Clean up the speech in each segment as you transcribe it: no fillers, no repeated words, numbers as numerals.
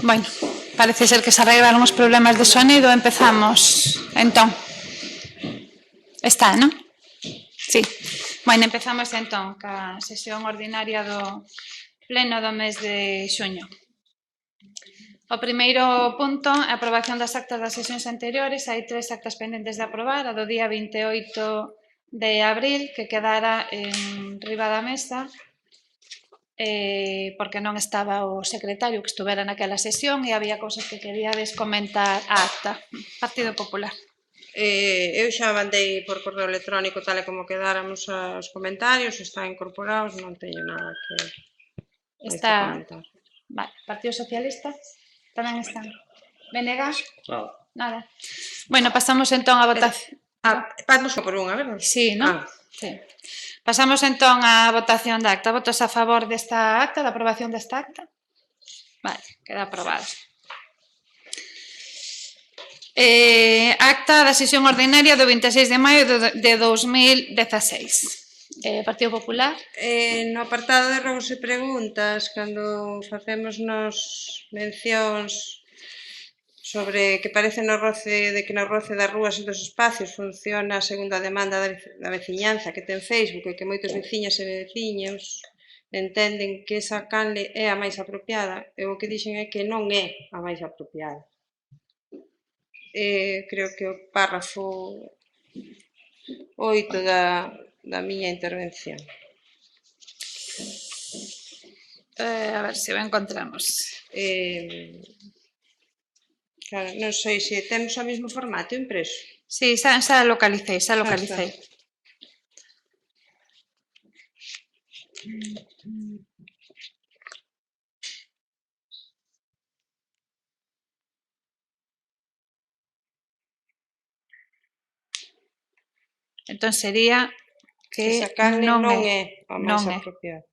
Bueno, parece ser que se arreglaron os problemas de sonido. Empezamos, entón. Está, non? Sí. Bueno, empezamos entón ca sesión ordinaria do pleno do mes de xuño. O primeiro punto é a aprobación das actas das sesións anteriores. Hai 3 actas pendentes de aprobar, a do día 28 de abril, que quedara en riba da mesa, porque non estaba o secretario que estuvera naquela sesión e había cousas que queríades comentar a acta. Partido Popular. Eu xa mandei por correo electrónico tal e como quedáramos os comentarios, están incorporados, non teño nada que comentar. Vale. Partido Socialista tamén están. BNG? Nada. Bueno, pasamos entón a votación. Vamos por unha, verdade? Sí, non? Sí. Pasamos entón á votación da acta. Votos a favor desta acta, da aprobación desta acta? Vale, queda aprobada. Acta da sesión ordinaria do 26 de maio de 2016. Partido Popular. No apartado de rogos e preguntas, cando facemos nos mencións sobre que parece no roce de que no roce das rúas e dos espacios funciona segundo a demanda da veciñanza que ten Facebook e que moitos veciñas e veciños entenden que esa canle é a máis apropiada, e o que dixen é que non é a máis apropiada. Creo que o párrafo 8 da miña intervención. A ver se o encontramos. Claro, non sei se temos o mesmo formato impreso. Sí, xa localicei, xa localicei. Entón sería que esa canle non é a máis apropiada.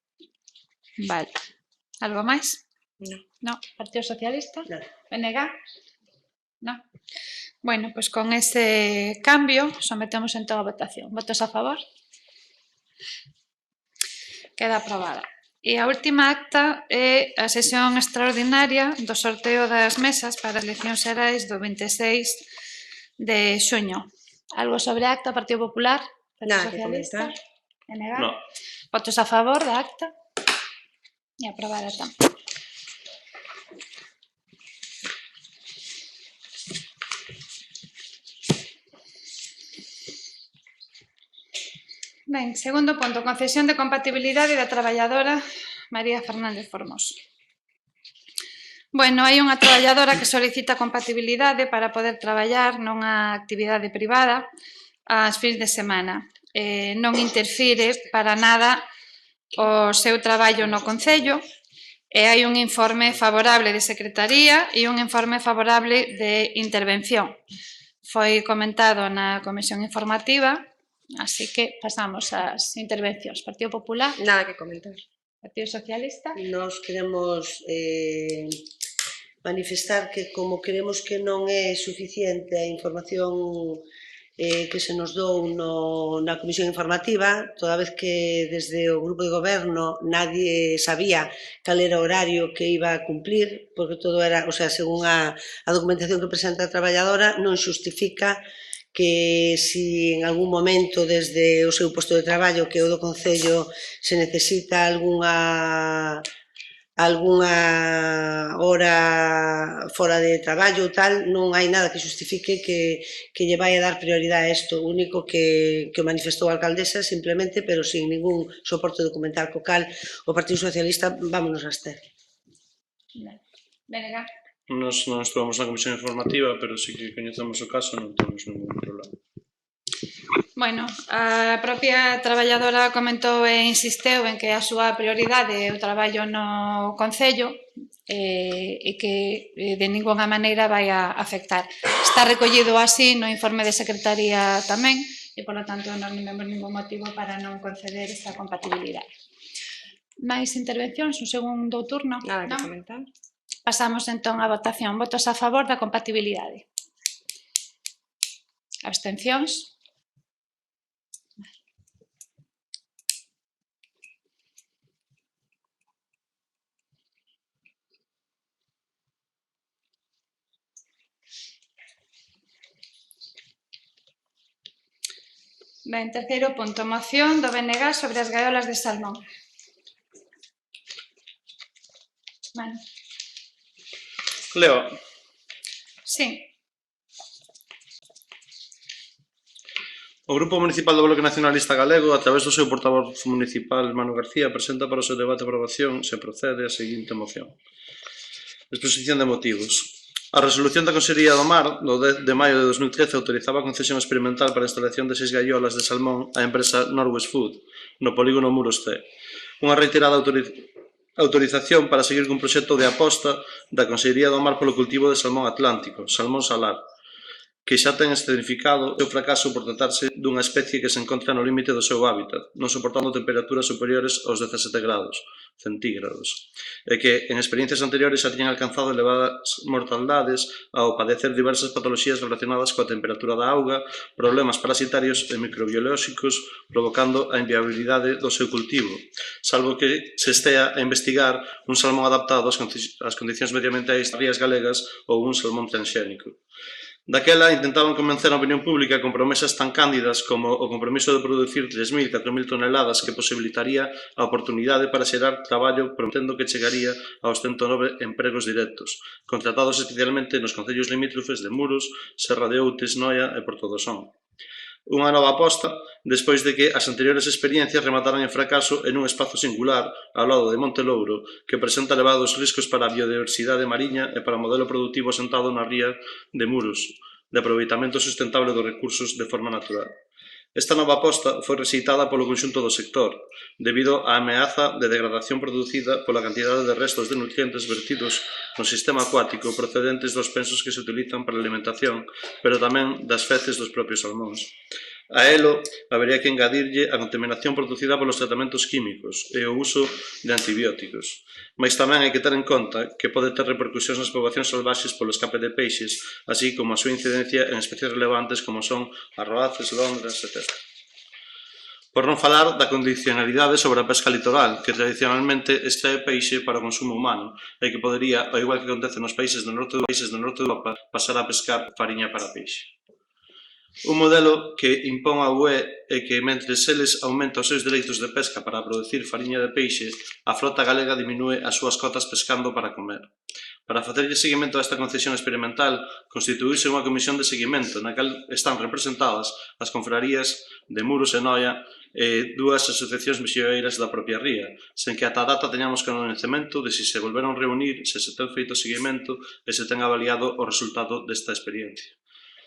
Vale. Algo máis? Non. No. Partido Socialista? Non. BNG? Non. Bueno, pois con ese cambio sometemos entón a votación. Votos a favor? Queda aprobada. E a última acta é a sesión extraordinaria do sorteo das mesas para as eleccións xerais do 26 de xuño. Algo sobre a acta, Partido Popular? Nada que comentar. No. Votos a favor da acta? E aprobada tamén. Ben, segundo punto, concesión de compatibilidade da traballadora María Fernández Formoso. Bueno, hai unha traballadora que solicita compatibilidade para poder traballar nunha actividade privada ás fins de semana. Non interfire para nada o seu traballo no Concello e hai un informe favorable de Secretaría e un informe favorable de intervención. Foi comentado na comisión informativa, así que pasamos ás intervencións. Partido Popular? Nada que comentar. Partido Socialista? Nos queremos manifestar que como queremos que non é suficiente a información que se nos dou na comisión informativa, toda vez que desde o grupo de goberno nadie sabía cal era o horario que iba a cumplir, porque todo era, o sea, según a documentación que presenta a traballadora, non xustifica que si en algún momento desde o seu posto de traballo, que é o do Concello, se necesita algunha hora fora de traballo ou tal, non hai nada que xustifique que lle vai a dar prioridade a isto. O único que manifestou a alcaldesa simplemente, pero sin ningún soporte documental, co cal o Partido Socialista vámonos abster. BNG? Nos non estuvamos na comisión informativa, pero sí que coñecemos o caso, non temos ningún problema. Bueno, a propia traballadora comentou e insisteu en que a súa prioridade é o traballo no Concello e que de ninguna maneira vai a afectar. Está recollido así no informe de Secretaría tamén e, por lo tanto, non vemos ningún motivo para non conceder esta compatibilidade. Mais intervencións, un segundo turno? Nada que comentar. Pasamos entón á votación. Votos a favor da compatibilidade? Abstencións? Ben, terceiro punto, moción do BNG sobre as gaiolas de salmón. Bueno, Leo, sí. o Grupo Municipal do Bloque Nacionalista Galego, a través do seu portavoz municipal, Manu García, presenta para o seu debate e aprobación, se procede, a seguinte moción. Exposición de motivos. A resolución da Consellería do Mar, do 10 de maio de 2013, autorizaba a concesión experimental para a instalación de 6 gaiolas de salmón á empresa Norwest Food, no polígono Muros C. Unha reiterada autorización para seguir cun proxecto de aposta da Consellería do Mar polo cultivo de salmón atlántico, salmón salar, que xa ten escenificado o seu fracaso por tratarse dunha especie que se encontra no límite do seu hábitat, non soportando temperaturas superiores aos 17 grados centígrados, e que en experiencias anteriores xa tiñan alcanzado elevadas mortaldades ao padecer diversas patoloxías relacionadas coa temperatura da auga, problemas parasitarios e microbiolóxicos, provocando a inviabilidade do seu cultivo, salvo que se estea a investigar un salmón adaptado ás condicións medioambientais das rías galegas ou un salmón transxénico. Daquela intentaban convencer a opinión pública con promesas tan cándidas como o compromiso de producir 3.000, 4.000 toneladas que posibilitaría a oportunidade para xerar traballo, prometendo que chegaría aos 109 empregos directos, contratados especialmente nos concellos limítrofes de Muros, Serra de Outes, Noia e Porto do Son. Unha nova aposta, despois de que as anteriores experiencias remataran en fracaso en un espazo singular, ao lado de Montelouro, que presenta elevados riscos para a biodiversidade mariña e para o modelo productivo asentado na ría de Muros, de aproveitamento sustentable dos recursos de forma natural. Esta nova aposta foi rexeitada polo conxunto do sector, debido á ameaza de degradación producida pola cantidade de restos de nutrientes vertidos no sistema acuático procedentes dos pensos que se utilizan para a alimentación, pero tamén das feces dos propios salmóns. A elo, habería que engadirlle a contaminación producida polos tratamentos químicos e o uso de antibióticos. Mais tamén hai que ter en conta que pode ter repercusións nas poboacións salvaxes polo escape de peixes, así como a súa incidencia en especies relevantes como son as roaces, londras, etc. Por non falar da condicionalidade sobre a pesca litoral, que tradicionalmente extrae peixe para o consumo humano e que podería, ao igual que acontece nos países do norte de Europa, pasar a pescar fariña para peixe. Un modelo que impón a UE é que, mentres eles aumenta os seus dereitos de pesca para producir fariña de peixe, a frota galega diminúe as súas cotas pescando para comer. Para facerlle seguimento a esta concesión experimental, constituíse unha comisión de seguimento na cal están representadas as confrarías de Muros e Noia e dúas asociacións mexioeiras da propia ría, sen que ata a data teñamos coñecemento de se volveron reunir, se ten feito seguimento e se ten avaliado o resultado desta experiencia.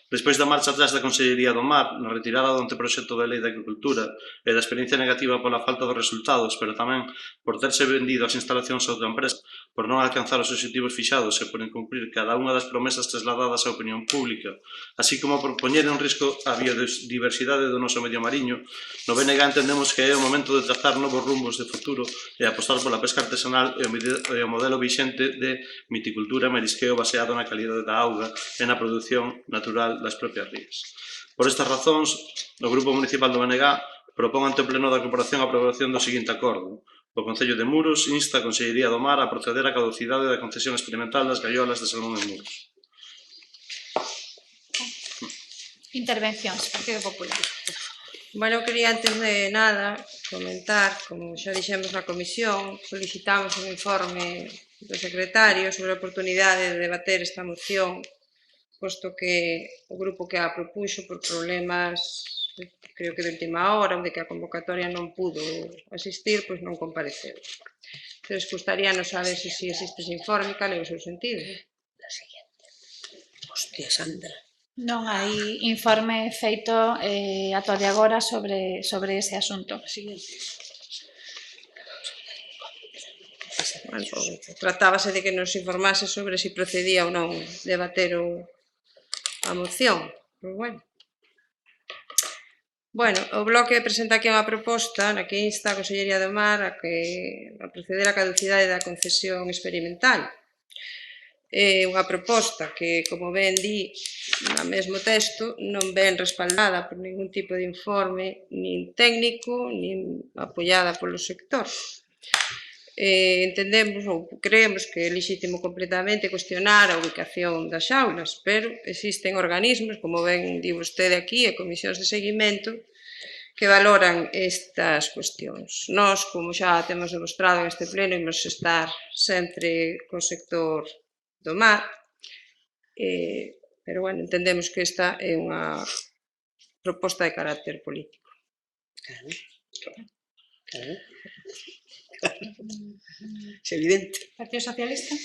Despois da marcha atrás da Consellería do Mar, na retirada do anteproxecto de lei de agricultura e da experiencia negativa pola falta de resultados, pero tamén por terse vendido as instalacións a outra empresa, por non alcanzar os obxectivos fixados e por incumprir cada unha das promesas trasladadas á opinión pública, así como por poñer en risco a biodiversidade do noso medio mariño, no BNG entendemos que é o momento de trazar novos rumbos de futuro e apostar pola pesca artesanal e o modelo vixente de miticultura e marisqueo baseado na calidade da auga e na produción natural das propias rías. Por estas razóns, o Grupo Municipal do BNG propón ante o Pleno da Corporación a aprobación do seguinte acordo. O Concello de Muros insta a Consellería do Mar a proceder á caducidade da concesión experimental das gaiolas de salmón en Muros. Intervencións, Partido Popular. Bueno, quería antes de nada comentar, como xa dixemos na comisión, solicitamos un informe do secretario sobre a oportunidade de debater esta moción, posto que o grupo que a propuxo por problemas, creo que de última hora, onde que a convocatoria non pudo asistir, pois non compareceu. Entón, gustaríanos saber se existe ese informe, cal é o seu sentido. Hostia, Sandra. Non hai informe feito ata de agora sobre ese asunto. Bueno, tratábase de que nos informase sobre se procedía ou non debater a moción. Pois bueno, o bloque presenta aquí unha proposta na que insta a Consellería do Mar a proceder á caducidade da concesión experimental. É unha proposta que, como ben di no mesmo texto, non ven respaldada por ningún tipo de informe, nin técnico, nin apoiada polo sector. Entendemos ou creemos que é lexítimo completamente cuestionar a ubicación das xaulas, pero existen organismos, como ben di vostede aquí, e comisións de seguimento, que valoran estas cuestións. Nós, como xa temos demostrado en este pleno, imos estar sempre co sector do mar, pero, bueno, entendemos que esta é unha proposta de carácter político. Claro. É evidente. Partido Socialista?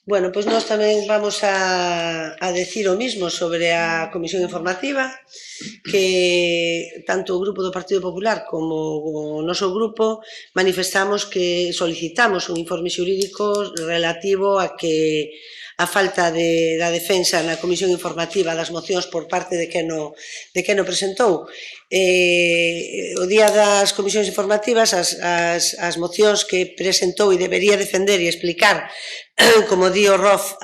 Bueno, pois nós tamén vamos a decir o mismo sobre a Comisión Informativa, que tanto o Grupo do Partido Popular como o noso grupo manifestamos que solicitamos un informe xurídico relativo a que a falta da defensa na Comisión Informativa das mocións por parte de quen o presentou. O día das comisións informativas, as mocións que presentou e debería defender e explicar, como di o ROF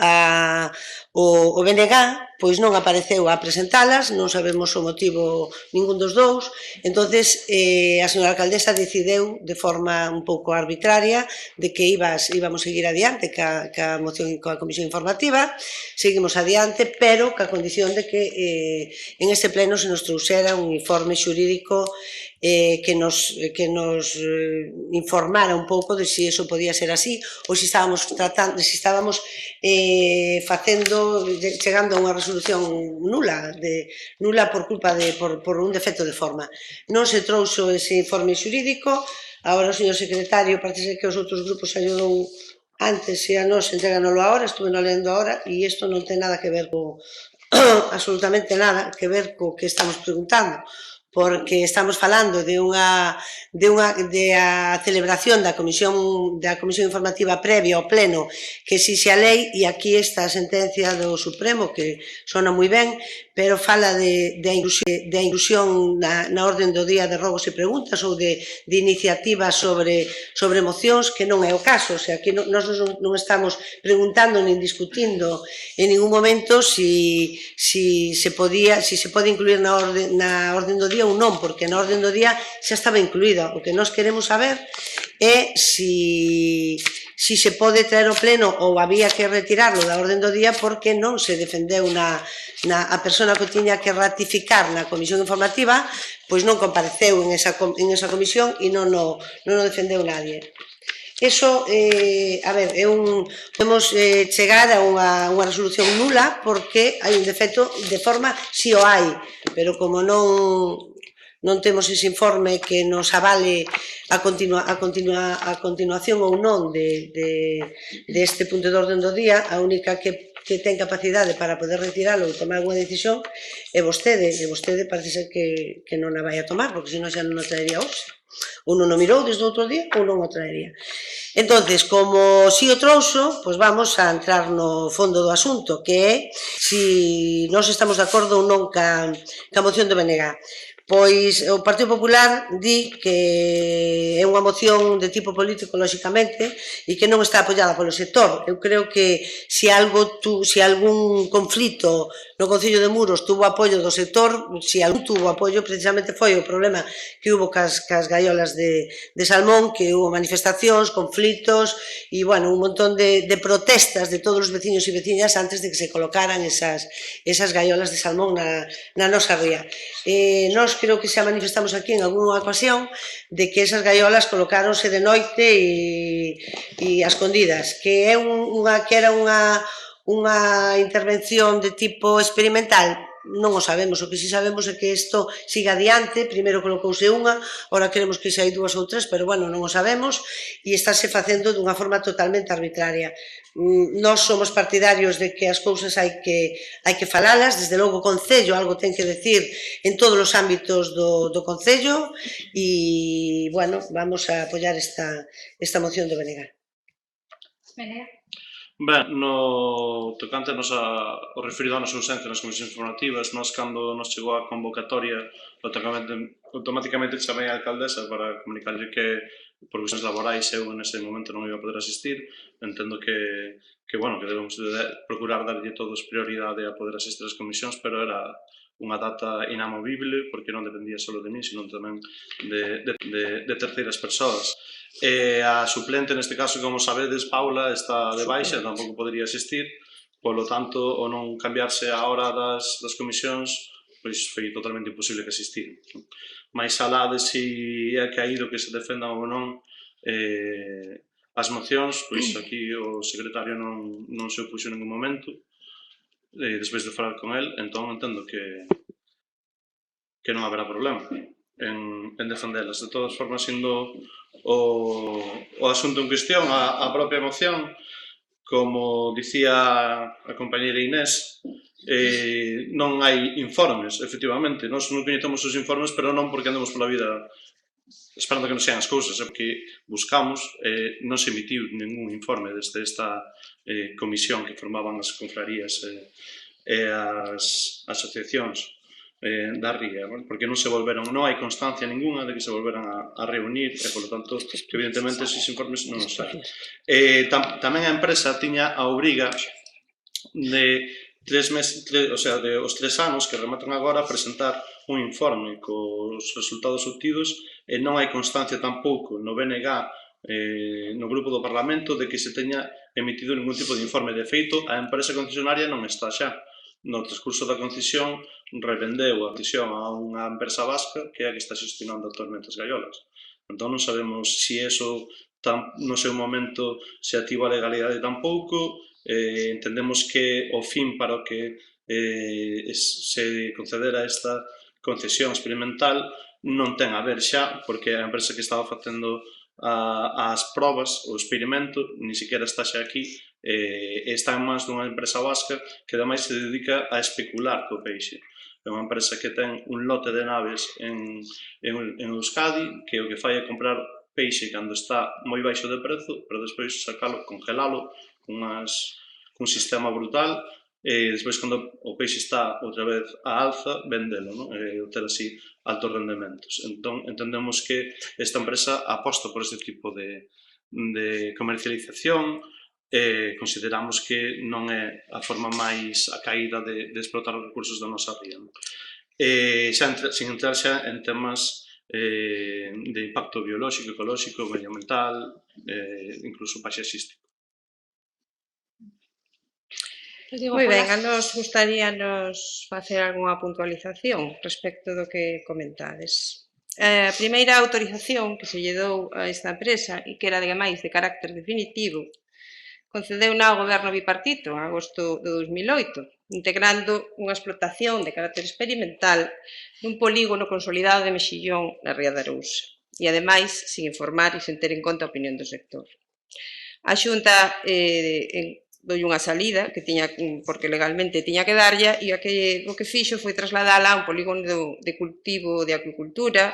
o BNG, pois non apareceu a presentalas, non sabemos o motivo ningún dos dous, entonces a señora alcaldesa decideu de forma un pouco arbitraria de que íbamos seguir adiante coa comisión informativa, seguimos adiante, pero coa condición de que en este pleno se nos trouxera un informe xurídico que nos informara un pouco de se iso podía ser así ou se estábamos chegando a unha resolución nula por culpa por un defecto de forma. Non se trouxo ese informe xurídico, agora o señor secretario parece que os outros grupos ayudou antes e a nós entreganoslo agora, estuve no lendo agora e isto non ten nada que ver absolutamente nada que ver co que estamos preguntando, porque estamos falando da celebración da comisión informativa previa ao pleno que exixe a lei, e aquí está a sentencia do Supremo que sona moi ben, pero fala da inclusión na orden do día de rogos e preguntas ou de iniciativas sobre mocións, que non é o caso. O sea, aquí nós non estamos preguntando nin discutindo en ningún momento se pode incluir na orden do día ou non, porque na orden do día xa estaba incluída. O que nós queremos saber é se se pode traer ao pleno ou había que retirarlo da orden do día porque non se defendeu a persona que tiña que ratificar na comisión informativa, pois non compareceu en esa comisión e non o defendeu nadie. Eso, podemos chegar a unha resolución nula porque hai un defecto de forma, si o hai, pero como non temos ese informe que nos avale a continuación ou non deste punto de orden do día, a única que ten capacidade para poder retiralo ou tomar alguna decisión é vostede, e vostede parece ser que non a vai a tomar, porque senón xa non o traería hoxe. Ou non o mirou desde outro día ou non o traería. Entonces, como si o trouxo, pois vamos a entrar no fondo do asunto, que é se nós estamos de acordo ou non ca moción do BNG. Pois o Partido Popular di que é unha moción de tipo político, lóxicamente, e que non está apoiada polo sector. Eu creo que se algún conflito no Concello de Muros tuvo apoio do sector, se algún tuvo apoio, precisamente foi o problema que hubo cas gaiolas de salmón, que hubo manifestacións, conflitos e, bueno, un montón de protestas de todos os veciños e veciñas antes de que se colocaran esas gaiolas de salmón na nosa ría. Nós creo que xa manifestamos aquí en algunha ocasión de que esas gaiolas colocáronse de noite e a escondidas, que era unha intervención de tipo experimental. Non o sabemos, o que si sabemos é que isto siga adiante, primeiro colocouse unha, ora queremos que xa hai dúas ou tres, pero bueno, non o sabemos, e estáse facendo dunha forma totalmente arbitraria. Nós somos partidarios de que as cousas hai que falalas, desde logo o Concello algo ten que decir en todos os ámbitos do Concello, e, bueno, vamos a apoiar esta moción do BNG. Ben, no tocante o referido a nosa ausencia nas comisións informativas, nós cando nos chegou a convocatoria automáticamente chamei a alcaldesa para comunicarlle que por cuestións laborais eu nese momento non iba a poder asistir. Entendo que debemos procurar darlle todos prioridade a poder asistir ás comisións, pero era unha data inamovible porque non dependía só de mí, sino tamén de terceiras persoas. A suplente, neste caso, como sabedes, Paula, está de baixa, tampouco podería asistir, polo tanto, o non cambiarse a hora das comisións pois foi totalmente imposible que asistiran. Mais alá de si é caído que se defendan ou non as mocións, pois aquí o secretario non se opuxo en ningún momento, despois de falar con el, entón entendo que non haberá problema en defendelas. De todas formas, indo o asunto en cuestión, a propia moción, como dicía a compañeira Inés, non hai informes, efectivamente. Nós non coñecemos os informes, pero non porque andemos pola vida esperando que non sean as cousas, é porque buscamos, non se emitiu ningún informe desde esta comisión que formaban as confrarías e as asociacións da ría, porque non se volveron, non hai constancia ninguna de que se volveran a reunir e, polo tanto, evidentemente, esses informes non os hai. Tamén a empresa tiña a obriga de 3 meses, o sea, de os 3 anos que rematan agora a presentar un informe cos resultados obtidos e non hai constancia tampouco no BNG, no grupo do Parlamento, de que se teña emitido ningún tipo de informe. De feito, a empresa concesionaria non está xa. No transcurso da concesión revendeu a concesión a unha empresa vasca que é a que está gestionando actualmente as gaiolas. Entón non sabemos se iso no seu momento se activa a legalidade tampouco. Entendemos que o fin para o que se concedera esta concesión experimental non ten a ver xa, porque a empresa que estaba facendo as probas, o experimento, ni siquiera está xa aquí, está en mans dunha empresa vasca que ademais se dedica a especular co peixe. É unha empresa que ten un lote de naves en Euskadi, que o que fai é comprar peixe cando está moi baixo de prezo, pero despois sacalo, congelalo, cun sistema brutal, e despois cando o peixe está outra vez á alza, vendelo, e obter así altos rendementos. Entón, entendemos que esta empresa aposta por este tipo de comercialización. Consideramos que non é a forma máis acaída de explotar os recursos da nosa ría. Sin entrar xa en temas de impacto biolóxico, ecolóxico, medioambiental, incluso paisaxístico. Moi ben, a nos gustaríanos facer algunha puntualización respecto do que comentades. A primeira autorización que se lle dou a esta empresa, e que era ademais de carácter definitivo, concedeu ao goberno bipartito en agosto de 2008, integrando unha explotación de carácter experimental nun polígono consolidado de Mexillón na Ría de Arousa, e ademais sin informar e sen ter en conta a opinión do sector. A Xunta doi unha salida que tiña, porque legalmente tiña que darlla, e o que fixo foi trasladala a un polígono de cultivo de acuicultura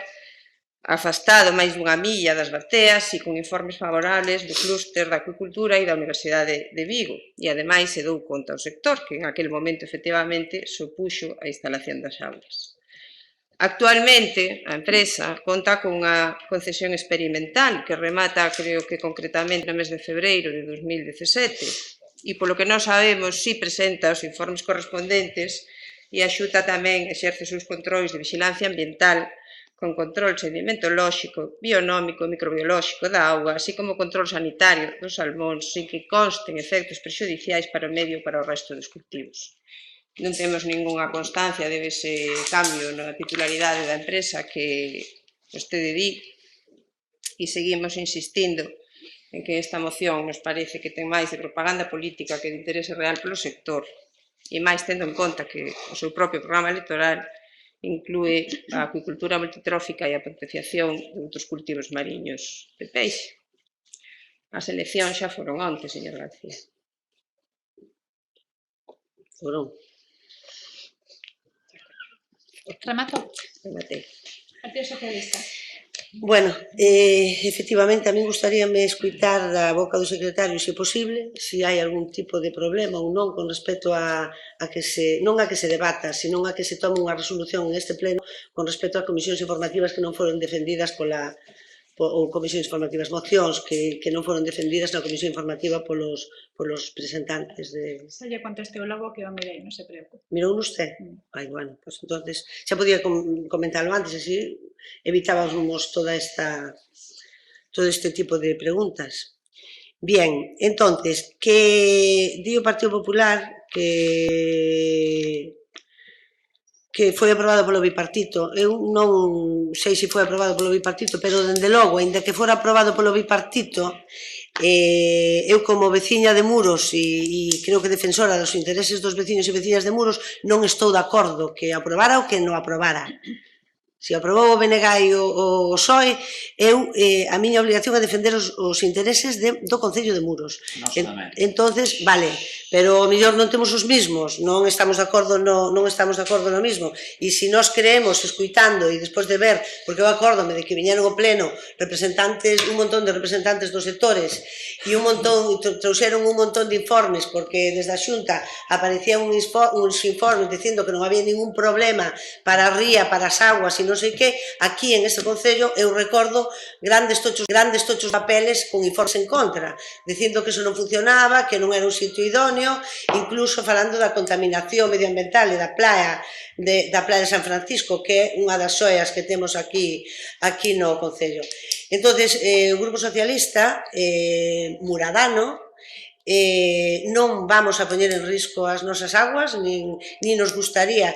afastado máis dunha milla das bateas e con informes favorables do clúster da acuicultura e da Universidade de Vigo, e ademais se dou conta ao sector que en aquel momento efectivamente se opuxo á instalación das aulas. Actualmente a empresa conta con unha concesión experimental que remata, creo que concretamente no mes de febreiro de 2017, e polo que non sabemos si presenta os informes correspondentes, e a Xunta tamén exerce os seus controis de vigilancia ambiental con control sedimentolóxico, bionómico e microbiolóxico da auga, así como control sanitario dos salmóns, sin que consten efectos prexudiciais para o medio ou para o resto dos cultivos. Non temos ningunha constancia de ese cambio na titularidade da empresa que vostede di, e seguimos insistindo en que esta moción nos parece que ten máis de propaganda política que de interese real polo sector, e máis tendo en conta que o seu propio programa electoral inclúe a acuicultura multitrófica e a potenciación de outros cultivos mariños de peixe. As eleccións xa foron onte, señor García. Foron. Remato. Rematei. Partido Socialista. Bueno, efectivamente, a mí gustaríame escutar da boca do secretario, se posible, se hai algún tipo de problema ou non con respecto a que se, non a que se debata, senón a que se tome unha resolución en este pleno con respecto a comisións informativas que non foron defendidas ou comisións informativas, mocións que non foron defendidas na comisión informativa polos presentantes de... Xa lle contestei logo que o mirei, non se preocupe. Mirou usted? Ai, bueno, pues entonces xa podía comentarlo antes, así evitábamos todo este tipo de preguntas. Bien, entonces, que di o Partido Popular que que foi aprobado polo bipartito. Eu non sei se foi aprobado polo bipartito, pero dende logo, ainda que fora aprobado polo bipartito, eu como veciña de Muros e creo que defensora dos intereses dos veciños e veciñas de Muros non estou de acordo que aprobara ou que non aprobara. Se aprobou o BNG e o PSOE, a miña obligación é defender os intereses do Concello de Muros. Entonces, vale, pero o mellor non temos os mismos, non estamos de acordo no mismo. E se nós creemos, escuitando e despois de ver, porque eu acórdome de que viñeron ao pleno un montón de representantes dos sectores e trouxeron un montón de informes, porque desde a Xunta aparecían uns informes dicindo que non había ningún problema para a ría, para as aguas e non sei que, aquí en este Concello eu recordo grandes tochos de papeles con informes en contra, dicindo que eso non funcionaba, que non era un sitio idóneo, incluso falando da contaminación medioambiental e da playa de San Francisco, que é unha das xoias que temos aquí no Concello. Entonces, o Grupo Socialista muradano non vamos a poñer en risco as nosas aguas, nin nos gustaría,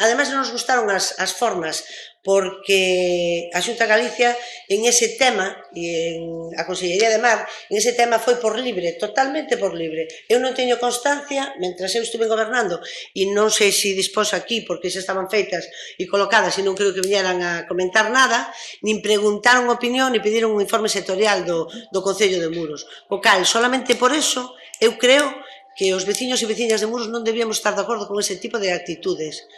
ademais non nos gustaron as formas, porque a Xunta de Galicia en ese tema, e a Consellería de Mar, en ese tema foi por libre, totalmente por libre. Eu non teño constancia, mentras eu estuve gobernando, e non sei se dispós aquí, porque xa estaban feitas e colocadas, e non creo que viñeran a comentar nada, nin preguntaron opinión, ni pediron un informe sectorial do Concello de Muros. O cal, solamente por eso, eu creo que os veciños e veciñas de Muros non debíamos estar de acordo con ese tipo de actitudes.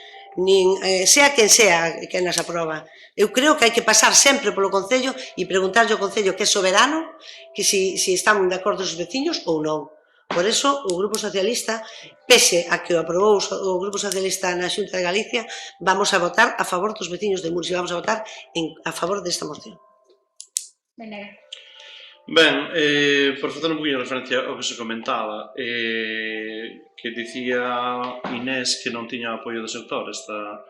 Sea quen nas aproba. Eu creo que hai que pasar sempre polo Concello e preguntarlle ao Concello que é soberano, que se están de acordo os veciños ou non. Por eso, o Grupo Socialista, pese a que o aprobou o Grupo Socialista na Xunta de Galicia, vamos a votar a favor dos veciños de Muros e vamos a votar a favor desta moción. Ben, por facer un poquinho de referencia ao que se comentaba, que dicía Inés que non tiña apoio do sector esta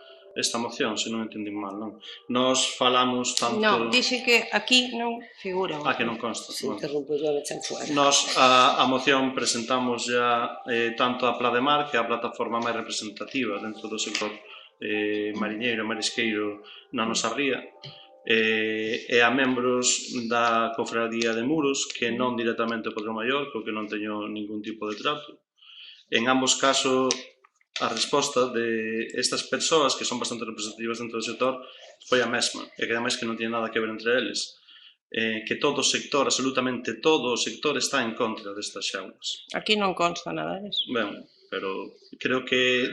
moción, se non entendín mal, non? Nos falamos tanto... Non, dixe que aquí non figura. Que non consta. Se interrompo yo, me echan fuera. Nos a moción presentamos ya tanto a Pla de Mar, que é a plataforma máis representativa dentro do sector mariñeiro e marisqueiro na nosa ría, e a membros da Cofradía de Muros, que non directamente o Padrón Maior, porque non teño ningún tipo de trato. En ambos casos, a resposta de estas persoas, que son bastante representativas dentro do sector, foi a mesma, e que ademais que non tiene nada que ver entre eles, que todo o sector, absolutamente todo o sector, está en contra destas xaulas. Aquí non consta nada disso. Ben, pero creo que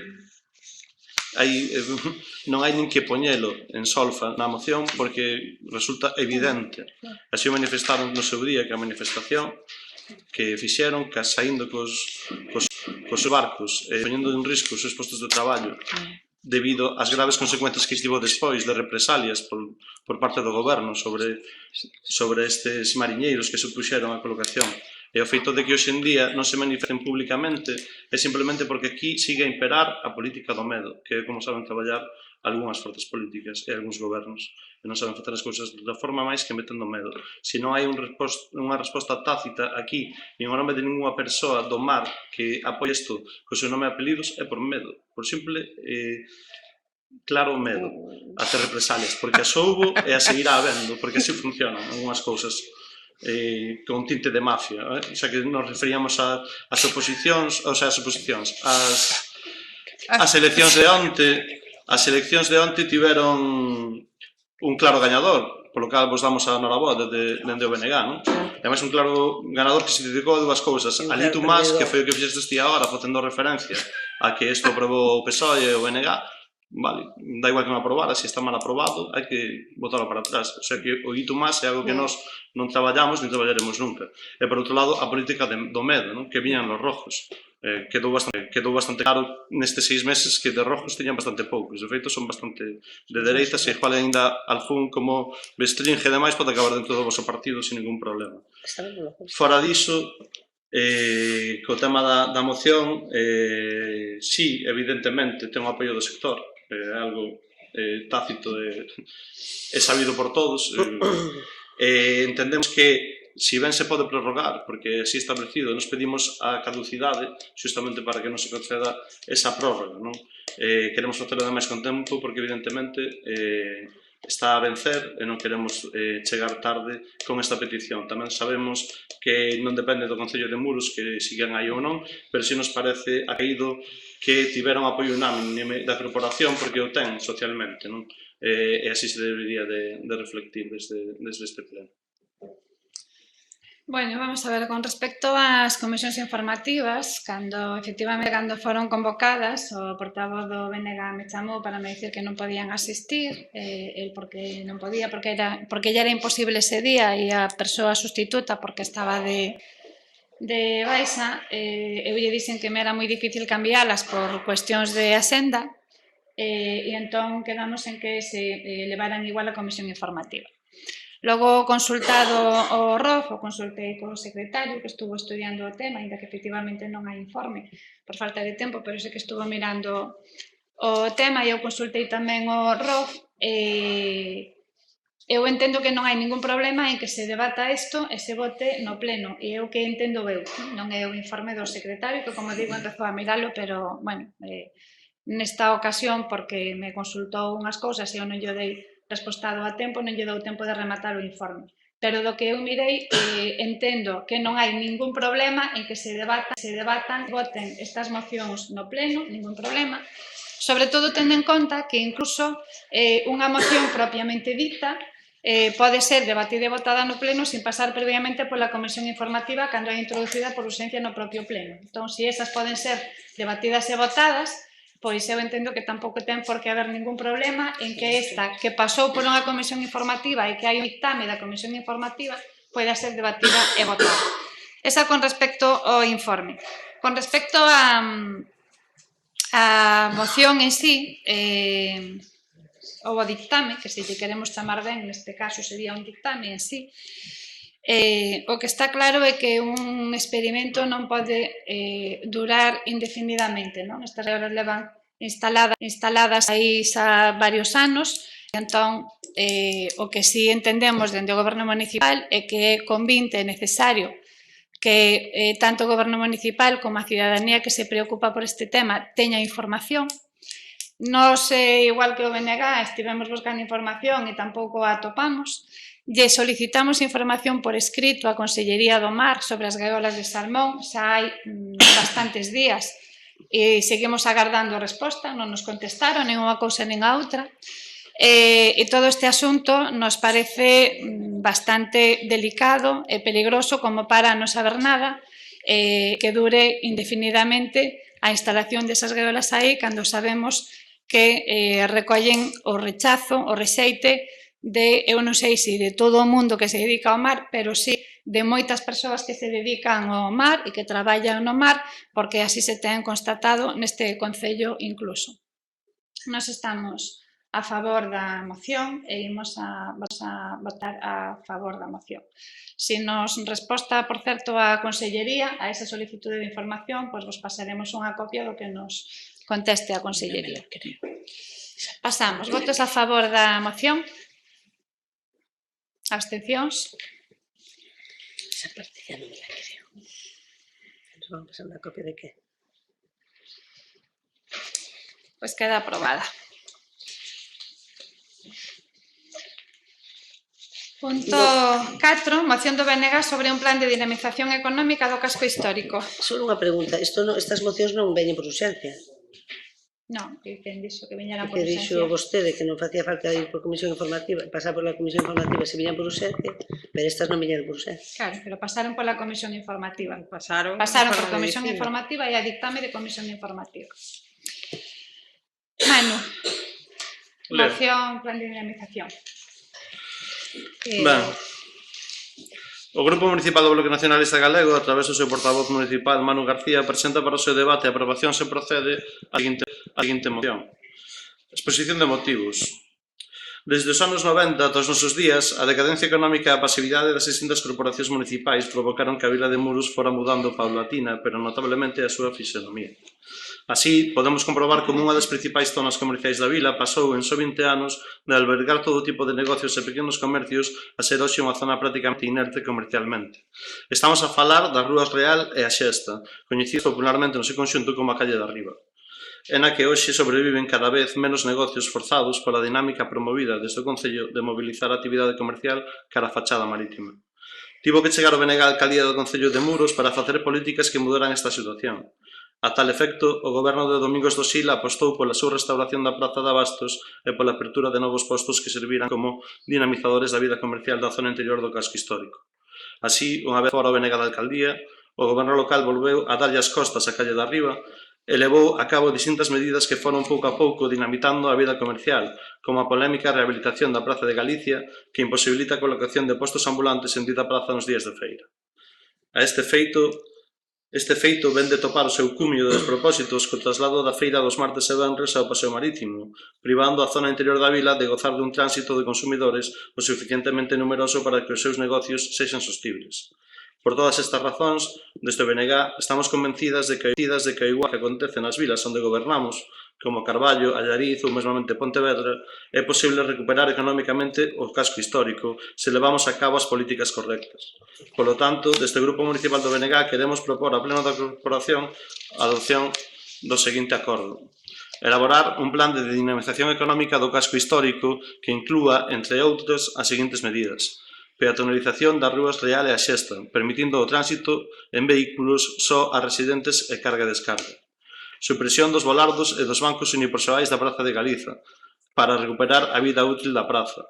non hai nin que poñelo en solfa na moción porque resulta evidente. Así o manifestaron no seu día que a manifestación que fixeron, que saindo cos barcos, poñendo en risco os seus postos de traballo debido ás graves consecuencias que estivo despois de represalias por parte do goberno sobre estes mariñeiros que supuxeron a colocación. E o feito de que hoxe en día non se manifesten públicamente é simplemente porque aquí sigue a imperar a política do medo, que é como saben traballar algunhas forzas políticas e algúns gobernos, e non saben facer as cousas da forma máis que metendo medo. Se non hai unha resposta tácita aquí, nin o nome de ninguna persoa do mar que apoie isto co seu nome e apelidos, é por medo, por simple claro medo a ter represalias, porque as houbo e as seguirá habendo, porque así funcionan algunhas cousas con tinte de mafia, xa que nos referíamos ás oposicións, ou sea, as eleccións de onte tiveron un claro gañador, polo cal vos damos a noraboa dende o BNG, non? Ademais, un claro ganador que se dedicou a dúas cousas. Ali tú máis, que foi o que fixestes ti agora, facendo referencia a que isto aprobou o PSOE e o BNG, vale, da igual que non aprobara, se está mal aprobado, hai que botarlo para atrás. O sea que o hito máis é algo que nós non traballamos ni traballaremos nunca. E por outro lado, a política do medo, que viñan los rojos. Quedou bastante claro nestes 6 meses que de rojos tiñan bastante poucos. De feito, son bastante de dereitas e igual ainda algún como bestringe demais pode acabar dentro do vosso partido sin ningún problema. Fora diso, co tema da moción, sí, evidentemente, ten o apoio do sector. É algo tácito e sabido por todos. Entendemos que si ben se pode prorrogar, porque así establecido, nos pedimos a caducidade justamente para que non se conceda esa prórroga, non? Queremos facelo ademais con tempo porque evidentemente está a vencer e non queremos chegar tarde con esta petición. Tamén sabemos que non depende do Concello de Muros que sigan aí ou non, pero si nos parece acaído que tiveron apoio unánime da corporación porque o ten socialmente, non? E así se debería de reflectir desde este pleno. Bueno, vamos a ver, con respecto ás comisións informativas, efectivamente, cando foron convocadas, o portavoz do BNG me chamou para me dicir que non podían asistir, el porque non podía, porque lle era imposible ese día, e a persoa sustituta, porque estaba de baixa, eu lle dixen que me era moi difícil cambialas por cuestións de axenda, e entón quedamos en que se levaran igual a comisión informativa. Logo, consultado o ROF, o consultei co secretario que estuvo estudiando o tema, ainda que efectivamente non hai informe por falta de tempo, pero sei que estuvo mirando o tema e eu consultei tamén o ROF e eu entendo que non hai ningún problema en que se debata isto e se vote no pleno, e é o que entendo eu, non é o informe do secretario, que como digo, empezou a miralo, pero, bueno, nesta ocasión, porque me consultou unhas cousas e eu non lle dei respostado a tempo, non lle dou tempo de rematar o informe. Pero do que eu mirei, entendo que non hai ningún problema en que se debatan, voten estas mocións no pleno, ningún problema, sobre todo tendo en conta que incluso unha moción propiamente dita pode ser debatida e votada no pleno sin pasar previamente pola comisión informativa cando é introducida por urxencia no propio pleno. Entón, se esas poden ser debatidas e votadas, pois eu entendo que tampouco ten por que haber ningún problema en que esta, que pasou por unha comisión informativa e que hai un dictame da comisión informativa, poida ser debatida e votada. Esa con respecto ao informe. Con respecto á moción en sí, ou ao dictame, que se lle queremos chamar ben, neste caso sería un dictame en sí, o que está claro é que un experimento non pode durar indefinidamente, non? Estas regras levan instaladas aí xa varios anos, entón o que si entendemos dende o Goberno Municipal é que é convinte e necesario que tanto o Goberno Municipal como a cidadanía que se preocupa por este tema teña información. Nos, igual que o BNG, estivemos buscando información e tampouco a atopamos. Lle solicitamos información por escrito á Consellería do Mar sobre as gaiolas de salmón, xa hai bastantes días e seguimos agardando a resposta, non nos contestaron nin unha cousa nin a outra. E todo este asunto nos parece bastante delicado e peligroso como para non saber nada que dure indefinidamente a instalación desas gaiolas aí cando sabemos que recollen o rechazo, o rexeite de, eu non sei se de todo o mundo que se dedica ao mar, pero sí de moitas persoas que se dedican ao mar e que traballan no mar, porque así se ten constatado neste concello incluso. Nos estamos a favor da moción e imos a votar a favor da moción. Se nos resposta, por certo, a Consellería a esa solicitude de información, pois vos pasaremos unha copia do que nos conteste a Consellería. Pasamos. Votos a favor da moción? Abstencións? Esa parte ya non me la creo. Nos vamos a pasar unha copia de qué? Pois queda aprobada. Punto 4, moción do BNG sobre un plan de dinamización económica do casco histórico. Solo unha pregunta, estas mocións non veñen por urxencia. Non, que dixo que viñeran por Que urxencia. dixo vostede que non facía falta ir por comisión informativa, pasar por la comisión informativa se viñan por urxencia, pero estas non viñeran por urxencia. Claro, pero pasaron pola comisión informativa. Pasaron por comisión informativa e a dictame de comisión informativa. Manu, moción, plan de dinamización. Ben, o Grupo Municipal do Bloque Nacionalista Galego, a través do seu portavoz municipal, Manu García, presenta para o seu debate e aprobación se procede a seguinte moción. Exposición de motivos. Desde os anos 90 ata os nosos días, a decadencia económica e a pasividade das distintas corporacións municipais provocaron que a vila de Muros fora mudando paulatina, pero notablemente a súa fisionomía. Así, podemos comprobar como unha das principais zonas comerciais da vila pasou en só 20 anos de albergar todo tipo de negocios e pequenos comercios a ser hoxe unha zona prácticamente inerte comercialmente. Estamos a falar das Rúas Real e a Xesta, coñecidas popularmente no seu conxunto como a Calle da Riba, e na que hoxe sobreviven cada vez menos negocios forzados pola dinámica promovida desde o Concello de mobilizar a actividade comercial cara a fachada marítima. Tivo que chegar o BNG á alcaldía do Concello de Muros para facer políticas que mudaran esta situación. A tal efecto, o goberno de Domingos do Sil apostou pola súa restauración da Praza de Abastos e pola apertura de novos postos que serviran como dinamizadores da vida comercial da zona interior do casco histórico. Así, unha vez fora o BNG da alcaldía, o goberno local volveu a darlle as costas á Calle da Riba e levou a cabo distintas medidas que foron pouco a pouco dinamitando a vida comercial, como a polémica rehabilitación da Praza de Galicia, que imposibilita a colocación de postos ambulantes en dita praza nos días de feira. Este feito ven de topar o seu cumio de despropósitos co traslado da feira dos martes e venres ao paseo marítimo, privando a zona interior da vila de gozar dun tránsito de consumidores o suficientemente numeroso para que os seus negocios sexan sostibles. Por todas estas razóns, desde o BNG estamos convencidas de que ao igual que acontece nas vilas onde gobernamos, como Carballo, Allariz ou mesmamente Pontevedra, é posible recuperar económicamente o casco histórico se levamos a cabo as políticas correctas. Polo tanto, desde o Grupo Municipal do BNG queremos propor ao Pleno da Corporación a adopción do seguinte acordo. Elaborar un plan de dinamización económica do casco histórico que inclúa, entre outras, as seguintes medidas. Peatonalización das Rúas Real e a Xesta, permitindo o tránsito en vehículos só a residentes e carga e descarga. Supresión dos volardos e dos bancos unipersoais da Praza de Galiza, para recuperar a vida útil da praza.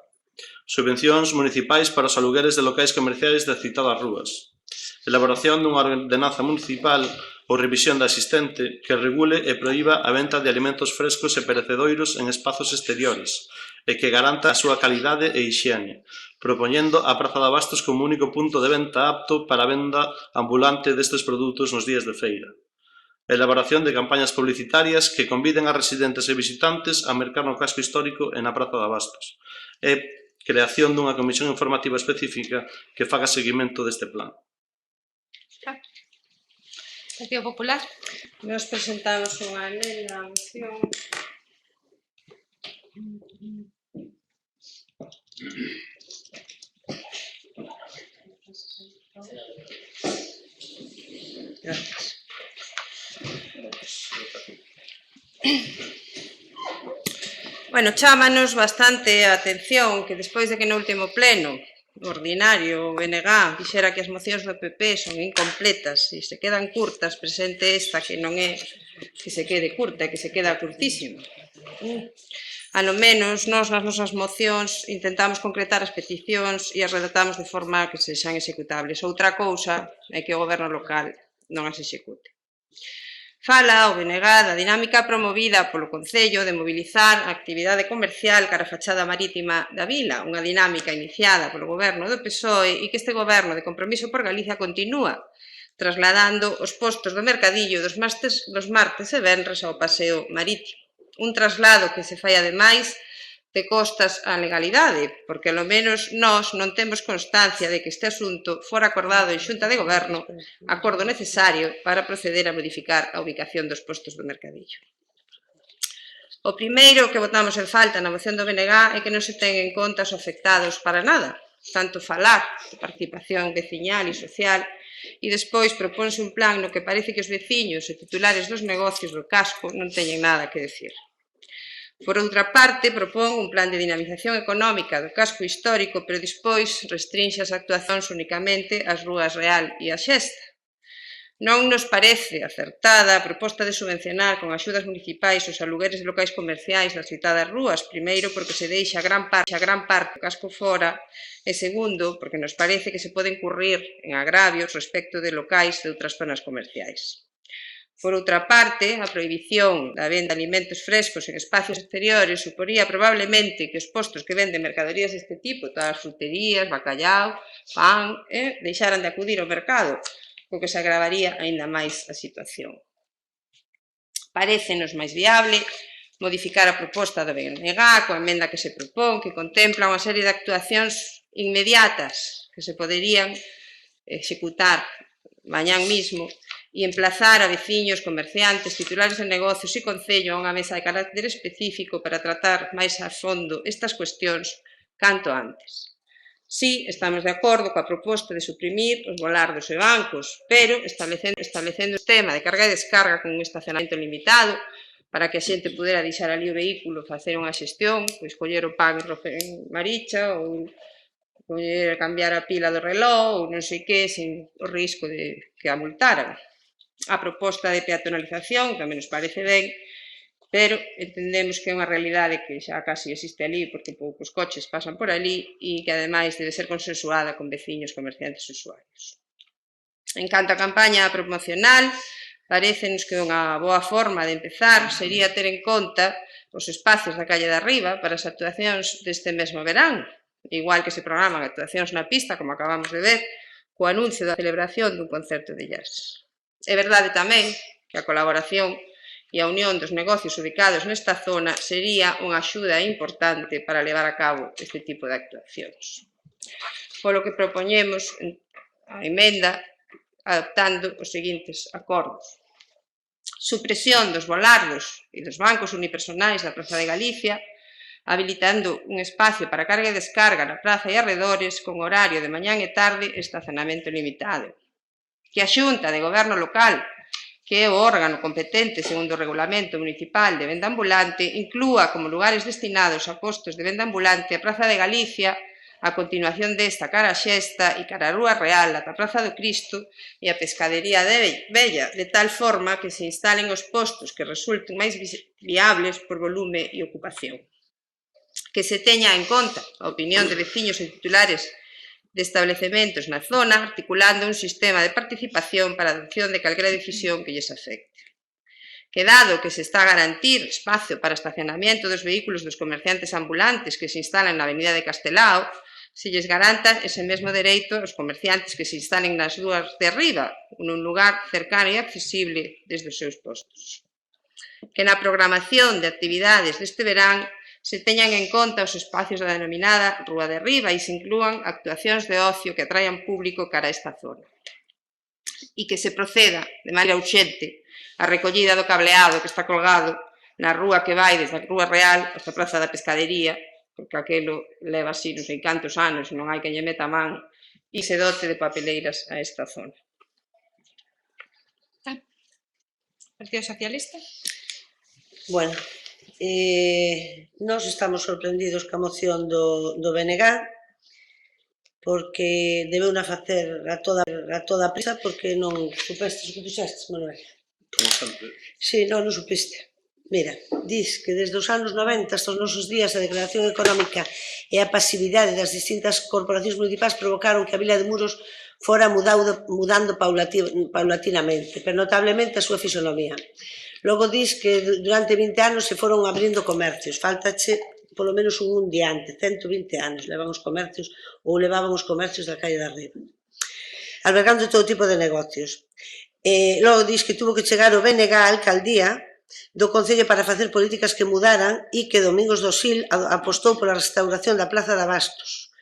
Subvencións municipais para os alugueres de locais comerciais das citadas rúas. Elaboración dunha ordenanza municipal ou revisión da existente que regule e proíba a venta de alimentos frescos e perecedoiros en espazos exteriores e que garanta a súa calidade e hixiene, propoñendo a Praza de Abastos como único punto de venta apto para a venda ambulante destes produtos nos días de feira. Elaboración de campañas publicitarias que conviden a residentes e visitantes a mercar no casco histórico e na Praza de Abastos. E creación dunha comisión informativa específica que faga seguimento deste plan. Partido Popular. Nos presentamos unha emenda á moción. Gracias. Bueno, chámanos bastante a atención que despois de que no último pleno ordinario o BNG dixera que as mocións do PP son incompletas e se quedan curtas, presente esta que non é que se quede curta, que se queda curtísima. Ano menos, nós nas nosas mocións intentamos concretar as peticións e as redactamos de forma que sexan executables. Outra cousa é que o goberno local non as execute. Fala o BNG da dinámica promovida polo Concello de mobilizar a actividade comercial cara a fachada marítima da vila, unha dinámica iniciada polo goberno do PSOE e que este goberno de Compromiso por Galicia continúa trasladando os postos do mercadillo dos martes e venres ao paseo marítimo. Un traslado que se fai ademais de costas á legalidade, porque ao menos nós non temos constancia de que este asunto fora acordado en Xunta de Goberno, acordo necesario para proceder a modificar a ubicación dos postos do mercadillo. O primeiro que botamos en falta na moción do BNG é que non se ten en conta os afectados para nada, tanto falar de participación veciñal e social, e despois proponse un plan no que parece que os veciños e titulares dos negocios do casco non teñen nada que decir. Por outra parte, propón un plan de dinamización económica do casco histórico, pero despois restrinxe as actuacións únicamente ás Rúas Real e a Xesta. Non nos parece acertada a proposta de subvencionar con axudas municipais os alugueres de locais comerciais das citadas rúas, primeiro porque se deixa gran parte do casco fora e segundo porque nos parece que se pode incurrir en agravios respecto de locais de outras zonas comerciais. Por outra parte, a prohibición da venda de alimentos frescos en espacios exteriores suporía probablemente que os postos que venden mercadorías deste tipo, todas as fruterías, bacallao, pan, deixaran de acudir ao mercado, co que se agravaría aínda máis a situación. Parécenos máis viable modificar a proposta do BNG, coa emenda que se propón, que contempla unha serie de actuacións inmediatas que se poderían executar mañán mismo e emplazar a veciños, comerciantes, titulares de negocios e concello a unha mesa de carácter específico para tratar máis a fondo estas cuestións canto antes. Sí, estamos de acordo coa proposta de suprimir os volardos e bancos, pero establecendo o sistema de carga e descarga con un estacionamento limitado para que a xente pudera deixar ali o vehículo, facer unha xestión, pois coller o pan en Maricha ou cambiar a pila do reloj ou non sei que, sin o risco de que a multaran. A proposta de peatonalización tamén nos parece ben, pero entendemos que é unha realidade que xa casi existe ali porque poucos coches pasan por ali e que ademais debe ser consensuada con veciños, comerciantes e usuarios. En canto á campaña promocional, parecenos que unha boa forma de empezar sería ter en conta os espacios da calle de arriba para as actuacións deste mesmo verán, igual que se programan actuacións na pista, como acabamos de ver, co anuncio da celebración dun concerto de jazz. É verdade tamén que a colaboración e a unión dos negocios ubicados nesta zona sería unha axuda importante para levar a cabo este tipo de actuacións. Polo que propoñemos a emenda adoptando os seguintes acordos. Supresión dos volardos e dos bancos unipersonais da Praza de Galicia, habilitando un espacio para carga e descarga na praza e arredores con horario de mañán e tarde e estacionamento limitado. Que a Xunta de Goberno Local, que é o órgano competente segundo o Regulamento Municipal de Venda Ambulante, inclúa como lugares destinados a postos de venda ambulante a Praza de Galicia, a continuación desta cara a Xesta e cara a Rúa Real ata a Praza do Cristo e a Pescadería de Bella, de tal forma que se instalen os postos que resulten máis viables por volume e ocupación. Que se teña en conta a opinión de veciños e titulares de establecementos na zona, articulando un sistema de participación para a adopción de calquera decisión que lles afecte. Que dado que se está a garantir espacio para estacionamento dos vehículos dos comerciantes ambulantes que se instalan na avenida de Castelao, se lles garanta ese mesmo dereito aos comerciantes que se instalen nas rúas de arriba, nun lugar cercano e accesible desde os seus postos. Que na programación de actividades deste verán se teñan en conta os espacios da denominada Rúa de Arriba e se inclúan actuacións de ocio que atraian público cara a esta zona. E que se proceda de maneira urxente a recollida do cableado que está colgado na rúa que vai desde a Rúa Real hasta a Praza da Pescadería, porque aquelo leva así non sei cantos anos, non hai que lle meta man, e se dote de papeleiras a esta zona. Partido Socialista? Bueno, nós estamos sorprendidos ca moción do BNG porque debeu na facer a toda prisa porque non supestes o que fixestes, Manuel. Como sempre. Si, non supiste. Mira, dis que desde os anos 90 hasta os nosos días a declaración económica e a pasividade das distintas corporacións municipais provocaron que a vila de Muros fora mudando paulatinamente, pero notablemente a súa fisonomía. Logo dis que durante 20 anos se foron abrindo comercios, faltache polo menos un diante, 120 anos levaban os comercios da calle de arriba, albergando todo tipo de negocios. Logo dis que tuvo que chegar o BNG á alcaldía do Concello para facer políticas que mudaran e que Domingos do Sil apostou pola restauración da Plaza de Abastos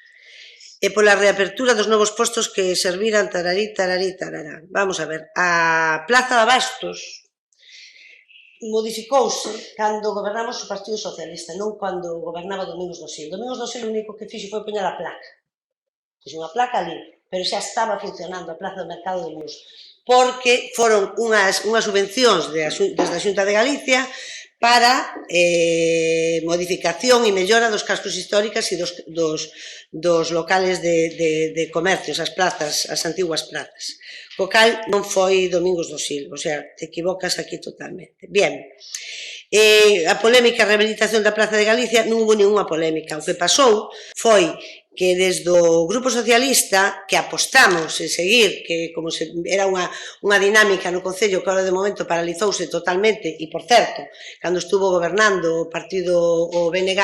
e pola reapertura dos novos postos que serviran tararí, tarará. Vamos a ver, a Plaza de Abastos modificouse cando gobernamos o Partido Socialista, non cando gobernaba Domingos do Sil. Domingos do Sil o único que fixo foi poñer a placa. Fixo unha placa ali, pero xa estaba funcionando a Plaza do Mercado de Muros, porque foron unhas subvencións desde a Xunta de Galicia para modificación e mellora dos cascos históricos e dos locales de comercios, as plazas, as antiguas plazas. Co cal non foi Domingos do Sil, o sea, te equivocas aquí totalmente. Bien, a polémica rehabilitación da Plaza de Galicia non hubo ninguna polémica. O que pasou foi que desde o Grupo Socialista, que apostamos en seguir, que como era unha dinámica no Concello que agora de momento paralizouse totalmente, e por certo, cando estuvo gobernando o partido, o BNG,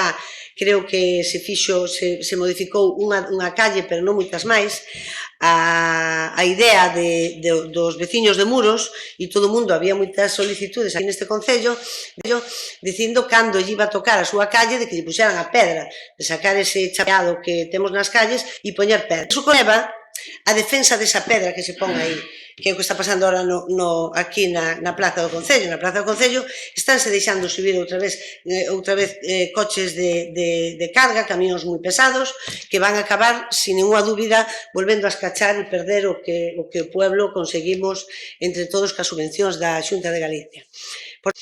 creo que se modificou unha calle, pero non moitas máis, a idea dos veciños de Muros e todo o mundo, había moitas solicitudes aquí neste concello dicindo cando lle iba a tocar a súa calle de que lle puxeran a pedra, de sacar ese chapeado que temos nas calles e poñer pedra. Iso conlleva a defensa desa pedra que se pon aí, que é o que está pasando ahora aquí na Plaza do Concello. Na Plaza do Concello estánse deixando subir outra vez coches de carga, camións moi pesados, que van a acabar, sin ninguna dúbida, volvendo a escachar e perder o que o pueblo conseguimos entre todos cas subvencións da Xunta de Galicia. Por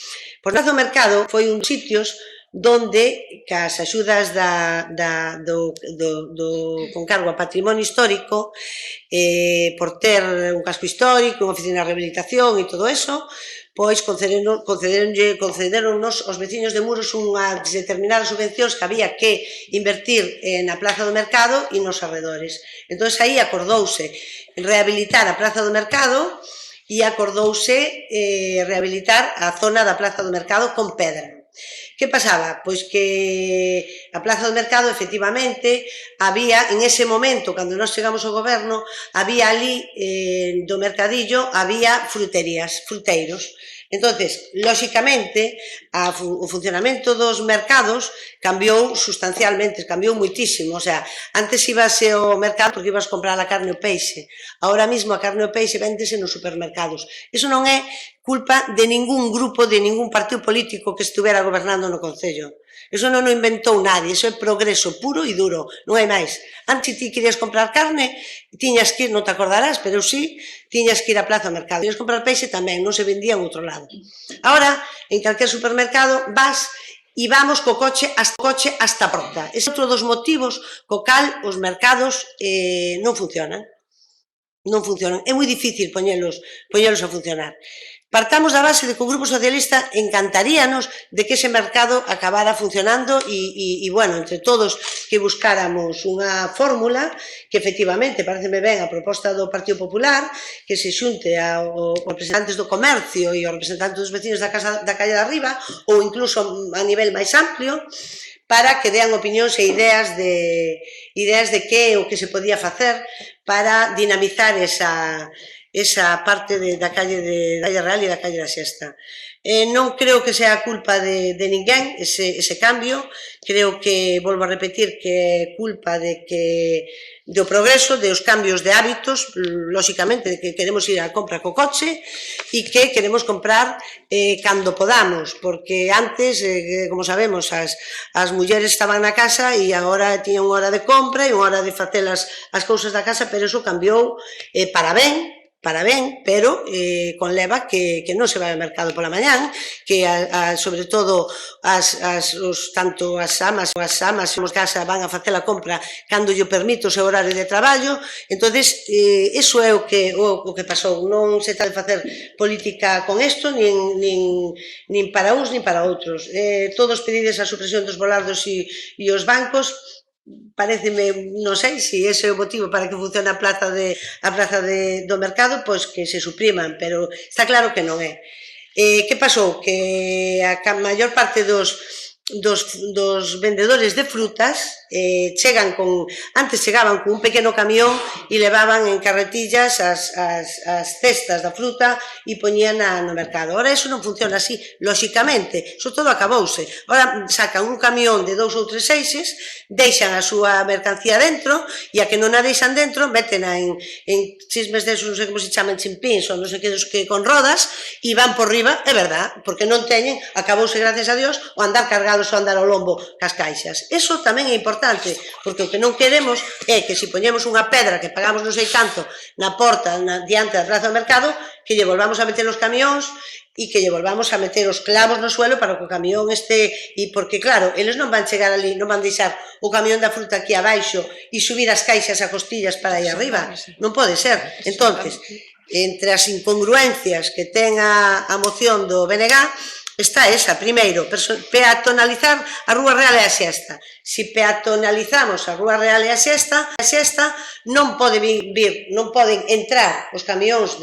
Plaza do Mercado foi un sitios donde, cas axudas do concargo a patrimonio histórico, por ter un casco histórico, unha oficina de rehabilitación e todo eso, pois concederonnos aos veciños de Muros unhas determinadas subvencións que había que invertir na Plaza do Mercado e nos arredores. Entón, aí acordouse rehabilitar a Plaza do Mercado e acordouse rehabilitar a zona da Plaza do Mercado con pedra. Que pasaba? Pois que a Plaza do Mercado, efectivamente, había, en ese momento, cando nós chegamos ao goberno, había ali, do mercadillo, había fruteiros. Entonces, lóxicamente, o funcionamento dos mercados cambiou sustancialmente, cambiou moitísimo. O sea, antes ibase ao mercado porque ibas comprar a carne ou peixe. Ahora mismo a carne ou peixe véndese nos supermercados. Iso non é culpa de ningún grupo, de ningún partido político que estuvera gobernando no Concello. Iso non o inventou nadie, iso é progreso puro e duro, non hai máis. Antes, ti querías comprar carne, tiñas que ir, non te acordarás, pero sí, tiñas que ir á Plaza do Mercado. Querías comprar peixe tamén, non se vendía en outro lado. Ahora, en calquer supermercado, vas e vamos co coche hasta a porta. Ese é outro dos motivos co cal os mercados non funcionan. Non funcionan. É moi difícil poñelos a funcionar. Partamos da base de que o Grupo Socialista encantaríanos de que ese mercado acabara funcionando e, bueno, entre todos que buscáramos unha fórmula que efectivamente pareceme ben a proposta do Partido Popular, que se xunte aos representantes do comercio e aos representantes dos vecinos da calle de arriba ou incluso a nivel máis amplio, para que dean opinións e ideas de que é o que se podía facer para dinamizar esa parte da calle Real e da calle da Xesta. Non creo que sea culpa de ninguén ese cambio, creo que, volvo a repetir, que é culpa do progreso, dos cambios de hábitos, lóxicamente, de que queremos ir á compra co coche e que queremos comprar cando podamos, porque antes, como sabemos, as mulleres estaban na casa e agora tiñan unha hora de compra e unha hora de facer as cousas da casa, pero iso cambiou para ben, pero conleva que non se vai ao mercado pola mañán, que sobre todo tanto as amas como casa van a facer a compra cando lle permite o seu horario de traballo. Entonces, iso é o que pasou. Non se trata de facer política con isto, nin para uns nin para outros. Todos pedides a supresión dos volardos e os bancos. Pareceme, non sei se ese é o motivo para que funcione a plaza do mercado, pois que se supriman, pero está claro que non é. Que pasou? Que a maior parte dos vendedores de frutas antes chegaban con un pequeno camión e levaban en carretillas as cestas da fruta e poñían no mercado. Ahora iso non funciona así, lóxicamente, iso todo acabouse. Ahora sacan un camión de 2 ou 3 eixes, deixan a súa mercancía dentro e a que non a deixan dentro, métena en chismes desos, non sei como se chaman, chimpíns ou non sei que con rodas e van por riba, é verdad, porque non teñen, acabouse, gracias a Dios, o andar cargados ou andar ao lombo cas caixas. Iso tamén é importante, porque o que non queremos é que se poñemos unha pedra que pagamos non sei tanto na porta, diante da Plaza do Mercado, que lle volvamos a meter os camións e que lle volvamos a meter os clavos no suelo para que o camión este... Porque, claro, eles non van chegar ali, non van deixar o camión da fruta aquí abaixo e subir as caixas a costillas para aí arriba. Non pode ser. Entonces, entre as incongruencias que ten a moción do BNG, está esa, primeiro, peatonalizar a Rúa Real e a Xesta. Se peatonalizamos a Rúa Real e a Xesta, non poden entrar os camións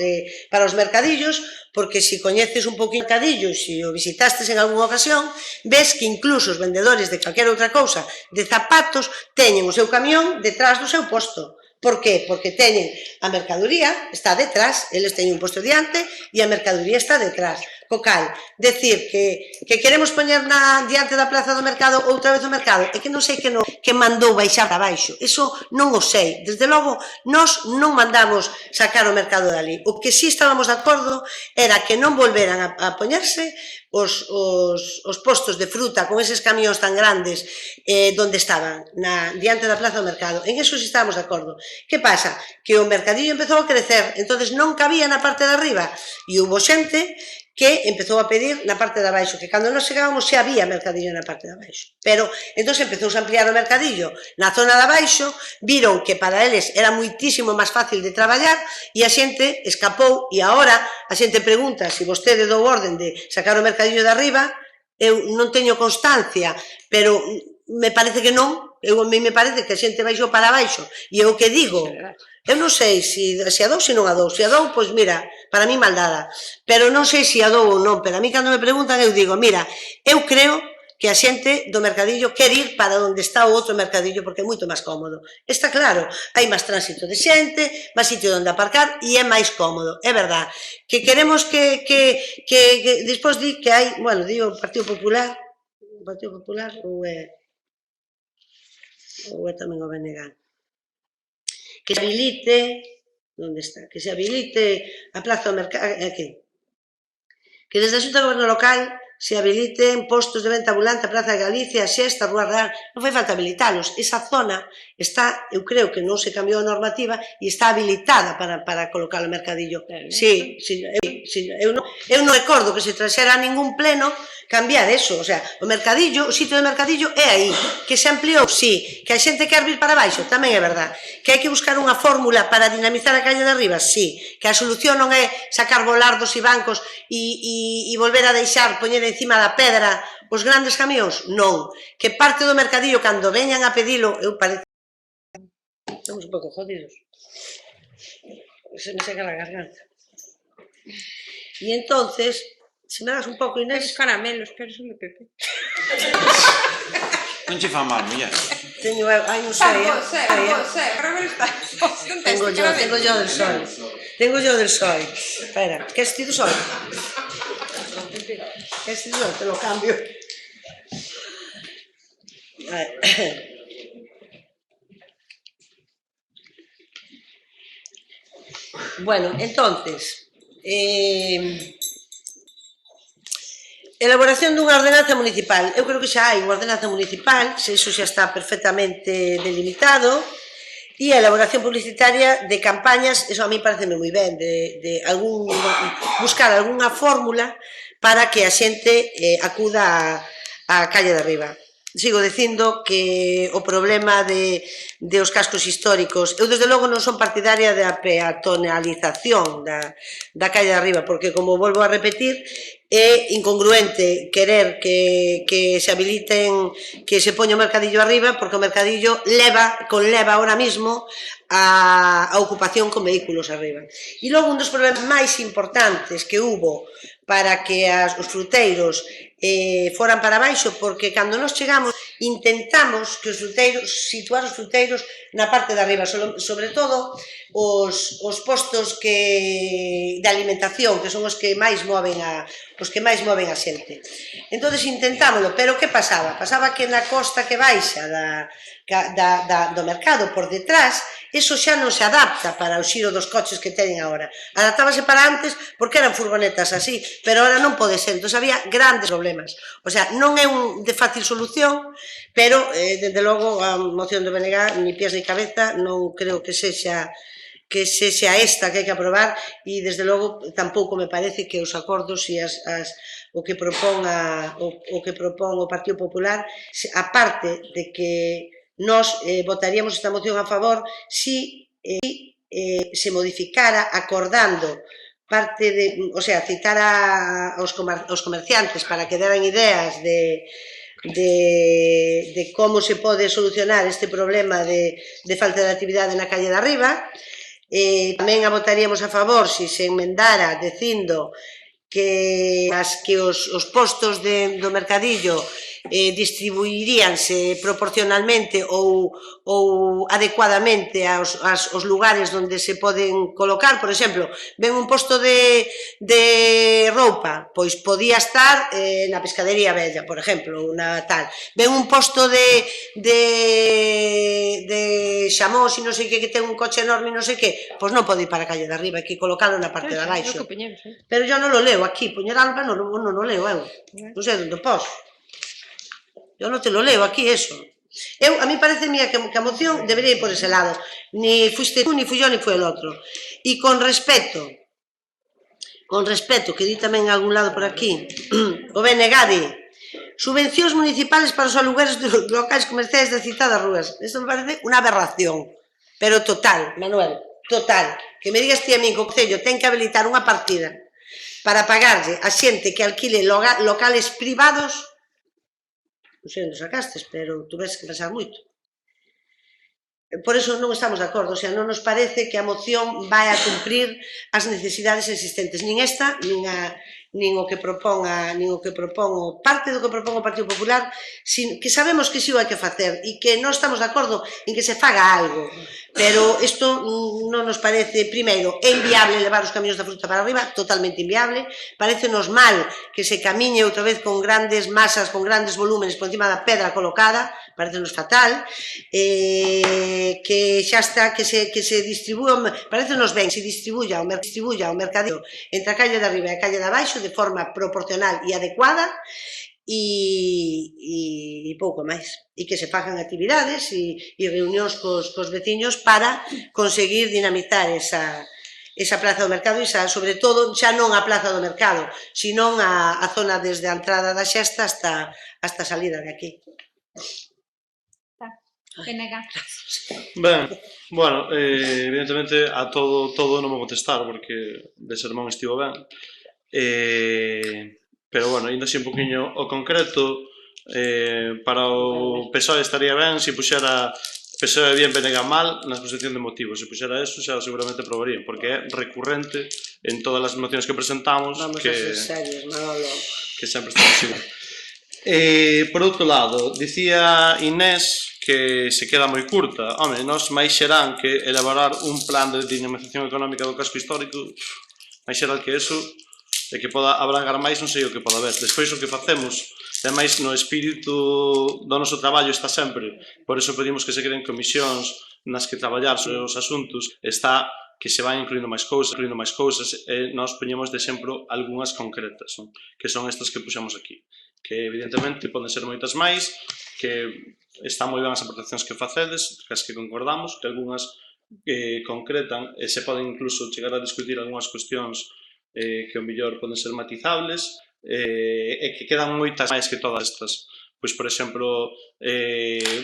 para os mercadillos, porque se coñeces un poquinho o mercadillo, se o visitastes en algunha ocasión, ves que incluso os vendedores de calquera outra cousa, de zapatos, teñen o seu camión detrás do seu posto. Por que? Porque teñen a mercadoría, está detrás, eles teñen un posto diante e a mercadoría está detrás. Co cal, decir que queremos poñer diante da plaza do mercado outra vez o mercado, é que non sei que mandou baixar para baixo, iso non o sei. Desde logo, nós non mandamos sacar o mercado dali. O que sí estábamos de acordo era que non volveran a poñerse os postos de fruta con eses camións tan grandes donde estaban, diante da plaza do mercado. En eso sí estábamos de acordo. Que pasa? Que o mercadillo empezou a crecer, entonces non cabía na parte de arriba e hubo xente que empezou a pedir na parte de abaixo, que cando nos chegábamos xa había mercadillo na parte de abaixo. Pero, entón, empezou a ampliar o mercadillo na zona de abaixo, viron que para eles era muitísimo máis fácil de traballar e a xente escapou e agora a xente pregunta se vostede dou orden de sacar o mercadillo de arriba, eu non teño constancia, pero me parece que non, a mí me parece que a xente baixou para abaixo e eu que digo, eu non sei se a dou, se non a dou. Se a dou, pois mira, para mí mal dada. Pero non sei se a dou ou non. Pero a mí cando me preguntan eu digo, mira, eu creo que a xente do mercadillo quer ir para onde está o outro mercadillo porque é moito máis cómodo. Está claro, hai máis tránsito de xente, máis sitio onde aparcar e é máis cómodo. É verdad. Que queremos que despois di que hai, bueno, di o Partido Popular ou é tamén o BNG. Que se habilite, onde está? Que se habilite a plaza do mercado, que desde a Xunta de Goberno Local se habiliten postos de venta ambulante a Praza de Galicia, a Xesta, a Rúa Real, non fai falta habilitalos, esa zona está, eu creo que non se cambiou a normativa e está habilitada para colocar o mercadillo. Sí, eu non recordo que se traxera a ningún pleno cambiar eso, o sea, o mercadillo, o sitio de mercadillo é aí, que se ampliou, sí, que a xente quer vir para baixo, tamén é verdad, que hai que buscar unha fórmula para dinamizar a calle de arriba, sí, que a solución non é sacar volardos e bancos e volver a deixar poñer encima da pedra os grandes camións, non, que parte do mercadillo cando veñan a pedilo, eu parece estamos un pouco jodidos, se me seca a garganta, e entonces se me das un pouco, Inés. Esos caramelos, pero son de Pepe. Non che fa mal, muller. Teño, hai un sei, Tengo yo del sol. Tengo yo del sol. Espera, queres ti do sol? Queres ti do sol? Te lo cambio. Bueno, entonces, elaboración dunha ordenanza municipal. Eu creo que xa hai unha ordenanza municipal, se iso xa está perfectamente delimitado, e a elaboración publicitaria de campañas, eso a mí pareceme moi ben, de buscar algunha fórmula para que a xente acuda á calle de arriba. Sigo dicindo que o problema os cascos históricos, eu desde logo non son partidaria da peatonalización da calle de arriba, porque como volvo a repetir, é incongruente querer que se habiliten, que se poña o mercadillo arriba, porque o mercadillo conleva ahora mismo a ocupación con vehículos arriba. E logo un dos problemas máis importantes que hubo para que os fruteiros foran para baixo, porque cando nos chegamos intentamos que situar os fruteiros na parte de arriba, sobre todo os postos de alimentación, que son os que máis moven a xente. Entonces intentámoslo, pero que pasaba? Pasaba que na costa que baixa do mercado por detrás, eso xa non se adapta para o xiro dos coches que teñen agora. Adaptábase para antes porque eran furgonetas así, pero agora non pode ser. Entón había grandes problemas. O sea, non é de fácil solución, pero, desde logo, a moción do BNG, ni pies ni cabeza, non creo que sexa esta que hai que aprobar e, desde logo, tampouco me parece que os acordos e o que propón o Partido Popular, aparte de que nós votaríamos esta moción a favor si se modificara acordando parte o sea, citar aos comerciantes para que deran ideas de como se pode solucionar este problema de falta de actividade na calle de arriba. Tamén a votaríamos a favor se se enmendara dicindo que os postos do mercadillo distribuiríanse proporcionalmente ou adecuadamente aos lugares onde se poden colocar. Por exemplo, ven un posto de roupa, pois podía estar na pescadería vella, por exemplo, na tal. Ven un posto de xamós e non sei que ten un coche enorme e non sei que, pois non pode ir para a calle de arriba, hai que colocalo na parte de abaixo. Pero yo non lo leo aquí, poñer alba non lo leo eu, non sei onde poso. Yo non te lo leo aquí, eso. A mí parece que a moción debería ir por ese lado. Ni fuiste tú, ni fui yo, ni fue el otro. E con respecto, que di tamén en algún lado por aquí, o BNG, subvencións municipales para os alugueros de locais comerciais das citadas rúas. Isto me parece unha aberración, pero total, Manuel, total. Que me digas ti a mí que o Concello ten que habilitar unha partida para pagarlle a xente que alquile locales privados. Non sei onde sacastes, pero tuves que pensar moito. Por iso non estamos de acordo, non nos parece que a moción vai a cumprir as necesidades existentes, nin esta, nin o que propón parte do que propón o Partido Popular, que sabemos que si o hai que facer e que non estamos de acordo en que se faga algo, pero isto non nos parece, primeiro, é inviable levar os camións da fruta para arriba, totalmente inviable, parecenos mal que se camiñe outra vez con grandes masas, con grandes volúmenes por encima da pedra colocada, parecenos fatal, que xa está, que se distribúa, parecenos ben, se distribuya o mercadillo entre a calle de arriba e a calle de abaixo de forma proporcional e adecuada e pouco máis. E que se fagan actividades e reunións cos veciños para conseguir dinamizar esa plaza do mercado e sobre todo xa non a plaza do mercado, sino a zona desde a entrada da Xesta hasta a salida de aquí. Ben, bueno, evidentemente a todo non vou contestar porque de sermón estivo ben, pero bueno, indo así un poquinho o concreto, para o PSOE estaría ben se puxera PSOE bien, BNG mal na exposición de motivos. Se puxera eso xa seguramente aprobarían, porque é recurrente en todas as mocións que presentamos. Vamos a ser serios, Manolo. Que sempre estamos igual. Por outro lado, dicía Inés que se queda moi curta. Home, nós máis xerán que elaborar un plan de dinamización económica do casco histórico, máis xeral que eso, e que poda abrangar máis, non sei o que poda haber. Despois o que facemos, e máis no espírito do noso traballo está sempre, por eso pedimos que se creen comisións nas que traballar sobre os asuntos, está que se van incluindo máis cousas, e nós poñemos de exemplo algunhas concretas, que son estas que puxamos aquí, que evidentemente poden ser moitas máis, que están moi ben as aportacións que facedes, que as que concordamos, que algunhas concretan e se poden incluso chegar a discutir algunhas cuestións que ao mellor poden ser matizables e que quedan moitas máis que todas estas. Pois, por exemplo,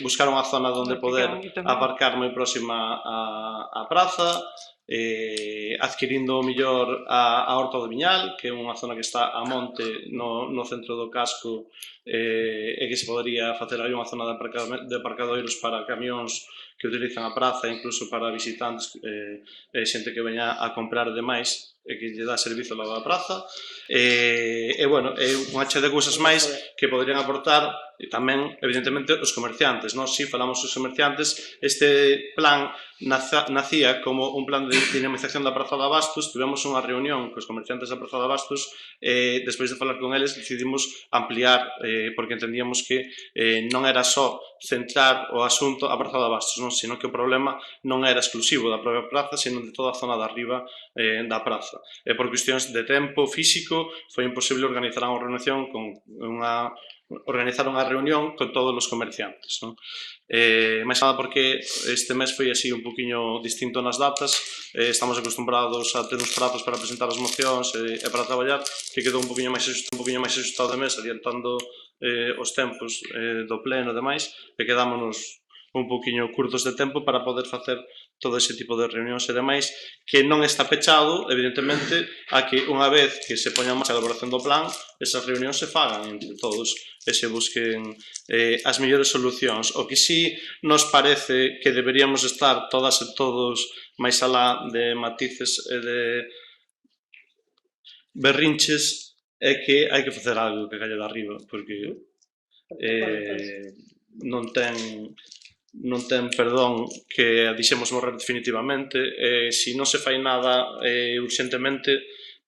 buscar unha zona onde poder aparcar moi próxima á praza, adquirindo o mellor a Horta do Viñal, que é unha zona que está a monte no centro do casco e que se podería facer aí unha zona de aparcadoiros para camións que utilizan a praza, incluso para visitantes e xente que veña a comprar demais e que lle dá servizo lá da praza. E, bueno, é unha chea de cousas máis que poderían aportar e tamén, evidentemente, os comerciantes. Nós, si falamos os comerciantes, este plan nacía como un plan de dinamización da Praza de Abastos. Tivemos unha reunión cos comerciantes da Praza de Abastos e, despois de falar con eles, decidimos ampliar, porque entendíamos que non era só centrar o asunto a Praza de Abastos, sino que o problema non era exclusivo da propia praza, sino de toda a zona de arriba da praza. E por cuestións de tempo físico foi imposible organizar unha reunión con todos os comerciantes, non? Máis nada porque este mes foi así un poquinho distinto nas datas, estamos acostumbrados a ter uns prazos para presentar as mocións e para traballar, que quedou un poquinho máis ajustado de mes, adiantando os tempos do pleno e demais, e quedámonos un poquinho curtos de tempo para poder facer todo ese tipo de reunións e demais, que non está pechado, evidentemente, a que unha vez que se poña en marcha a elaboración do plan, esas reunións se fagan entre todos e se busquen as mellores solucións. O que sí nos parece que deberíamos estar todas e todos máis alá de matices e berrinches é que hai que facer algo que calle de arriba, porque non ten perdón que a deixemos morrer definitivamente, se non se fai nada urxentemente,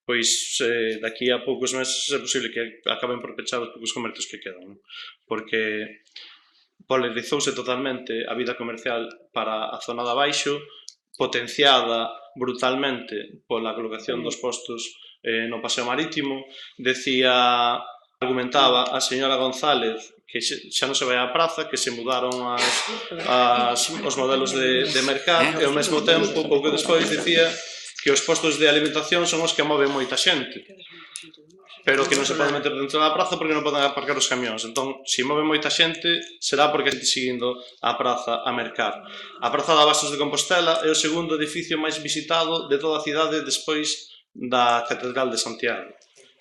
pois daqui a poucos meses é posible que acaben por pechar os poucos comercios que quedan, non? Porque polarizouse totalmente a vida comercial para a zona de abaixo, potenciada brutalmente pola colocación dos postos no paseo marítimo. Argumentaba a señora González que xa non se vai á praza, que se mudaron os modelos de mercado, e ao mesmo tempo, pouco despois, dicía que os postos de alimentación son os que moven moita xente, pero que non se pode meter dentro da praza porque non poden aparcar os camións. Entón, se move moita xente, será porque a xente seguindo a praza a mercar. A Praza de Abastos de Compostela é o segundo edificio máis visitado de toda a cidade despois da Catedral de Santiago.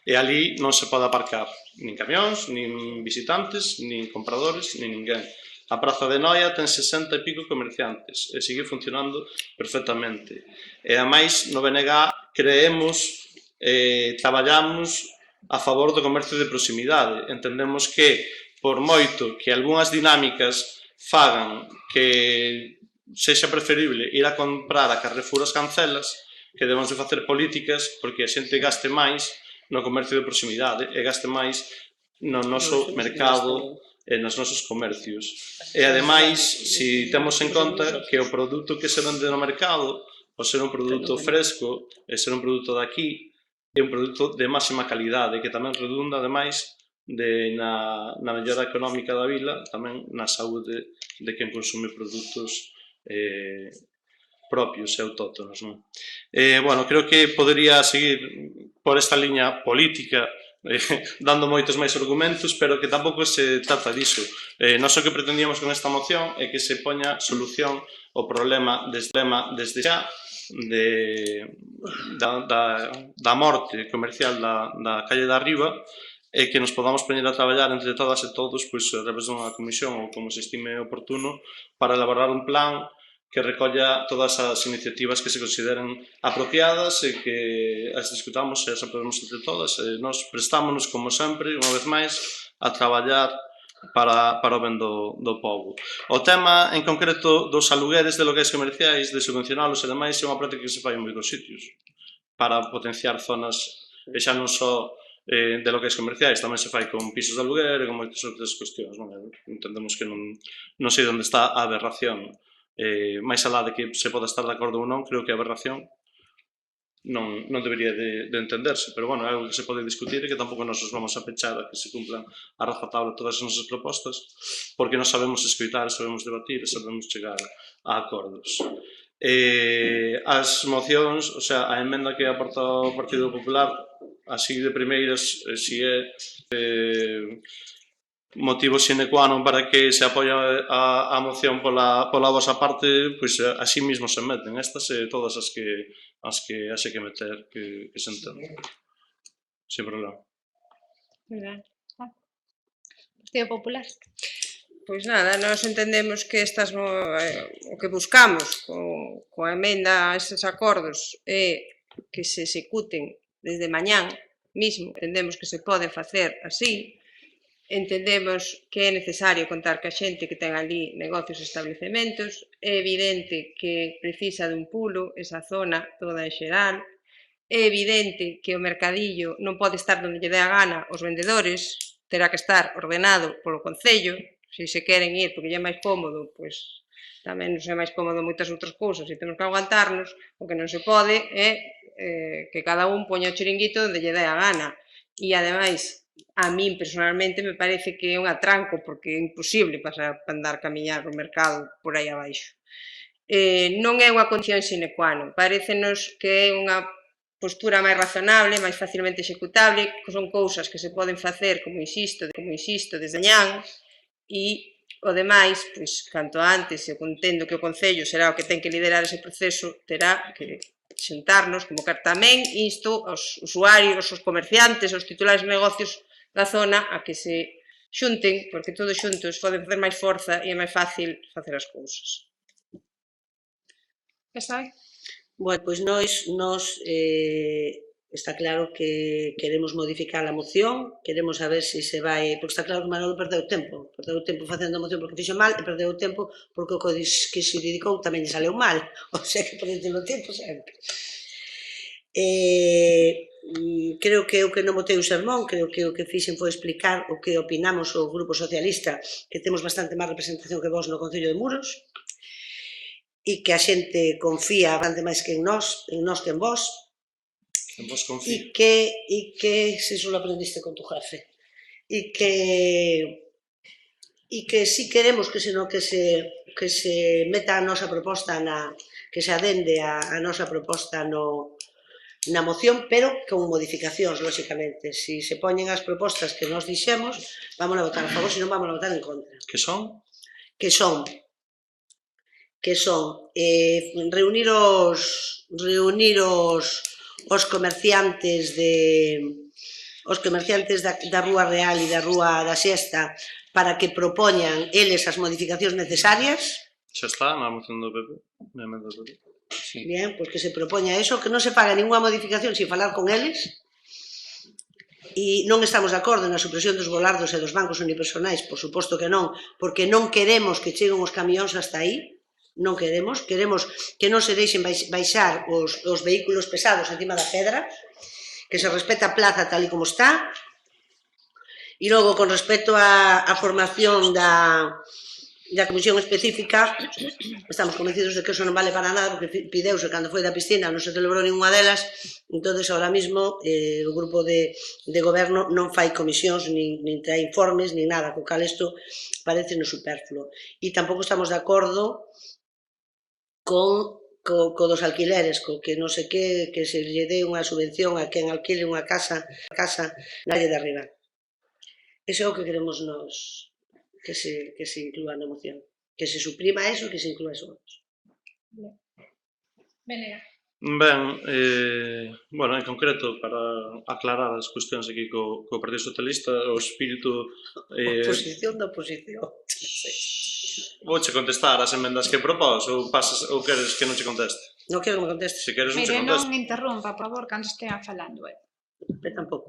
E ali non se pode aparcar nin camións, nin visitantes, nin compradores, nin ninguén. A Praza de Noia ten 60 e pico comerciantes e sigue funcionando perfectamente. E ademais, no BNG creemos, traballamos a favor do comercio de proximidade. Entendemos que, por moito que algunhas dinámicas fagan que sexa preferible ir a comprar a Carrefour as Cancelas, que debemos de facer políticas porque a xente gaste máis no comercio de proximidade e gaste máis no noso mercado e nos nosos comercios. E, ademais, se temos en conta que o produto que se vende no mercado, ao ser un produto fresco e ser un produto daqui, é un produto de máxima calidade, que tamén redunda, ademais, na mellora económica da vila, tamén na saúde de quen consume produtos propios e autóctonos, non? Bueno, creo que podería seguir por esta liña política dando moitos máis argumentos, pero que tampouco se trata diso. Nós o que pretendíamos con esta moción é que se poña solución ao problema desde xa da morte comercial da calle de arriba, e que nos podamos poñer a traballar entre todas e todos, pois, a través dunha comisión ou como se estime oportuno, para elaborar un plan que recolla todas as iniciativas que se consideren apropiadas e que as discutamos e as aprobemos entre todas. Nos prestámonos, como sempre, unha vez máis, a traballar para o ben do povo. O tema, en concreto, dos alugueres de locais comerciais, de subvencionalos e demais, é unha práctica que se fai en moitos sitios para potenciar zonas, e xa non só de locais comerciais, tamén se fai con pisos de aluguer e con moitas outras cuestións. Entendemos que non sei onde está a aberración. Máis alá de que se pode estar de acordo ou non, creo que a aberración non debería de entenderse, pero bueno, é algo que se pode discutir e que tampouco nos vamos a pechar a que se cumplan a rajatabla todas as nosas propostas, porque non sabemos escoitar, sabemos debatir e sabemos chegar a acordos. As mocións, o sea, a emenda que aporta o Partido Popular, así de primeiras, si é motivo sine qua non para que se apoie a moción pola vosa parte, pois así mesmo se meten estas e todas as que haxe que meter, que se entenden. Sin problema. Partido Popular. Pois nada, nós entendemos que o que buscamos coa emenda a eses acordos é que se executen desde mañán mismo. Entendemos que se pode facer así. Entendemos que é necesario contar ca xente que ten ali negocios e establecementos. É evidente que precisa dun pulo esa zona toda en xeral. É evidente que o mercadillo non pode estar onde lle dé a gana os vendedores, terá que estar ordenado polo Concello. Se se queren ir porque lle é máis cómodo, pois tamén nos é máis cómodo moitas outras cousas e temos que aguantarnos. O que non se pode é que cada un poña o chiringuito onde lle dé a gana. E, ademais, a min personalmente me parece que é un atranco porque é imposible pasar para andar camiñar o mercado por aí abaixo. Non é unha condición sine qua non. Parécenos que é unha postura máis razonable, máis facilmente executable, que son cousas que se poden facer, como insisto, desde mañán, e o demais, pois, canto antes, eu entendo que o Concello será o que ten que liderar ese proceso, terá que xuntarnos, como que tamén insto aos usuarios, aos comerciantes, aos titulares de negocios da zona a que se xunten, porque todos xuntos poden facer máis forza e é máis fácil facer as cousas. PSOE. Bueno, pois nós Está claro que queremos modificar a moción, queremos saber se se vai... Porque está claro que Manolo perdeu tempo facendo a moción porque fixo mal e perdeu tempo porque o que se dedicou tamén lle saleu mal. O sea que perdeu o tempo sempre. Creo que o que non botei o sermón, creo que o que fixen foi explicar o que opinamos o Grupo Socialista, que temos bastante máis representación que vos no Concello de Muros, e que a xente confía bastante máis que en nós que en vos, En vos confío. e que se solo aprendiste con tu jefe, e que si queremos que se meta a nosa proposta que se adende a nosa proposta na moción, pero con modificacións, lóxicamente. Si se poñen as propostas que nos dixemos, vamos a votar a favor, senón vamos a votar en contra. Que son? Que son reunir os comerciantes da Rúa Real e da Rúa da Xesta para que propoñan eles as modificacións necesarias. Xa está na moción do PP, na emenda do PP. Sí. Bien, pois que se propoña eso, que non se faga ninguna modificación sin falar con eles. E non estamos de acordo na supresión dos volardos e dos bancos unipersonais, por suposto que non, porque non queremos que cheguen os camións hasta aí, non queremos que non se deixen baixar os vehículos pesados encima da pedra, que se respeta a plaza tal e como está. E logo, con respecto á formación da comisión específica, estamos convencidos de que eso non vale para nada, porque pideuse cando foi da piscina, non se celebrou ninguna delas, entonces ahora mismo o grupo de goberno non fai comisións, nin trae informes, nin nada, co cal isto parece no superfluo. E tampouco estamos de acordo co dos alquileres, co que non sei que se lle dé unha subvención a quen alquile unha casa na área de arriba. Eso é o que queremos nos que se inclúa na moción. Que se suprima eso e que se inclúa eso. Venega. Ben, bueno, en concreto, para aclarar as cuestións aquí co Partido Socialista, o espírito... Oposición da oposición. Vouche contestar as emendas que propós ou queres que non che conteste? Non quero que me conteste. Se queres non che Mire, conteste. non interrumpa, por favor, cando estea falando. Tampouco.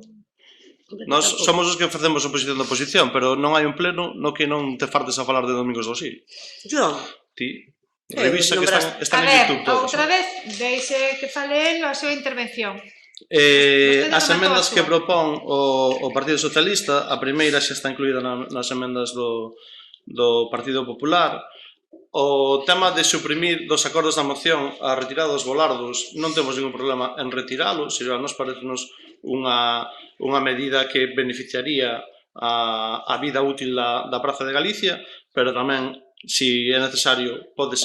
Nós somos os que facemos oposición da oposición, pero non hai un pleno no que non te fartes a falar de Domingos do Sil. Yo? Ti, revisa que están en YouTube todos. Outra vez, deixe que fale a súa intervención. As emendas que propón o Partido Socialista, a primeira xa está incluída nas emendas do Partido Popular. O tema de suprimir dos acordos da moción a retirada dos volardos non temos ningún problema en retiralo, se a nos parecenos unha medida que beneficiaría a vida útil da Praza de Galicia, pero tamén, se é necesario, pode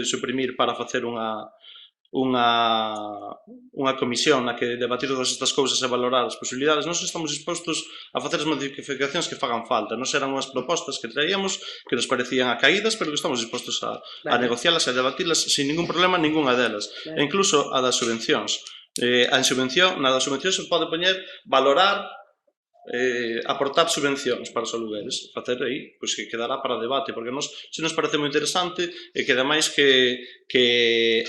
suprimir para facer unha comisión na que debatir todas estas cousas e valorar as posibilidades. Nós estamos dispostos a facer as modificacións que fagan falta. Nós eran unhas propostas que traíamos que nos parecían acaídas, pero que estamos dispostos a negocialas e a debatilas sin ningún problema ninguna delas. E incluso a das subvencións. Na das subvencións se pode poñer valorar aportar subvencións para os alugueres, facer aí, pois que quedará para debate, porque se nos parece moi interesante e que ademais que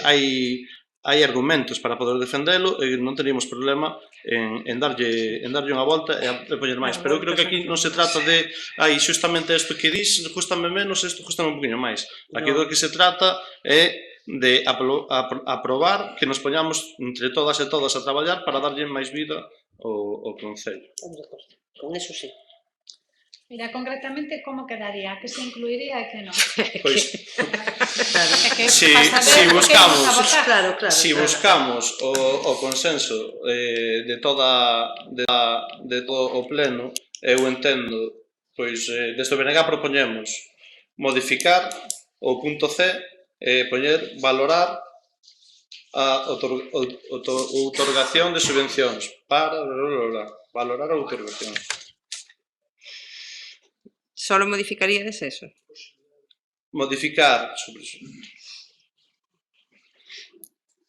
hai argumentos para poder defendelo e non teríamos problema en darlle unha volta e poñer máis, pero eu creo que aquí non se trata de xustamente isto que dis, gústame menos, isto gústame un poquinho máis. Aquí do que se trata é de aprobar que nos poñamos entre todas e todas a traballar para darlle máis vida ao Concello. Con eso sí. Mira, concretamente, como quedaría? Que se incluiría e que non? Pois, si buscamos o consenso de todo o pleno, eu entendo, pois, desde o BNG propoñemos modificar o punto C e poñer valorar a outorgación de subvencións para valorar a outorgación. Solo modificaríades eso? Modificar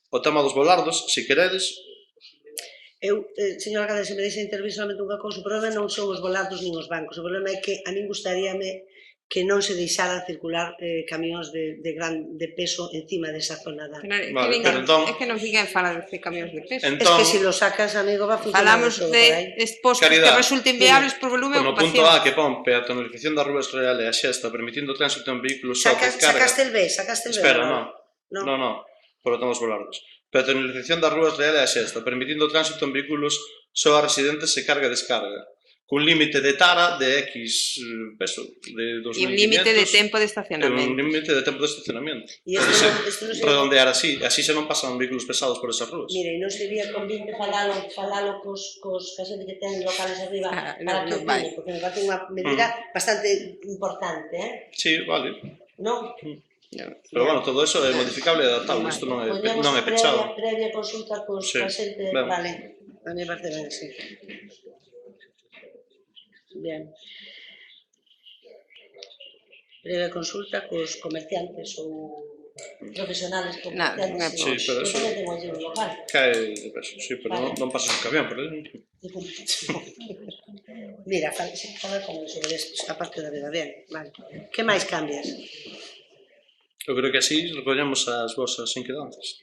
o tema dos volardos, se queredes. Eu, señor alcalde, se me deixa intervir solamente unha cousa, o problema non son os volardos nin os bancos, o problema é que a min gustaríame que non se deixaran circular camións de peso encima desa zona da... Vale, pero entón... É que non ninguén fala de camións de peso. Es que se lo sacas, amigo, va a funcionar Falamos todo por aí. de postos que Caridad. resulten viables por volumen e No punto ocupación. A que pon peatonalización das rúas real e a xesta permitindo o tránsito en vehículos só de carga. Sacaste el B. Espera, ¿verdad? no, por lo estamos por largos. Peatonalización das rúas real e a xesta permitindo o tránsito en vehículos só a residentes e carga e descarga, cun límite de tara de X peso, de 2.500. E un límite de tempo de E un estacionamento. límite de tempo de estacionamento. E Pode isto non ser se... redondear así xa non pasan vehículos pesados por esas rúas. Mire, non sería convinte falalo cos ca xente que ten locales arriba para que non vai. opine, porque me parece unha medida bastante importante, Sí, vale. non? Pero bueno, todo eso é modificable e adaptable, isto non é pechado. Previa consulta cos Sí, ca xente, ben. vale. A mí me parece ben, sí. Bien. Previa consulta cos comerciantes ou profesionales comerciantes. Sí, pero eso... Eu tamén tengo allí un local. Cae de peso, sí, pero non pasas un camión por aí. Mira, fala con sobre esto, a parte da vida, ben, vale. Que máis cambias? Eu creo que así recollemos as vosas inquedanzas.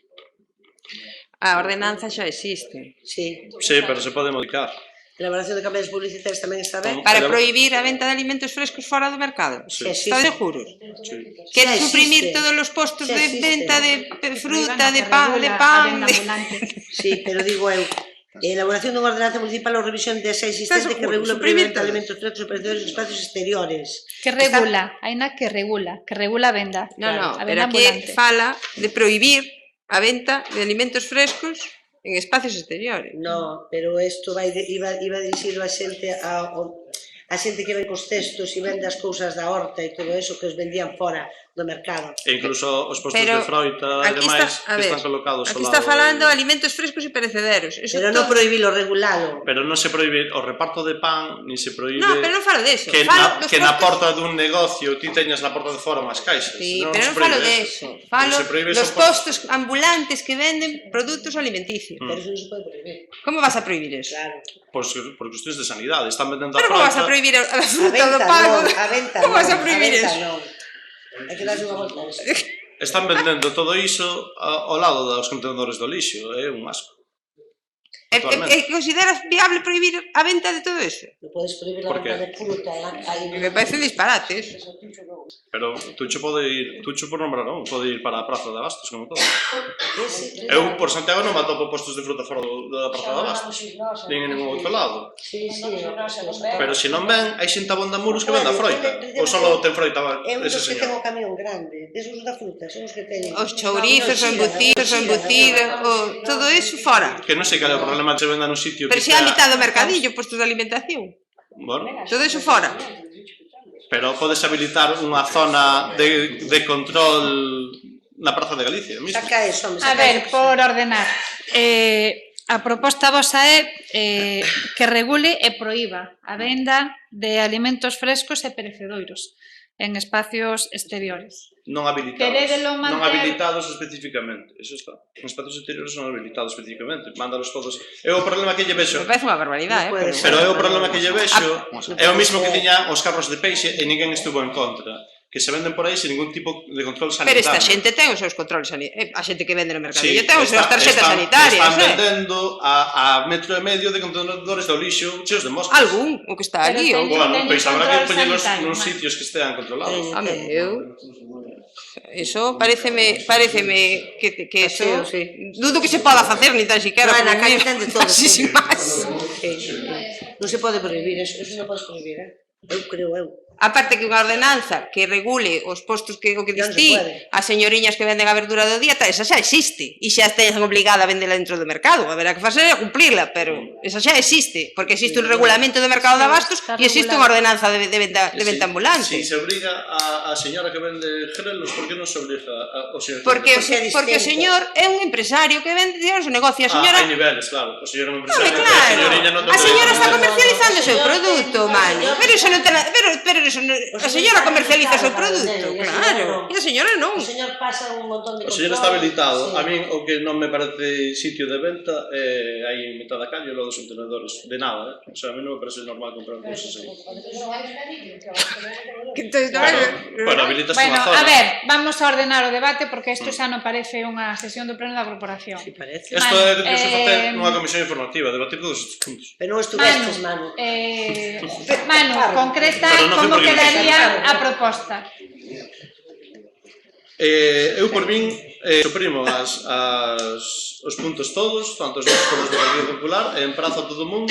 A ordenanza xa existe. Sí. Sí, pero se pode modificar. Elaboración de campañas publicitarias tamén está ben? Para prohibir a venta de alimentos frescos fora do mercado. Sí, Estás seguros? Sí. Queres Xa suprimir existe. todos os postos Xa de existe. venta de fruta, de Que pan, regula a venda de... ambulante. Sí, pero digo eu, elaboración dunha ordenanza municipal ou revisión de esa existente que seguro? regula o Suprimir previamente todo. alimentos frescos e perecederos en espacios exteriores. Que regula, aínda que regula a venda. No, a pero venda aquí ambulante. fala de prohibir a venta de alimentos frescos en espacios exteriores. No, pero isto iba dirixido a xente a xente que ven cos cestos e vende as cousas da horta e todo eso que os vendían fora do mercado. E incluso os postos Pero de froita e aquí demais está, a que ver, están colocados ao aquí lado. está falando de alimentos frescos e perecederos. Eso Pero non todo... prohibilo, regulalo. Pero non se proíbe o reparto de pan, ni se proíbe No, pero non falo de eso. que, Falo dos que na postos- porta dun negocio ti teñas na porta de fora unhas caixas. Sí, non pero se non falo proíbe de eso. Falo Non se proíbe dos eso postos ambulantes que venden produtos alimenticios. Pero eso non se pode prohibir. Como vas a prohibir eso? Claro. por cuestións de sanidade. Están vendendo a Pero como vas a froita. prohibir a A fruta venta do pago? non, a venta Como non, vas a prohibir venta eso? non. Hai que darse unha volta a eso. Están vendendo todo iso ao lado dos contenedores do lixo. É un asco. Actualmente. Consideras viable prohibir a venta de todo eso? Non podes prohibir a Por qué? venta de fruta. Me parece un disparate eso. Pero Tucho por nombrar non, pode ir para a Praza de Abastos, como todo. Eu por Santiago non me atopo postos de fruta fora da Praza de Abastos, nin en ningún outro lado. Sí, Pero se non ven, hai xente abonda muros que venda froita. Ou só ten froita é un ese dos que ten o señor. camión grande, desos da fruta, son os que teñen. Os chourizos, o embutido, todo eso fora. Que non sei cal é o problema de se venda nun sitio Pero que se a mitad do mercadillo postos de alimentación. Bueno, Todo eso fora. pero podes habilitar unha zona de control na Praza de Galicia mesmo. Saca eso, me A saca ver, eso. por ordenar. A proposta vosa é que regule e proíba a venda de alimentos frescos e perecedoiros en espacios exteriores. Non habilitados. Querédelo Non manter- habilitados especificamente. Eso está. En espacios exteriores non habilitados especificamente. Mándalos todos. É o problema que lle vexo. Me parece unha barbaridade, Non puede pero... ser. Pero é o problema que lle vexo. É o mismo que ser. tiña os carros de peixe e ninguén estuvo en contra. Que se venden por aí sin ningún tipo de control Pero sanitario. esta xente ten os seus controles sanitarios. A xente que vende no mercadillo Sí, ten as súas tarxetas sanitarias, Están vendendo a metro e medio de contenedores do lixo cheos de moscas. Algún, o que está Pero ali. ten- Ou... Bueno, Teñen pois habrá que control poñelos sanitario, nos man. sitios que estean controlados. Home, eu... Eso pareceme que eso... Sí. Dudo que se poda facer, ni tan siquiera No, na calle prohibir. ten de todo. Así sin máis. Non se pode prohibir, eso non podes prohibir, Eu creo, Aparte que unha ordenanza que regule os postos que o que Non se distí, pode. as señoriñas que venden a verdura do día, esa xa existe. E xa están obligada a vendela dentro do mercado. Haberá que facer é cumplirla, pero esa xa existe. Porque existe un regulamento do mercado de abastos está e existe unha ordenanza de venta ambulante. Si se obriga a señora que vende grelos, por que non se obriga ao señor que Porque, vende? porque o señor é un empresario que vende, digamos, o negocio. A señora... hai niveles, claro. O señor é un Home, empresario, claro, a señoriña non ten a señora está problema. comercializando o seu produto, mano. Pero iso non ten, pero eso a señora comercializa o seu produto, claro, e a señora non. O señor pasa un montón de O señor está habilitado. A min o que non me parece sitio de venta é aí en mitad da calle lo dos contenedores. De nada, O sea, a mí non me parece normal comprar cousas aí. Que entonces, Bueno, habilitas Bueno, unha zona. a ver, vamos a ordenar o debate porque isto xa non parece unha sesión do pleno da corporación. Si parece. Isto Manu, é o que se facer nunha comisión informativa, debatir todos estes puntos. Pero non estuvestes, Manu. Manu, concreta Pero non foi como porque non quedaría a proposta. Eu por min suprimo os puntos todos, tanto os nosos como os do Partido Popular, e emprazo a todo o mundo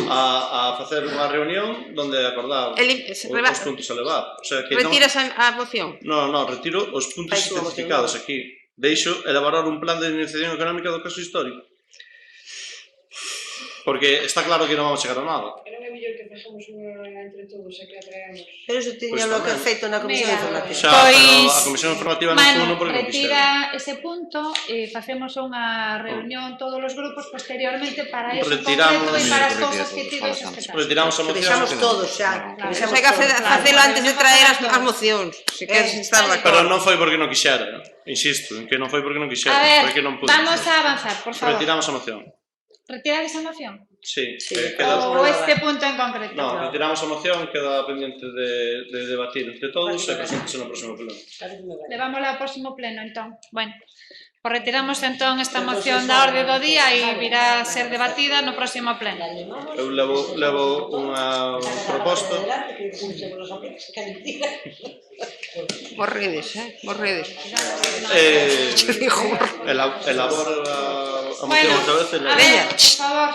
a facer unha reunión onde acordar os puntos a levar. O sea, que retiras a moción. Non, retiro os puntos Fais unha moción especificados nova. aquí. Deixo elaborar un plan de dinamización económica do caso histórico. Porque está claro que non vamos chegar a nada. Non é mellor que facemos unha entre todos e que a traemos. Pero eso tiña Pois lo que tamén. feito na comisión Mira, informativa. Xa, Pois, pero a comisión informativa non estuvo Manu, porque non quixeron. retira ese punto e facemos unha reunión todos os grupos posteriormente para eso Retiramos- concreto e para as cousas que ti deixas que tal. Retiramos a Que moción. vexamos todos xa. Claro. Que vexamos Hai que todos. facelo antes de traer as mocións, se queres estar de Pero acordo. non foi porque non quixera. Insisto, en que non foi porque non quixera, A ver, foi que non pude. vamos a avanzar, por favor. Retiramos a moción. Retirades a moción? Sí, Sí, queda... Ou este punto en concreto? No, retiramos a moción, queda pendiente de debatir entre todos e presentarse no próximo pleno. Levámosla ao próximo pleno, entón. Bueno, pues retiramos entón esta moción da orde do día e virá a ser debatida no próximo pleno. Eu levo unha proposta. Morredes, morredes. Elabora a moción Bueno, outra vez. a ver, por favor.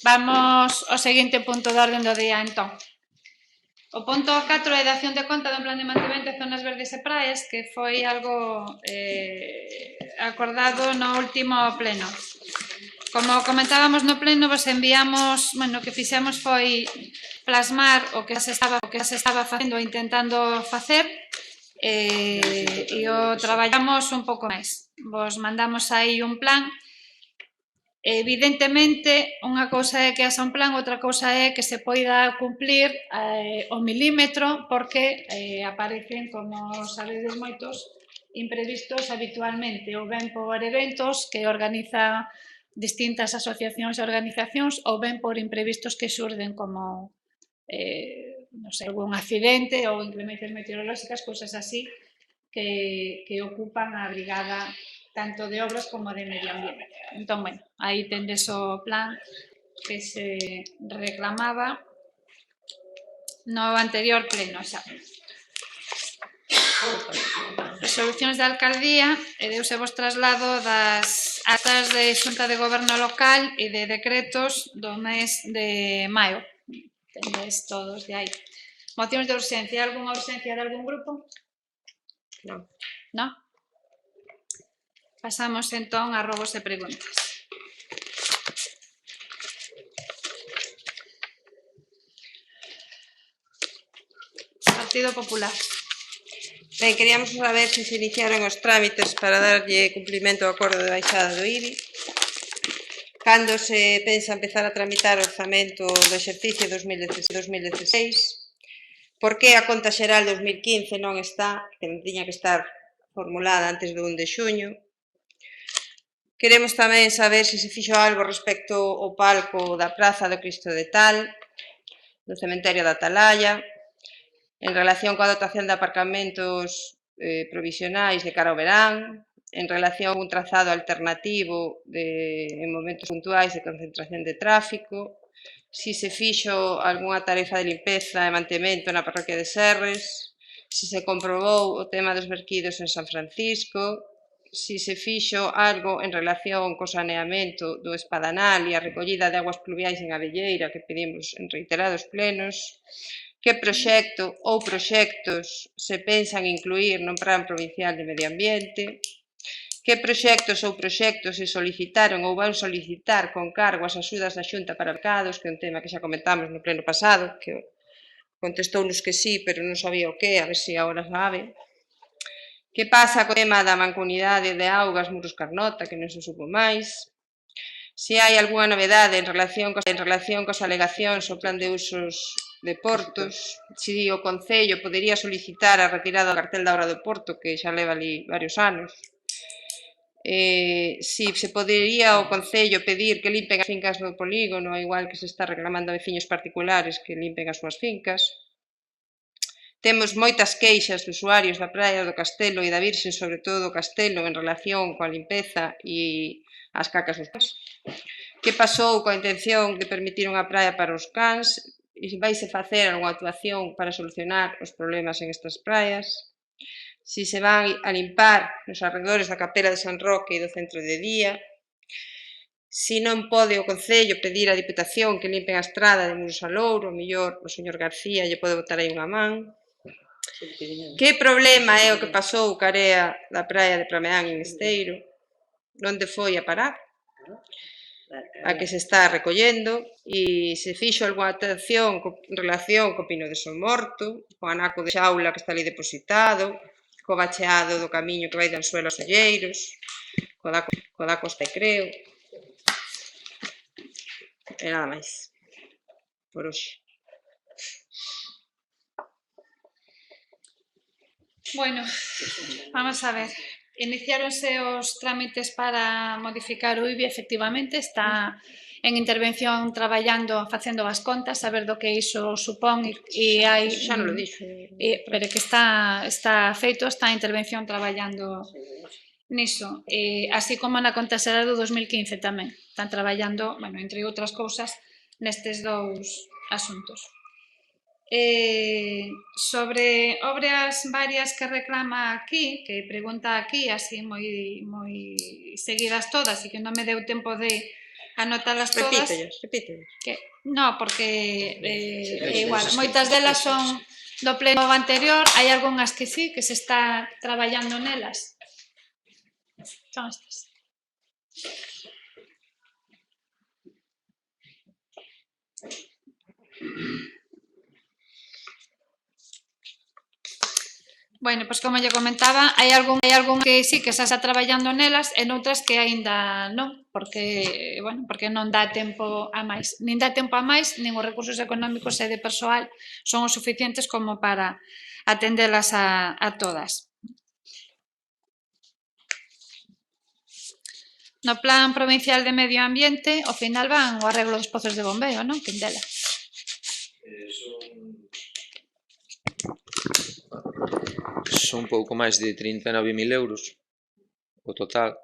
Vamos ao seguinte punto de orden do día, entón. O punto 4 é da acción de conta do plan de mantemento de zonas verdes e praias, que foi algo acordado no último pleno. Como comentábamos no pleno, vos enviamos, bueno, o que fixemos foi plasmar o que se estaba facendo ou intentando facer e o traballamos un pouco máis. Vos mandamos aí un plan. Evidentemente, unha cousa é que haxa un plan, outra cousa é que se poida cumplir o milímetro, porque aparecen, como sabedes moitos, imprevistos habitualmente, ou ben por eventos que organiza distintas asociacións e organizacións, ou ben por imprevistos que xurden como non sei, algún accidente ou inclemencias meteorolóxicas, cousas así, que ocupan a brigada tanto de obras como de medio ambiente. Entón, bueno, aí tendes o plan que se reclamaba no anterior pleno xa. Resolucións de alcaldía e deuse vos traslado das actas de xunta de goberno local e de decretos do mes de maio. Tendes todos de aí. Mocións de urxencia. Algúnha urxencia de algún grupo? Non. Non? Pasamos entón a robos e preguntas. Partido Popular. Ben, queríamos saber se se iniciaron os trámites para darlle cumplimento ao acordo de baixada do IBI. Cando se pensa empezar a tramitar o orzamento do exercicio 2016? Por que a conta xeral 2015 non está, que non tiña que estar formulada antes do 1 de xuño? Queremos tamén saber se se fixo algo respecto ao palco da Praza do Cristo de Tal, do Cementerio da Atalaya, en relación coa dotación de aparcamentos provisionais de cara ao verán, en relación a un trazado alternativo en momentos puntuais de concentración de tráfico, si se fixo algunha tarefa de limpeza e mantemento na parroquia de Serres, si se comprobou o tema dos verquidos en San Francisco, si se fixo algo en relación co saneamento do Espadanal e a recollida de aguas pluviais en Abelleira que pedimos en reiterados plenos, que proxecto ou proxectos se pensan incluir no Plan Provincial de Medio Ambiente, que proxectos ou proxectos se solicitaron ou van solicitar con cargo as axudas da Xunta para mercados, que é un tema que xa comentamos no pleno pasado, que contestounos que sí, pero non sabía o que, a ver se agora sabe. Que pasa co tema da mancomunidade de augas Muros Carnota, que non se supo máis. Se hai algunha novedade en relación cos alegacións ao plan de usos de portos, si o Concello podería solicitar a retirada do cartel da Hora do Porto, que xa leva ali varios anos. Si se podería o Concello pedir que limpen as fincas do polígono, igual que se está reclamando a veciños particulares que limpen as súas fincas. Temos moitas queixas de usuarios da praia do Castelo e da Virxe, sobre todo do Castelo, en relación coa limpeza e as cacas dos cans. Que pasou coa intención de permitir unha praia para os cans? E vaise facer algunha actuación para solucionar os problemas en estas praias? Si se van a limpar nos arredores da capela de San Roque e do centro de día? Si non pode o Concello pedir á Diputación que limpen a estrada de Muros a Louro, mellor o señor García lle pode botar aí unha man. Que problema é o que pasou ca area da praia de Prameán en Esteiro? Onde foi a parar? A que se está recollendo? E se fixo algunha actuación en relación co Pino de Somorto, co anaco de xaula que está ali depositado, co bacheado do camiño que vai de Ansuelo aos Olleiros, co da Costa e Creo. E nada máis por hoxe. Bueno, vamos a ver. Iniciáronse os trámites para modificar o IBI, efectivamente, está en intervención traballando, facendo as contas, a ver do que iso supón e hai... Xa non lo dixo. Pero que está feito, está en intervención traballando niso, así como na conta xeral do 2015 tamén. Están traballando, bueno, entre outras cousas, nestes dous asuntos. Sobre obras varias que reclama aquí, que pregunta aquí, así moi seguidas todas, e que non me deu tempo de anotalas todas. Repítellas. No, porque igual, moitas delas son do pleno anterior, hai algunhas que sí, que se está traballando nelas. Son estas. Bueno, pois como lle comentaba, hai algún que sí que xa está traballando nelas e noutras que aínda non, porque, bueno, porque non dá tempo a máis. Nin dá tempo a máis, nin os recursos económicos e de persoal son os suficientes como para atendelas a todas. No Plan Provincial de Medio Ambiente, ao final van o arreglo dos pozos de bombeo, non? Quindela. Son pouco máis de 39.000 euros o total.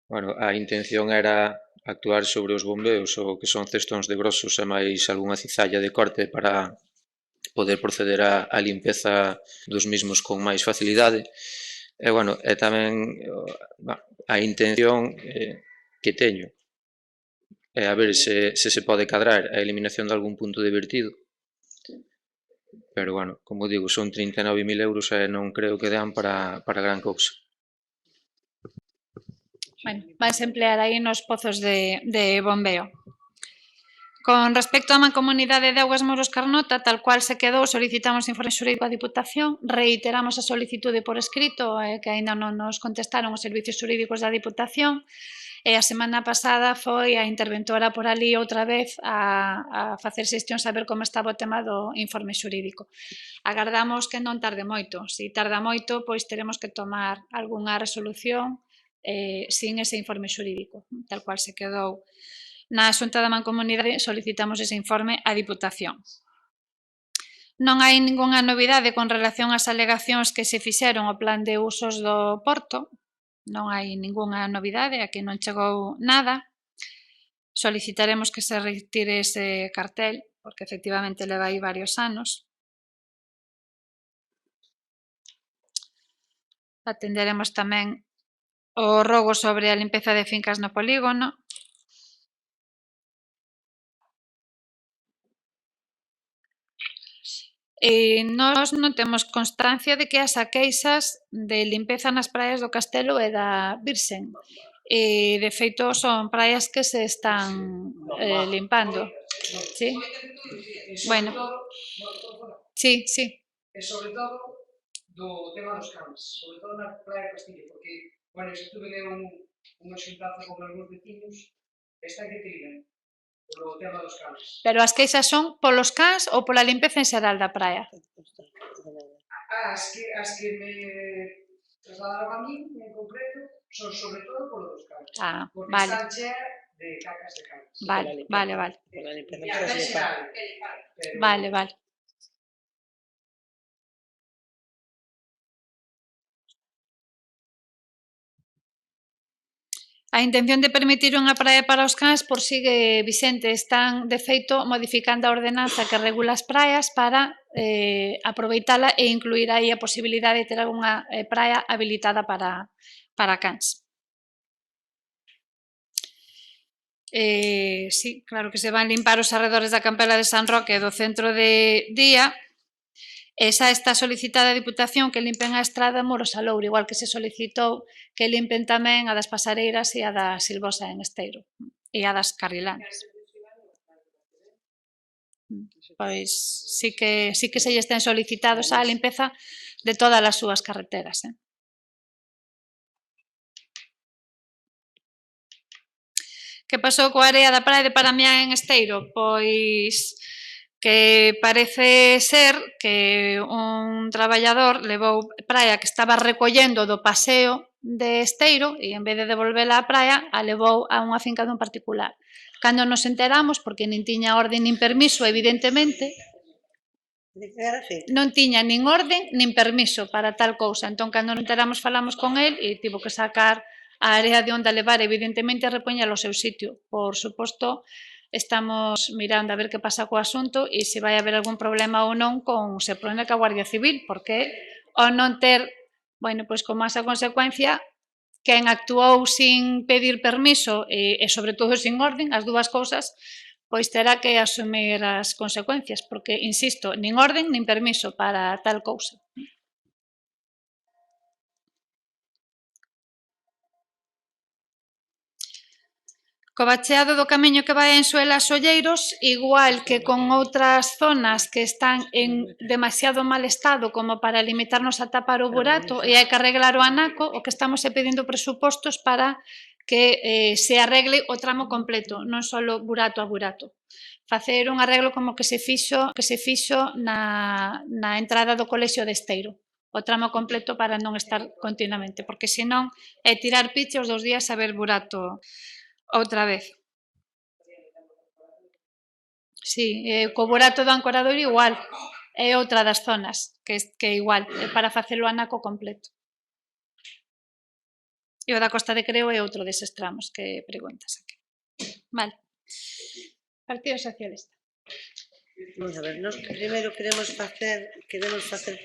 Bueno, a intención era actuar sobre os bombeos, o que son cestóns de grosos e máis algunha cizalla de corte para poder proceder á limpeza dos mismos con máis facilidade. E, bueno, e tamén a intención que teño é a ver se se pode cadrar a eliminación de algún punto de vertido. Pero, bueno, como digo, son 39.000 euros e non creo que dean para gran cousa. Bueno, vais emplear aí nos pozos de bombeo. Con respecto á Mancomunidade de Augas Moros Carnota, tal cual se quedou, solicitamos informe xurídico á Diputación, reiteramos a solicitude por escrito, que aínda non nos contestaron os servicios xurídicos da Diputación, e a semana pasada foi a interventora por ali outra vez a facer xestións a ver como estaba o tema do informe xurídico. Agardamos que non tarde moito. Se tarda moito, pois teremos que tomar algunha resolución sin ese informe xurídico, tal cual se quedou na Xunta da Mancomunidade, solicitamos ese informe á Diputación. Non hai ningunha novidade con relación ás alegacións que se fixeron ao plan de usos do Porto, non hai ningunha novidade, aquí non chegou nada. Solicitaremos que se retire ese cartel, porque efectivamente leva aí varios anos. Atenderemos tamén o rogo sobre a limpeza de fincas no polígono. Nós non temos constancia de que haxa queixas de limpeza nas praias do Castelo e da Virxen. De feito, son praias que se están limpando. Sí? Bueno. Sí, sí. E sobre todo do tema dos cans, sobre todo na praia de Castilla, porque, bueno, se tuve unha xuntanza con algúns veciños, está que tiran. polo tema dos cans. Pero as queixas son polos cans ou pola limpeza en xeral da praia? As que me trasladaron a min, en concreto, son sobre todo polo dos cans. Ah, Porque vale, están cheas de cacas de cans. vale, vale, vale, Pola limpeza, Limpieza en xeral, pero... vale, vale. A intención de permitir unha praia para os cans por sigue vixente. Están, de feito, modificando a ordenanza que regula as praias para aproveitala e incluir aí a posibilidade de ter algunha praia habilitada para cans. Sí, claro que se van limpar os arredores da Campela de San Roque do centro de Día. Esa está solicitada a Diputación que limpen a estrada Moros a Louro, igual que se solicitou que limpen tamén a das Pasareiras e a da Silvosa en Esteiro e a das Carrilanes. Pois sí que se lle estén solicitados a limpeza de todas as súas carreteras. Que pasou coa area da praia de Paramián en Esteiro? Pois que parece ser que un traballador levou praia que estaba recollendo do paseo de Esteiro e en vez de devolvela á praia, a levou a unha finca dun particular. Cando nos enteramos, porque nin tiña orden nin permiso, evidentemente, non tiña nin orden nin permiso para tal cousa. Entón, cando nos enteramos, falamos con el e tivo que sacar a área de onde a levar, evidentemente, a repoñer ao seu sitio. Por suposto, estamos mirando a ver que pasa co asunto e se vai haber algún problema ou non con Seprona e ca Guardia Civil, porque ao non ter, bueno, pois como esa consecuencia, quen actuou sin pedir permiso e sobre todo sin orden, as dúas cousas, pois terá que asumir as consecuencias, porque, insisto, nin orden nin permiso para tal cousa. Co bacheado do camiño que vai a Ensuela a Solleiros, igual que con outras zonas que están en demasiado mal estado como para limitarnos a tapar o burato e hai que arreglar o anaco, o que estamos é pedindo presupostos para que se arregle o tramo completo, non só burato a burato. Facer un arreglo como que se fixo na entrada do colexio de Esteiro, o tramo completo para non estar continuamente, porque senón é tirar piche os 2 días a ver burato outra vez. Sí, co burato do Ancoradoiro igual, é outra das zonas que igual, é para facelo anaco completo. E o da Costa de Creo é outro deses tramos que preguntas aquí. Vale. Partido Socialista. Vamos a ver, nós primeiro queremos facer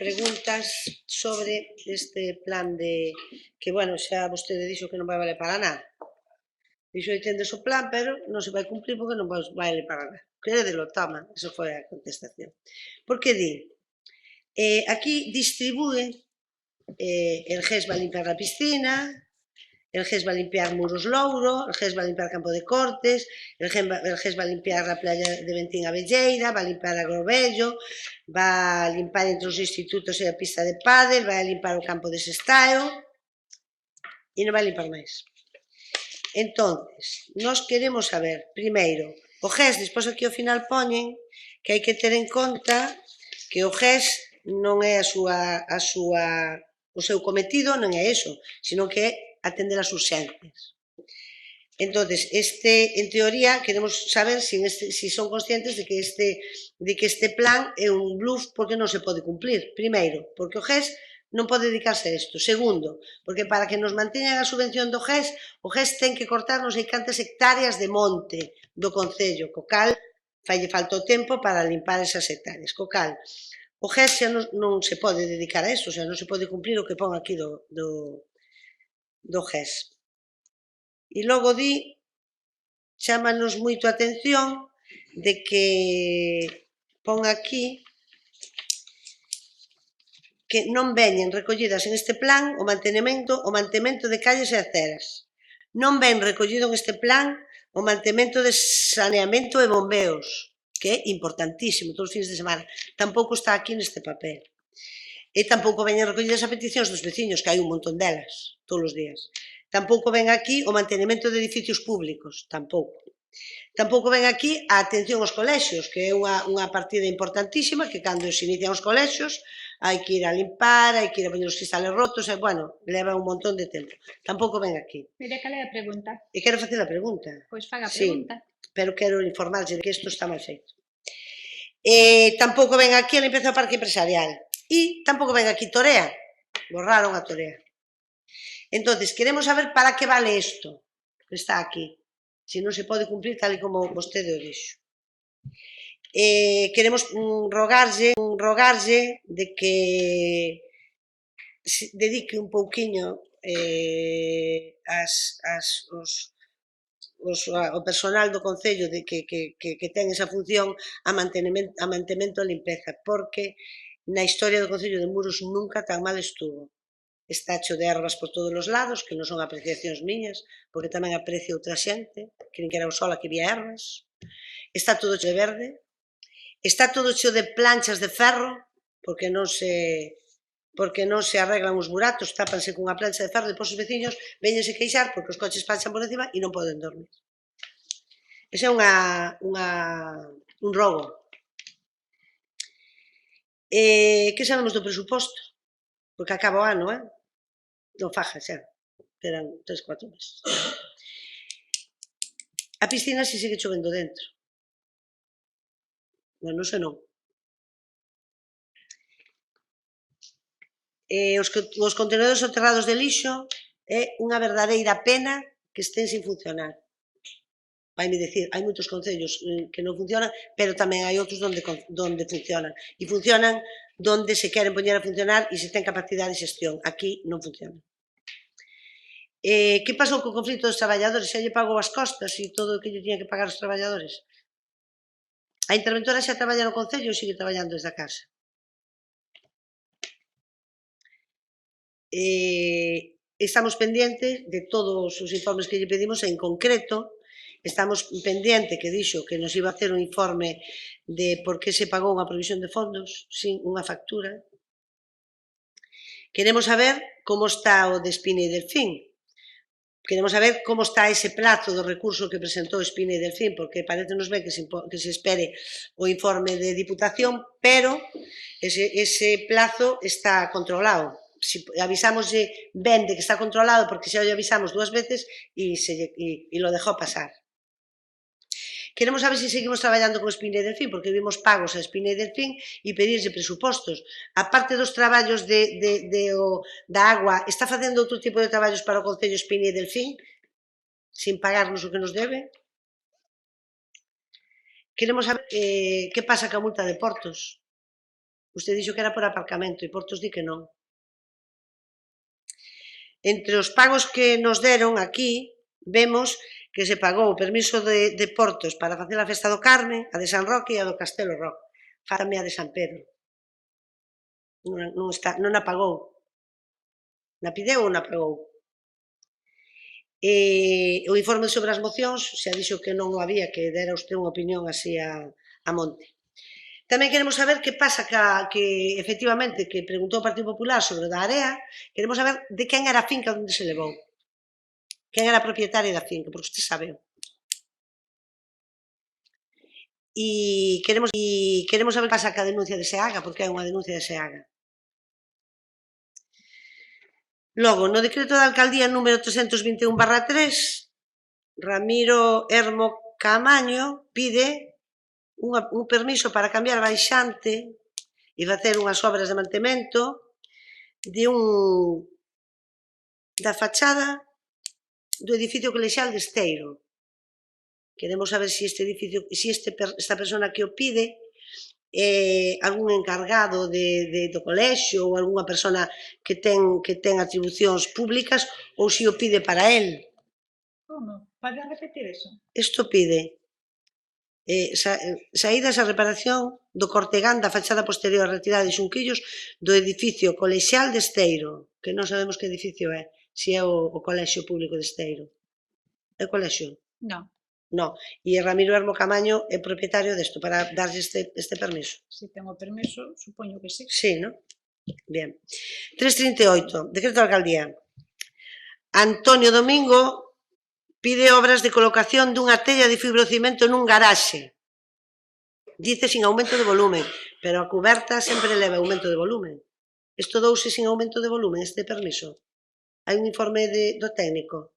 preguntas sobre este plan de que, bueno, xa vostede dixo que non vai valer para nada. Dixo que tendes o plan, pero non se vai cumprir porque non vai valer para nada. Queredelo, toma, esa foi a contestación. Porque di, aquí distribúe, el GES va a limpiar a piscina, el GES va a limpiar Muros Louro, el GES va a limpiar Campo de Cortes, el GES va a limpiar la playa de Ventín a Velleira, va a limpiar Agrobello, va a limpiar entre os institutos e a pista de pádel, va a limpiar o campo de Sestaio e non vai limpar máis. Entonces, nós queremos saber, primeiro, o GES, despois aquí ao final poñen que hai que ter en conta que o GES non é o seu cometido, non é eso, sino que é atender as urxentes. Entonces, en teoría, queremos saber si son conscientes de que este plan é un bluff porque non se pode cumplir. Primeiro, porque o GES non pode dedicarse a isto. Segundo, porque para que nos manteñan a subvención do GES, o GES ten que cortar non sei cantas hectáreas de monte do Concello, co cal falle falta o tempo para limpar esas hectáreas. Co cal, o GES xa non se pode dedicar a isto, xa non se pode cumplir o que pon aquí do GES. E logo chámanos moito a atención de que pon aquí que non veñen recollidas en este plan o mantemento de calles e aceras. Non ven recollido en este plan o mantemento de saneamento e bombeos, que é importantísimo todos os fins de semana. Tampouco está aquí neste papel. E tampouco veñen recollidas as peticións dos veciños, que hai un montón delas, todos os días. Tampouco ven aquí o mantenimento de edificios públicos, tampouco. Tampouco ven aquí a atención aos colexios, que é unha partida importantísima, que cando se inician os colexios hai que ir a limpar, hai que ir a poñer os cristales rotos, e, bueno, leva un montón de tempo. Tampouco ven aquí. Mira, cal é a pregunta? E quero facer a pregunta. Pois faga a Sí, pregunta. pero quero informarlle de que isto está mal feito. Tampouco ven aquí a limpeza do parque empresarial. E tampouco ven aquí Torea. Borraron a Torea. Entonces, queremos saber para que vale isto que está aquí, se non se pode cumprir tal e como vostede o dixo. Queremos rogarlle de que se dedique un pouquiño o personal do Concello de que ten esa función a mantemento e limpeza, porque na historia do Concello de Muros nunca tan mal estuvo. Está cheo de ervas por todos os lados, que non son apreciacións miñas, porque tamén aprecio outra xente, que nin que era o sol aquí vía ervas. Está todo cheo de verde. Está todo cheo de planchas de ferro, porque non se arreglan os buratos, tápanse cunha plancha de ferro, depois os veciños veñense queixar porque os coches pasan por encima e non poden dormir. Ese é un robo. Que sabemos do presuposto? Porque acaba o ano, non faja xa, quedan 3-4 meses. A piscina si segue chovendo dentro. Non sei non. Os contenedores soterrados de lixo é unha verdadeira pena que estén sin funcionar. Vaime dicir, hai moitos concellos que non funcionan, pero tamén hai outros onde funcionan. E funcionan onde se queren poñer a funcionar e se ten capacidade de xestión. Aquí non funciona. Que pasou co conflito dos traballadores? Xa lle pagou as costas e todo o que lle tiña que pagar os traballadores? A interventora xa traballa no Concello ou sigue traballando desde a casa? Estamos pendientes de todos os informes que lle pedimos, en concreto, estamos pendientes que dixo que nos iba a hacer un informe de por que se pagou unha provisión de fondos sin unha factura. Queremos saber como está o de Espina e Delfín. Queremos saber como está ese plazo do recurso que presentou Espina e Delfín, porque parecenos ben que se espere o informe de Diputación, pero ese plazo está controlado. Avisámoslle ben de que está controlado, porque xa lle avisamos 2 veces e lo dejó pasar. Queremos saber se seguimos traballando con Espina e Delfín, porque vimos pagos a Espina e Delfín e pedirlle presupostos. A parte dos traballos da agua, está facendo outro tipo de traballos para o Concello Espina e Delfín, sin pagarnos o que nos debe? Queremos saber que pasa ca multa de Portos. Usted dixo que era por aparcamento e Portos di que non. Entre os pagos que nos deron aquí, vemos que se pagou o permiso de Portos para facer a festa do Carme, a de San Roque e a do Castelo Roque. Fálame a de San Pedro. Non a pagou. Na pideu ou na pagou? O informe sobre as mocións xa dixo que non o había, que dera usted unha opinión así a monte. Tamén queremos saber que pasa que efectivamente, que preguntou o Partido Popular sobre da área, queremos saber de quen era a finca onde se levou. Quen era a propietaria da finca, porque usted sabe. E queremos saber que pasa ca denuncia de Seaga, porque hai unha denuncia de Seaga. Logo, no decreto da alcaldía número 321/3, Ramiro Hermo Camaño pide un permiso para cambiar baixante e facer unhas obras de mantemento da fachada do edificio colexial de Esteiro. Queremos saber se esta persona que o pide é algún encargado do colexio ou algunha persona que ten atribucións públicas ou se o pide para el. Como? Pode repetir eso? Isto pide saídas a reparación do cortegán da fachada posterior a retirada de xunquillos do edificio colexial de Esteiro, que non sabemos que edificio é, se é o colexio público de Esteiro. É o colexio? Non. Non, e Ramiro Hermo Camaño é propietario desto para darlle este permiso. Se ten o permiso, supoño que sí. Sí, non? Bien. 338, decreto da alcaldía. Antonio Domingo Pide obras de colocación dunha tella de fibrocimento nun garaxe. Dice sin aumento de volumen, pero a cuberta sempre leva aumento de volumen. Isto douse sin aumento de volumen, este permiso. Hai un informe do técnico.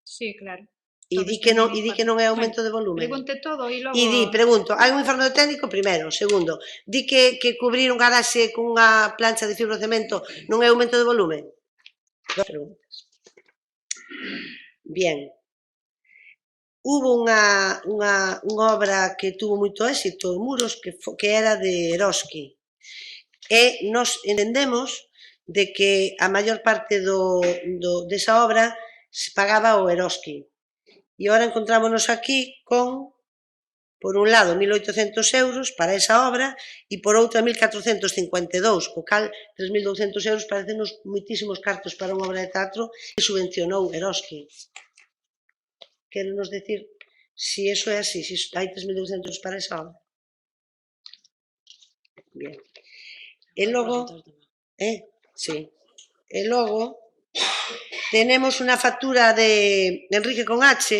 Sí, claro. E di que non é aumento de volumen. Pregunte todo e logo... Pregunto, hai un informe do técnico, primeiro. Segundo, di que cubrir un garaxe cunha plancha de fibrocemento non é aumento de volumen? Dos preguntas. Bien. Hubo unha obra que tuvo moito éxito en Muros que era de Eroski. E nos entendemos de que a maior parte desa obra se pagaba o Eroski. E agora encontrámonos aquí con, por un lado, 1.800 euros para esa obra e por outra 1.452, co cal 3.200 euros parecenos moitísimos cartos para unha obra de teatro que subvencionou Eroski. Quérenos decir si eso é así, si hai 3.200 euros para esa obra. Bien. E logo, sí. E logo, tenemos unha factura de Enrique con H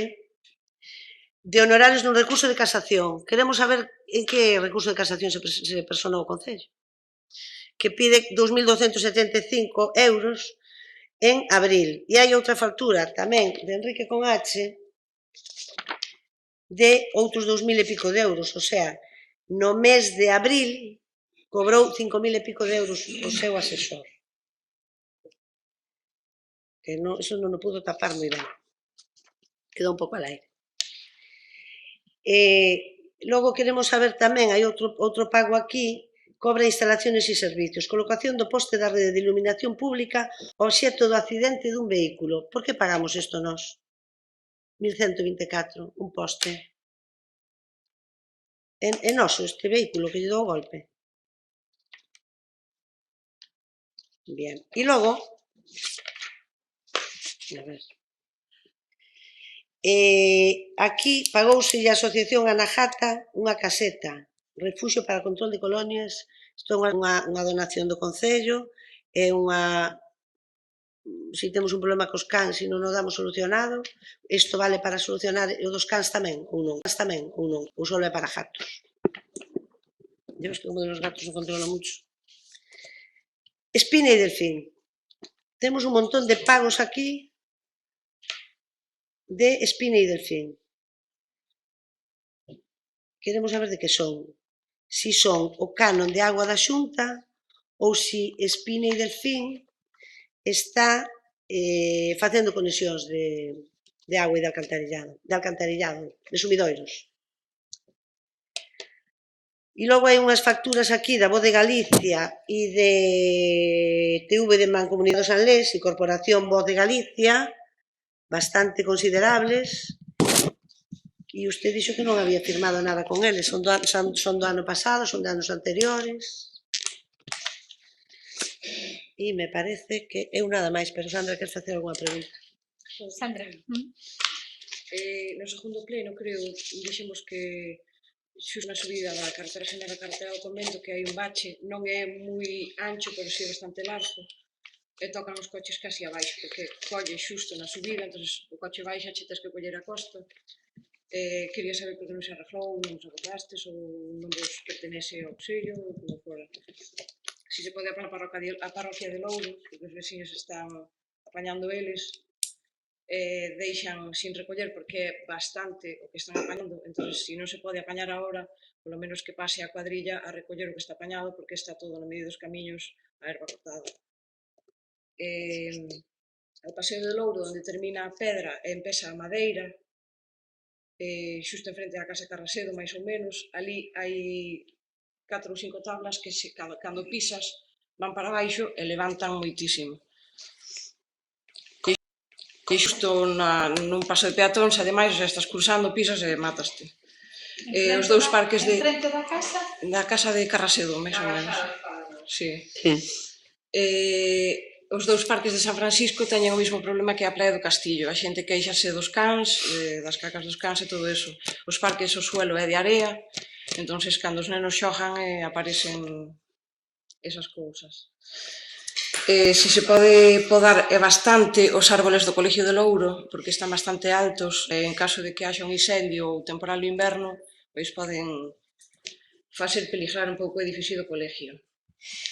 de honorarios nun recurso de casación. Queremos saber en que recurso de casación se personou o Concello, que pide 2.275 euros en abril. E hai outra factura tamén de Enrique con H de outros 2.000 e pico de euros. O sea, no mes de abril cobrou 5.000 e pico de euros o seu asesor. Que eso non o pudo tapar moi ben. Quedou un pouco al aire. Logo queremos saber tamén, hai outro pago aquí, cobra instalaciones e servicios, colocación do poste da rede de iluminación pública obxecto do accidente dun vehículo. Por que pagamos isto nós? 1.124, un poste. É noso este vehículo que lle dou o golpe. Bien. E logo, a ver, aquí pagouse a Asociación Anahata unha caseta, Refuxio para Control de Colonias. Isto é unha donación do Concello, é unha... Se temos un problema cos cans e non o damos solucionado, isto vale para solucionar o dos cans tamén, ou non? Ou só é para gatos? Eu estou como dos gatos non controla mucho. Espina e Delfín. Temos un montón de pagos aquí de Espina e Delfín. Queremos saber de que son. Si son o canon de agua da Xunta ou si Espina e Delfín está facendo conexións de agua e de alcantarillado, de sumidoiros. E logo hai unhas facturas aquí da Voz de Galicia e de TV de Mancomunidade do Sanlés e Corporación Voz de Galicia, bastante considerables, e usted dixo que non había firmado nada con eles, son do ano pasado, son de anos anteriores, e me parece que eu nada máis, pero Sandra, queres facer alguna pregunta? Sandra. No segundo pleno, creo, dixemos que xusto na subida da carretera xeral da carretera do convento que hai un bache, non é moi ancho, pero si é bastante largo, e tocan os coches casi abaixo, porque colle xusto na subida, entón o coche baixa, che tes que coller a costa. Quería saber por que non se arreglou, non se arreglastes, ou non vos pertenece ao Concello, ou como fora. Si se pode a parroquia de Louro, que os veciños están apañando eles, deixan sin recoller porque é bastante o que están apañando, entón, se non se pode apañar agora, polo menos que pase a cuadrilla a recoller o que está apañado, porque está todo no medio dos camiños a erva cortada. O paseo de Louro, onde termina a pedra e empeza a madeira, xusto en frente da casa Carrasedo, máis ou menos, ali hai 4 ou 5 tablas que cando pisas van para baixo e levantan moitísimo. E xusto nun paso de peatóns, ademais, estás cruzando, pisas e mataste. Os dous parques de... En frente da casa? Da casa de Carrasedo, máis ou menos. Sí. Os dous parques de San Francisco teñen o mesmo problema que a Praia do Castillo. A xente queixase dos cans, das cacas dos cans e todo eso. Os parques, o suelo é de area, entonces, cando os nenos xogan, aparecen esas cousas. Se se pode podar bastante os árboles do Colegio de Louro, porque están bastante altos, en caso de que haxa un incendio ou temporal do inverno, pois poden facer peligrar un pouco o edificio do colegio.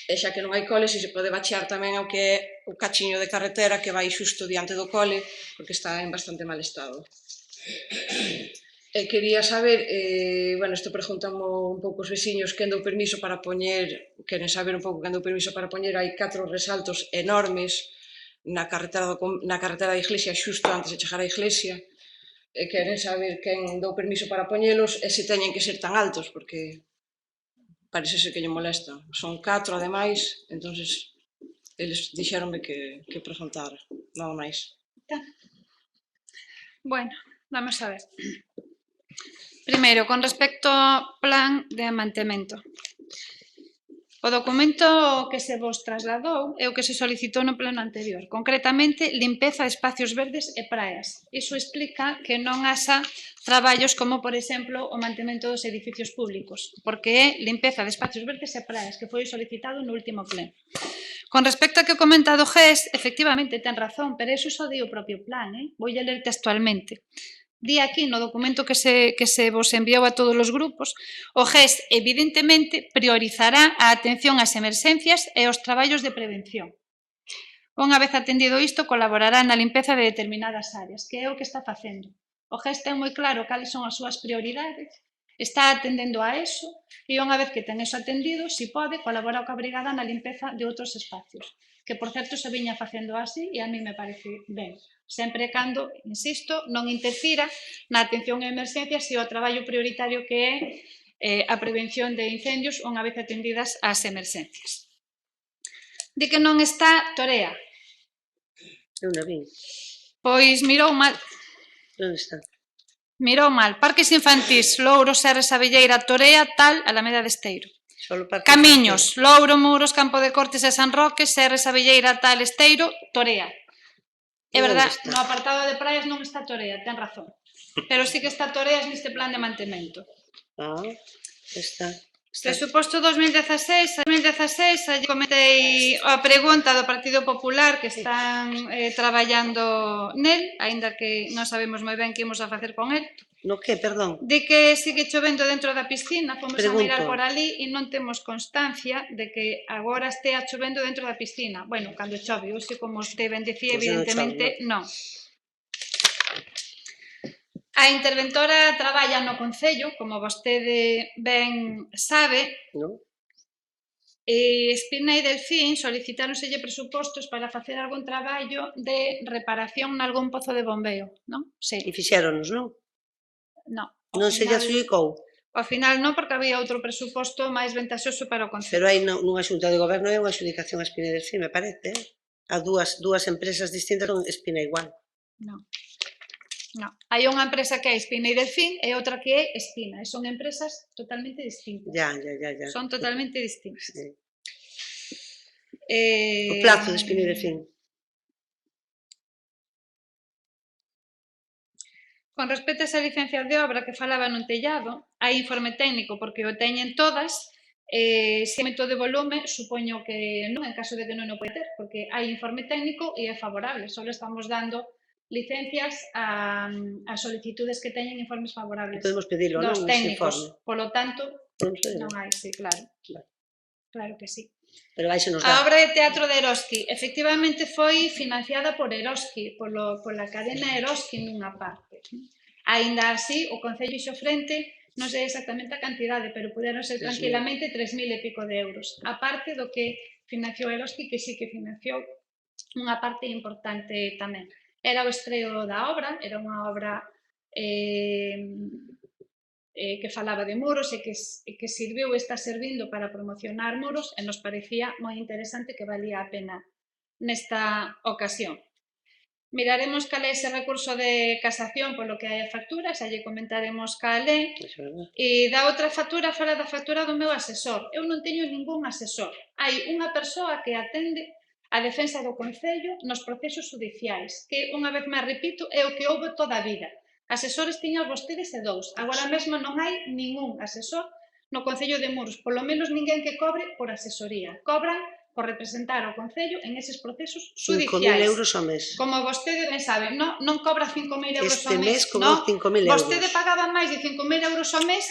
E xa que non hai cole, se pode bachear tamén o que é o cachiño de carretera que vai xusto diante do cole, porque está en bastante mal estado. E quería saber, bueno, isto preguntamos un pouco os veciños quen deu permiso para poñer, queren saber un pouco quen deu permiso para poñer, hai 4 resaltos enormes na carretera da iglesia, xusto antes de chegar á iglesia, e queren saber quen deu permiso para poñelos e se teñen que ser tan altos, porque parece ser que lle molesta. Son 4, ademais, entonces eles dixeronme que preguntara, nada máis. Bueno, vamos a ver. Primeiro, con respecto ao plan de mantemento. O documento que se vos trasladou é o que se solicitou no pleno anterior, concretamente limpeza de espacios verdes e praias. Iso explica que non haxa traballos como, por exemplo, o mantemento dos edificios públicos, porque é limpeza de espacios verdes e praias, que foi solicitado no último pleno. Con respecto a que o comentado GES, efectivamente ten razón, pero iso só di o propio plan, Voulle ler textualmente. Di aquí no documento que se vos enviou a todos os grupos, o GES evidentemente priorizará a atención ás emerxencias e aos traballos de prevención. Unha vez atendido isto, colaborará na limpeza de determinadas áreas, que é o que está facendo. O GES ten moi claro cales son as súas prioridades, está atendendo a eso, e unha vez que ten eso atendido, si pode, colabora coa brigada na limpeza de outros espacios, que por certo se viña facendo así e a mí me parece ben. Sempre e cando, insisto, non interfira na atención a emerxencias e o traballo prioritario que é a prevención de incendios unha vez atendidas as emerxencias. Di que non está Torea. Eu non vin. Pois mirou mal. Onde está? Mirou mal. Parques infantís, Louro, Serres, Abelleira, Torea, tal, Alameda de Esteiro. Camiños, Louro, Muros, Campo de Cortes e San Roque, Serres, Abelleira, tal, Esteiro, Torea. É verdad, no apartado de praias non está Torea, ten razón. Pero sí que está Toreas neste plan de mantemento. Está. Presuposto 2016, lle comentei a pregunta do Partido Popular que están traballando nel, aínda que non sabemos moi ben que imos a facer con el. No que, perdón? De que sigue chovendo dentro da piscina, fomos a mirar Pregunto. por ali e non temos constancia de que agora estea chovendo dentro da piscina. Bueno, cando chove, hoxe como este ben dicía, evidentemente non. A interventora traballa no Concello, como vostede ben sabe, e Espina e Delfín solicitáronselle presupostos para facer algún traballo de reparación nalgún pozo de bombeo, non? Sí. E fixéronos, non? Non. Non se lle adxudicou? Ao final non, porque había outro presuposto máis ventaxoso para o Concello. Pero hai nunha xunta de goberno hai unha adxudicación a Espina e Delfín, me parece, a dúas empresas distintas son Espina igual. Non. Non. Hai unha empresa que é Espina e Delfín e outra que é Espina, e son empresas totalmente distintas. Ya. Son totalmente distintas. Sí. O plazo de Espina e Delfín. Con respecto a esa licencia de obra que falaba nun tellado, hai informe técnico porque o teñen todas, se aumento de volume, supoño que non, en caso de que non o pode ter, porque hai informe técnico e é favorable, só estamos dando licencias a solicitudes que teñen informes favorables Podemos pedilo, non? dos técnicos, polo tanto, non hai, sí, claro. Claro que sí. Pero vai se nos A dá. obra de teatro de Eroski efectivamente foi financiada por Eroski, pola cadena Eroski nunha parte. Aínda así, o Concello ixo frente, non sei exactamente a cantidade, pero puderon ser tranquilamente 3.000 e pico de euros. A parte do que financiou Eroski, que sí que financiou unha parte importante tamén. Era o estreo da obra, era unha obra que falaba de Muros e que serviu e está servindo para promocionar Muros e nos parecía moi interesante que valía a pena nesta ocasión. Miraremos cal é ese recurso de casación polo que hai a factura, xa lle comentaremos cal é. E da outra factura, fala da factura do meu asesor. Eu non teño ningún asesor. Hai unha persoa que atende a defensa do Concello nos procesos judiciais, que, unha vez máis repito, é o que houve toda a vida. Asesores tiñan vostedes e 2. Agora mesmo non hai ningún asesor no Concello de Muros, polo menos ninguén que cobre por asesoría. Cobran por representar o Concello en eses procesos 5.000 judiciais. euros ao mes. Como vostede ben sabe, non cobra 5.000 euros Este ao mes, mes cobrou 5.000 euros. Vostede pagaba máis de 5.000 euros ao mes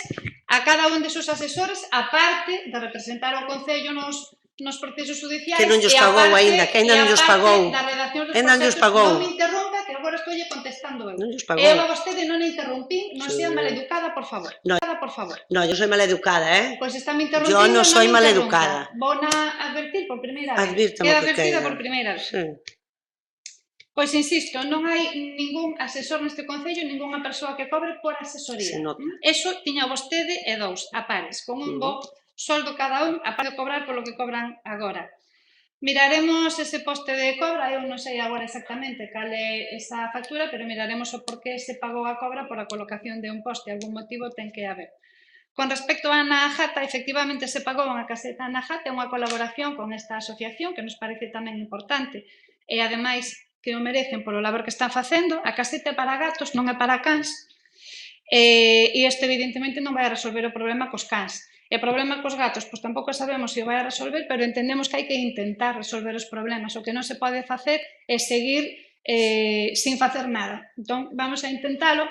a cada un de seus asesores, aparte de representar o Concello nos procesos judiciais, Que non llos pagou aínda, que aínda non llos pagou. da redacción dos Aínda non llos procesos. pagou. Non me interrompa, que agora estou contestando eu. Non llos pagou. Eu a vostede non a interrumpí, non Sí. sea maleducada, por favor. No. Por favor. No, yo soy maleducada, ¿eh? Pois está me interrompindo, Yo no soy me maleducada. interrumpa. Vou a advertir por primeira vez. Advírtame Queda o que advertida queira. por primeira vez. Sí. Pois insisto, non hai ningún asesor neste Concello, ningunha persoa que cobre por asesoría. Se nota. Eso tiña vostede e dous, a pares, con un bo soldo cada un, a par de cobrar polo que cobran agora. Miraremos ese poste de cobra, eu non sei agora exactamente cal é esa factura, pero miraremos o porqué se pagou a cobra por a colocación de un poste, algún motivo ten que haber. Con respecto a Ana Jata, efectivamente se pagou unha caseta Ana Jata, unha colaboración con esta asociación que nos parece tamén importante e ademais que o merecen polo labor que están facendo. A caseta é para gatos, non é para cans, e isto evidentemente non vai a resolver o problema cos cans. E o problema cos gatos, pois tampouco sabemos se o vai a resolver, pero entendemos que hai que intentar resolver os problemas. O que non se pode facer é seguir sin facer nada. Entón, vamos a intentalo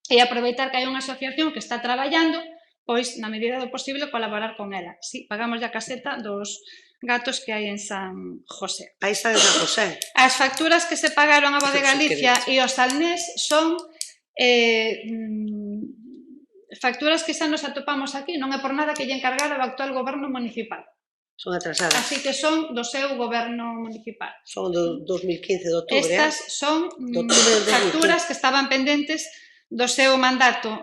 e aproveitar que hai unha asociación que está traballando, pois, na medida do posible, colaborar con ela. Si, pagamos a caseta dos gatos que hai en San José. Aí está en San José. As facturas que se pagaron a Voz de Galicia e os Salnés son facturas que xa nos atopamos aquí, non é por nada que lle encargara o actual goberno municipal. Son atrasadas. Así que son do seu goberno municipal. Son do 2015 de outubro, Estas son octubre de facturas que estaban pendentes do seu mandato.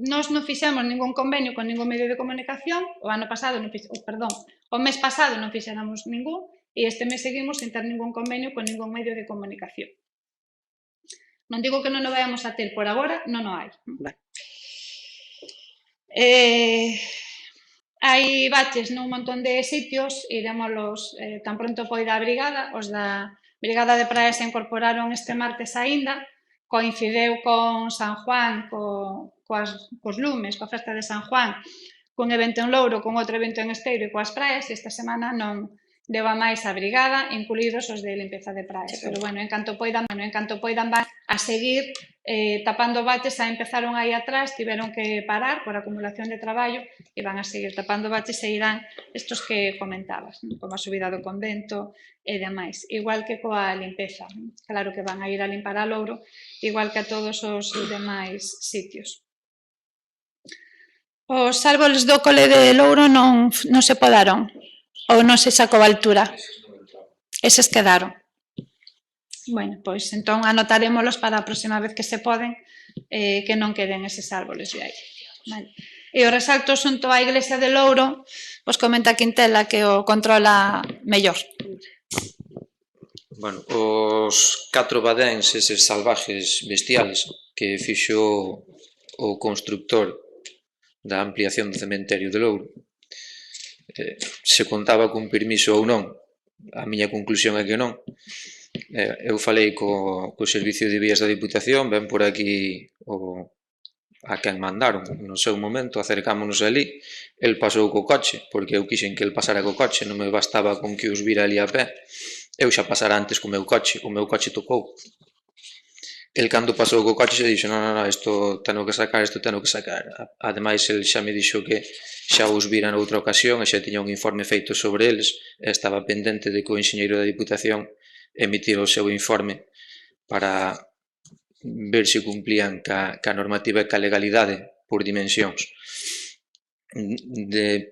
Nós non fixemos ningún convenio con ningún medio de comunicación, o ano pasado, o mes pasado non fixéramos ningún, e este mes seguimos sin ter ningún convenio con ningún medio de comunicación. Non digo que non o vayamos a ter, por agora non o hai. Vale. Hai baches nun montón de sitios, iremoslos tan pronto poida a brigada, os da Brigada de Praia se incorporaron este martes aínda, coincideu con San Juan, cos lumes, coa festa de San Juan, cun evento en Louro, con outro evento en Esteiro e coas praias, e esta semana non deu a máis a brigada, incluídos os de limpeza de praias. Pero, bueno, en canto poidan van a seguir tapando baches, xa empezaron aí atrás, tiveron que parar por acumulación de traballo e van a seguir tapando baches e irán estos que comentabas, como a subida do convento e demais. Igual que coa limpeza, claro que van a ir a limpar a Louro, igual que a todos os demais sitios. Os árboles do cole de Louro non se podaron, ou non se sacou a altura. Eses quedaron. Bueno, pois entón anotarémolos para a próxima vez que se poden, que non queden eses árboles de aí. Vale. E o resalto xunto á iglesia de Louro, pois comenta Quintela que o controla mellor. Bueno, os 4 badéns, eses salvajes bestiales que fixo o constructor da ampliación do cementerio de Louro, se contaba con permiso ou non. A miña conclusión é que non. Eu falei co Servicio de Vías da Diputación, ven por aquí a quen mandaron no seu momento, acercámonos ali, el pasou co coche, porque eu quixen que el pasara co coche, non me bastaba con que os vira ali a pé, eu xa pasara antes co meu coche tocou. El cando pasou co coche se dixo, non, isto teno que sacar. Ademais, el xa me dixo que xa os vira noutra ocasión e xa tiña un informe feito sobre eles e estaba pendente de que o enxeñeiro da Diputación emitira o seu informe para ver se cumplían ca normativa e ca legalidade por dimensións.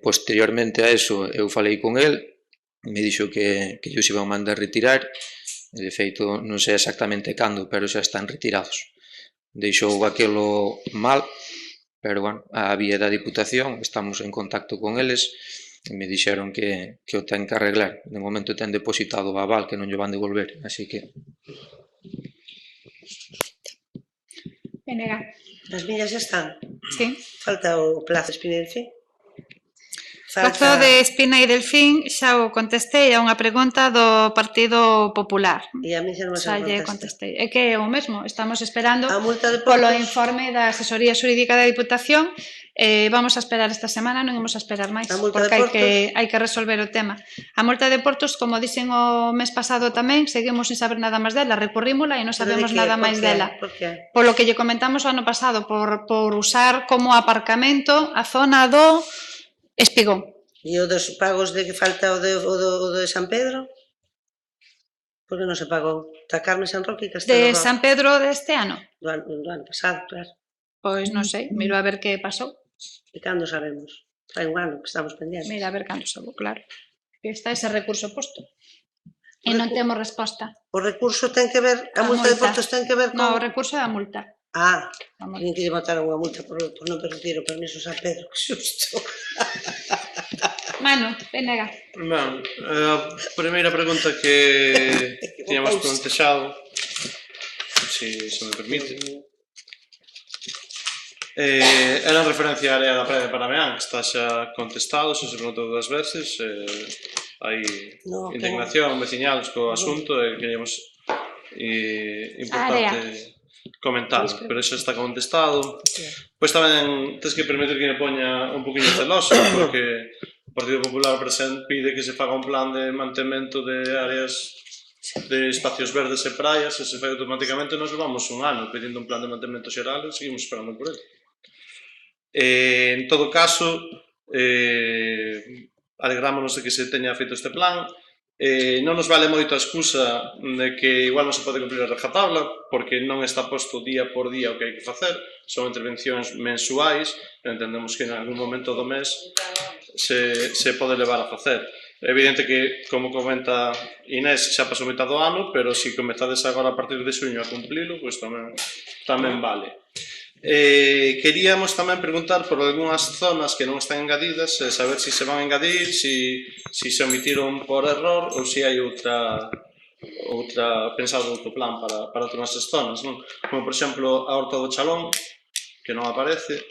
Posteriormente a eso, eu falei con el, me dixo que os iban mandar retirar. De feito, non sei exactamente cando, pero xa están retirados. Deixou aquilo mal, pero, bueno, a vía da Diputación, estamos en contacto con eles, e me dixeron que o ten que arreglar. De momento ten depositado o aval, que non lle van devolver, así que... Venga. As miñas xa están. Sí. Falta o plazo de Espinelfi. Plazo de Espina e Delfín, xa o contestei a unha pregunta do Partido Popular. E a mí xa non xa lle contestei. É que é o mesmo, estamos esperando a multa de polo portos. informe da Asesoría Xurídica da Diputación Vamos a esperar esta semana, non imos a esperar máis, A multa de porque hai que resolver o tema. A multa de portos, como dixen o mes pasado tamén, seguimos sin saber nada máis dela, recorrímola e non sabemos nada máis dela. Por que? Polo que lle comentamos o ano pasado, por usar como aparcamento a zona do Espigón. E o dos pagos de que falta o de San Pedro? Por que non se pagou? Da Carme San Roque e Castelo De Rojo. San Pedro deste ano? Do ano pasado, claro. Pois non sei, miro a ver que pasou. E cando sabemos? Fai un ano que estamos pendientes. Mira a ver cando sabou, claro. Que está ese recurso posto. E non temos resposta. O recurso ten que ver, a A multa de multa. portos ten que ver con... No, o recurso é a multa. Ah, A multa. tienen que lle botar unha multa por non permitir o permiso San Pedro, que susto. Manu, venga. Ben, a primeira pregunta que tiñamos plantexado, se me permite, era en referencia á área da praia de Parameán, que está xa contestado, se preguntou 2 veces, hai No, indignación veciñal co asunto e queríamos importante comentar, pero eso está contestado. Pois tamén tens que permitir que me poña un poquinho celoso, porque o Partido Popular presente pide que se faga un plan de mantemento de áreas de espacios verdes e praias, e se fai automáticamente nos levamos un ano pedindo un plan de mantemento xeral e seguimos esperando por ele. En todo caso, alegrámonos de que se teña feito este plan. Non nos vale moito a excusa de que igual non se pode cumplir a rajatabla, porque non está posto día por día o que hai que facer, son intervencións mensuais, e entendemos que en algún momento do mes se pode levar a facer. É evidente que, como comenta Inés, xa pasou mitad do ano, pero se comezades agora a partir de xuño a cumplilo, pois tamén vale. Queríamos tamén preguntar por algunhas zonas que non están engadidas, saber se se van a engadir, se se omitiron por error ou se hai outra pensado outro plan para todas as zonas, non? Como, por exemplo, a Horta do Chalón, que non aparece,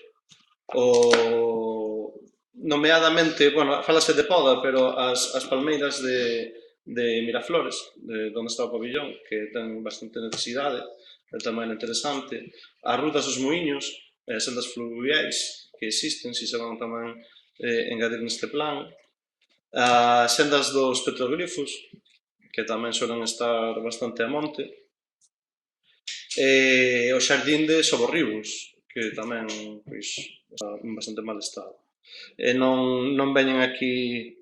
ou nomeadamente, bueno, falase de poda, pero as palmeiras de Miraflores, de onde está o pabillón, que ten bastante necesidade, é tamén interesante. As rutas dos muiños, as sendas fluviais que existen, se van tamén engadir neste plan. As sendas dos petroglifos, que tamén suelen estar bastante a monte. E o xardín de Soborribos, que tamén pois, está en bastante mal estado. E non veñen aquí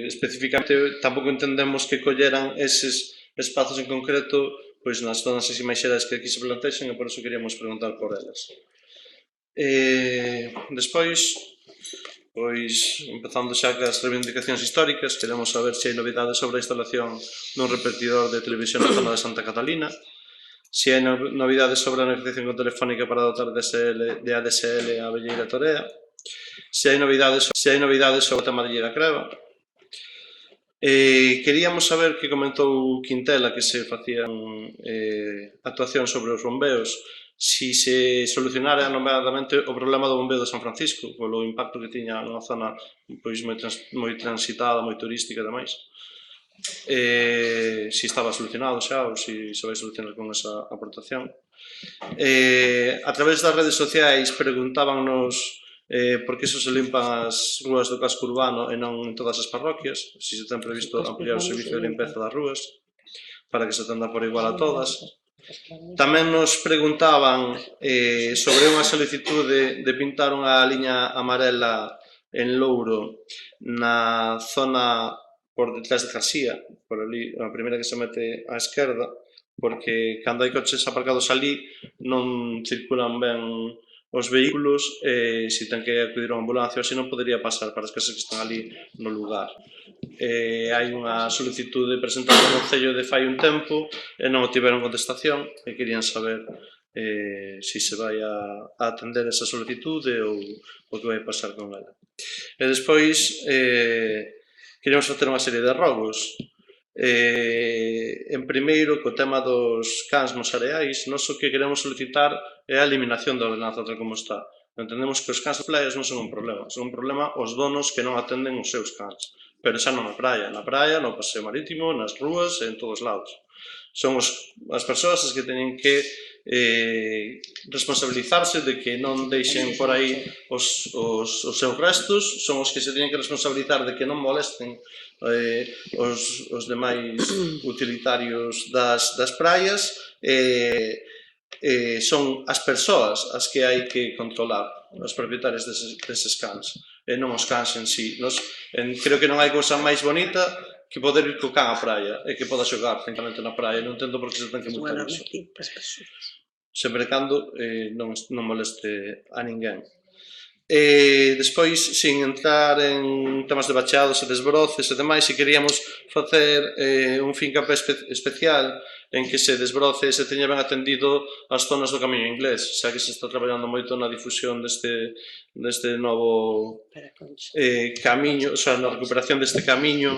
especificamente, tampouco entendemos que colleran eses espazos en concreto pois nas zonas así máis xerais que aquí se plantexen e por iso queríamos preguntar por elas. Despois, pois, empezando xa cas reivindicacións históricas, queremos saber se hai novidades sobre a instalación dun repetidor de televisión na zona de Santa Catalina, se hai novidades sobre a negociación con Telefónica para dotar de ADSL a Velleira Torea, se hai novidades sobre o tema de Lle da Creva. Queríamos saber que comentou Quintela que se facían actuacións sobre os bombeos, si se solucionara nomeadamente o problema do bombeo de San Francisco, polo impacto que tiña nunha zona pois moi transitada, moi turística e demais. Si estaba solucionado xa ou si se vai solucionar con esa aportación. A través das redes sociais preguntábannos por que só se limpan as rúas do casco urbano e non en todas as parroquias, se se ten previsto ampliar o servicio de limpeza das rúas para que se atenda por igual a todas. Tamén nos preguntaban sobre unha solicitude de pintar unha liña amarela en Louro na zona por detrás de García, por ali, a primeira que se mete á esquerda, porque cando hai coches aparcados ali non circulan ben os vehículos, se ten que acudir a unha ambulancia ou se non podería pasar para as casas que están ali no lugar. Hai unha solicitude presentada no Concello de fai un tempo e non tiveron contestación e querían saber se se vai a atender esa solicitude ou o que vai pasar con ela. E despois queríamos facer unha serie de rogos. En primeiro, co tema dos cans nos areais, nós o que queremos solicitar é a eliminación da ordenanza tal como está. Entendemos que os cans de playas non son un problema os donos que non atenden os seus cans, pero xa non na praia, no paseo marítimo, nas rúas e en todos lados. Son as persoas as que teñen que responsabilizarse de que non deixen por aí os seus restos, son os que se teñen que responsabilizar de que non molesten os demais utilitarios das praias, son as persoas as que hai que controlar, os propietarios deses cans, e non os cans en sí. Creo que non hai cousa máis bonita que poder ir co can á praia e que poda xogar francamente na praia. Non entendo por que se ten que multar iso. Sempre cando non moleste a ninguén. Despois, sin entrar en temas de bacheados e desbroces e demais, se queríamos facer un fincapé especial en que se desbroce e se teña ben atendido as zonas do Camiño Inglés, xa que se está traballando moito na difusión deste novo camiño, na recuperación deste camiño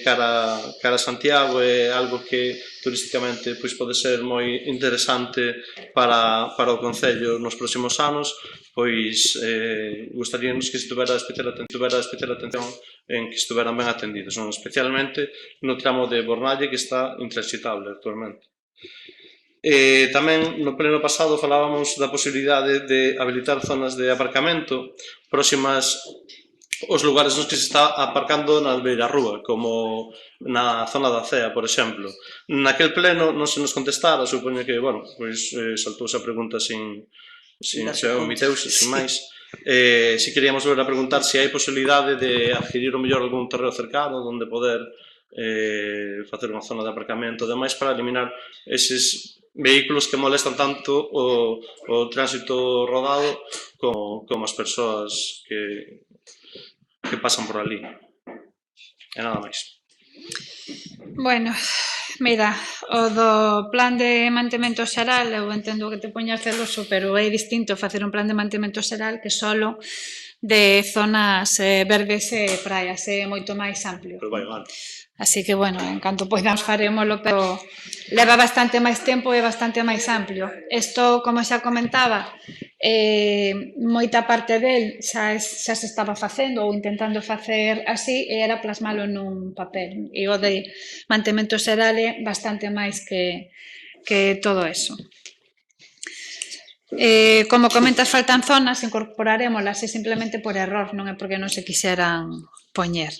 cara a Santiago. É algo que turísticamente pode ser moi interesante para o Concello nos próximos anos. Pois gustaríanos que se tuvera especial atención en que estuveran ben atendidos, especialmente no tramo de Bornalle, que está intransitable actualmente. Tamén no pleno pasado falábamos da posibilidade de habilitar zonas de aparcamento próximas aos lugares nos que se está aparcando na beirarrúa, como na zona da Cea, por exemplo. Naquel pleno non se nos contestara, supoño que, saltouse a pregunta sin omiteuse, sin máis. Si queríamos volver a preguntar se hai posibilidade de adquirir o mellor algún terreo cercano onde poder facer unha zona de aparcamento e demais para eliminar eses vehículos que molestan tanto o tránsito rodado como as persoas que pasan por ali. E nada máis. Bueno, mira, o do plan de mantemento xeral, eu entendo que te poñas celoso, pero é distinto facer un plan de mantemento xeral que solo de zonas verdes e praias, é moito máis amplio. Pero vai, vale. Así que, bueno, en canto poidamos farémolo, pero leva bastante máis tempo e bastante máis amplio. Isto, como xa comentaba, moita parte del xa se estaba facendo ou intentando facer así e era plasmalo nun papel. E o de mantemento xeral é bastante máis que todo eso. Como comentas, faltan zonas, incorporarémolas e simplemente por error, non é porque non se quixeran poñer.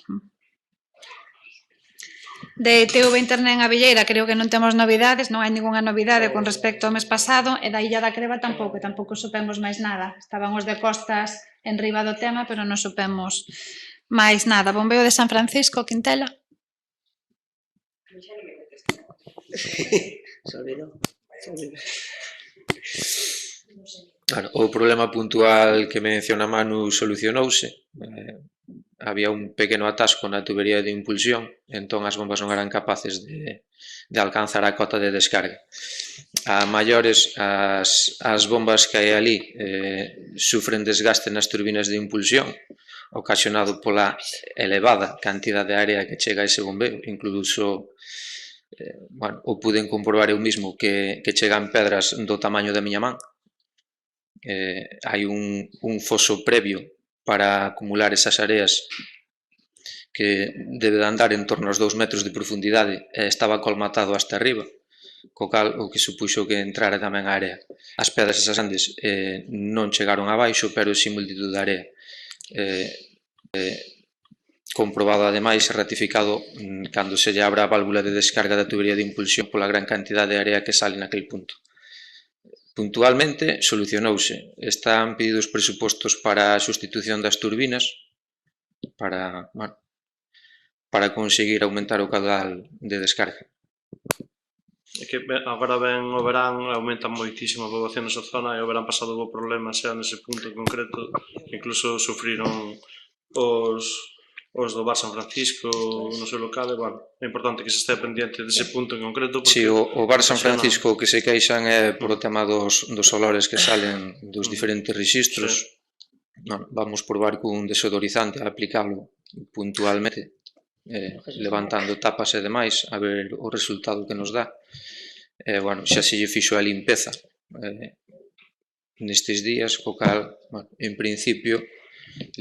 De TV Internet en Abelleira creo que non temos novidades, non hai ningunha novidade con respecto ao mes pasado, e da Illa da Creba tampouco supemos máis nada. Estaban os de Costas en riba do tema, pero non supemos máis nada. Bombeo de San Francisco, Quintela. O problema puntual que menciona Manu solucionouse. Había un pequeno atasco na tubería de impulsión, entón as bombas non eran capaces de alcanzar a cota de descarga. A maiores, as bombas que hai ali sufren desgaste nas turbinas de impulsión, ocasionado pola elevada cantidad de area que chega a ese bombeo. Incluso, o puden comprobar eu mismo que chegan pedras do tamaño da miña man. Hai un foso previo para acumular esas areas que debe de andar en torno aos 2 metros de profundidade e estaba colmatado hasta arriba, co cal o que supuxo que entrara tamén a area. As pedras esas grandes non chegaron abaixo, pero si multitud de area. Comprobado ademais e ratificado cando se lle abra a válvula de descarga da tubería de impulsión pola gran cantidad de area que sale naquel punto. Puntualmente solucionouse. Están pedidos presupostos para a sustitución das turbinas para conseguir aumentar o caudal de descarga. É que agora ven o verán, aumentan moitísimo a poboación nesa zona e o verán pasado houve problemas xa nese punto en concreto, incluso sufriron os do Bar San Francisco no seu local, e, é importante que se estea pendiente dese punto en concreto. Si, o Bar San Francisco que se queixan é por o tema dos olores que salen dos diferentes rexistros. Vamos probar cun desodorizante a aplicalo puntualmente, levantando tapas e demais, a ver o resultado que nos dá. Xa se lle fixo a limpeza nestes días, co cal, en principio,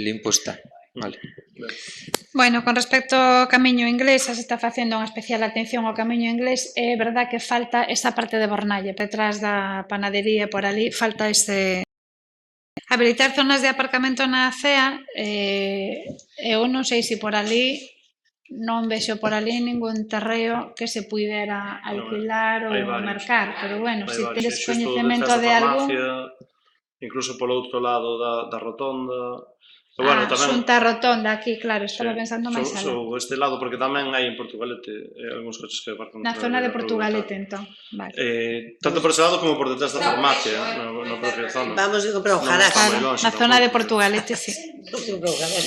limpo está. Vale. Bueno, con respecto ao camiño inglés, se está facendo unha especial atención ao camiño inglés, é verdad que falta esa parte de Bornalle, detrás da panadería por ali, falta ese... Habilitar zonas de aparcamento na acea, eu non sei se por ali, non vexo por ali ningún terreo que se puidera alquilar ou hai varios. mercar, pero bueno, Hai se varios, tedes xusto coñecemento detrás da de algún... farmacia, incluso polo outro lado da rotonda. E, bueno, tamén, xunta a rotonda aquí, claro, estaba sí, pensando máis alá. este lado, porque tamén hai en Portugalete algúns coches que aparcan Na detrás zona de da rúa, Portugalete, tal. entón. Vale. Tanto por ese lado como por detrás da farmacia, na propia zona. Vamos a comprar un Non jarax. está moi Claro, lonxe na zona de tampouco. Portugalete, sí. Vamos a comprar un jarax.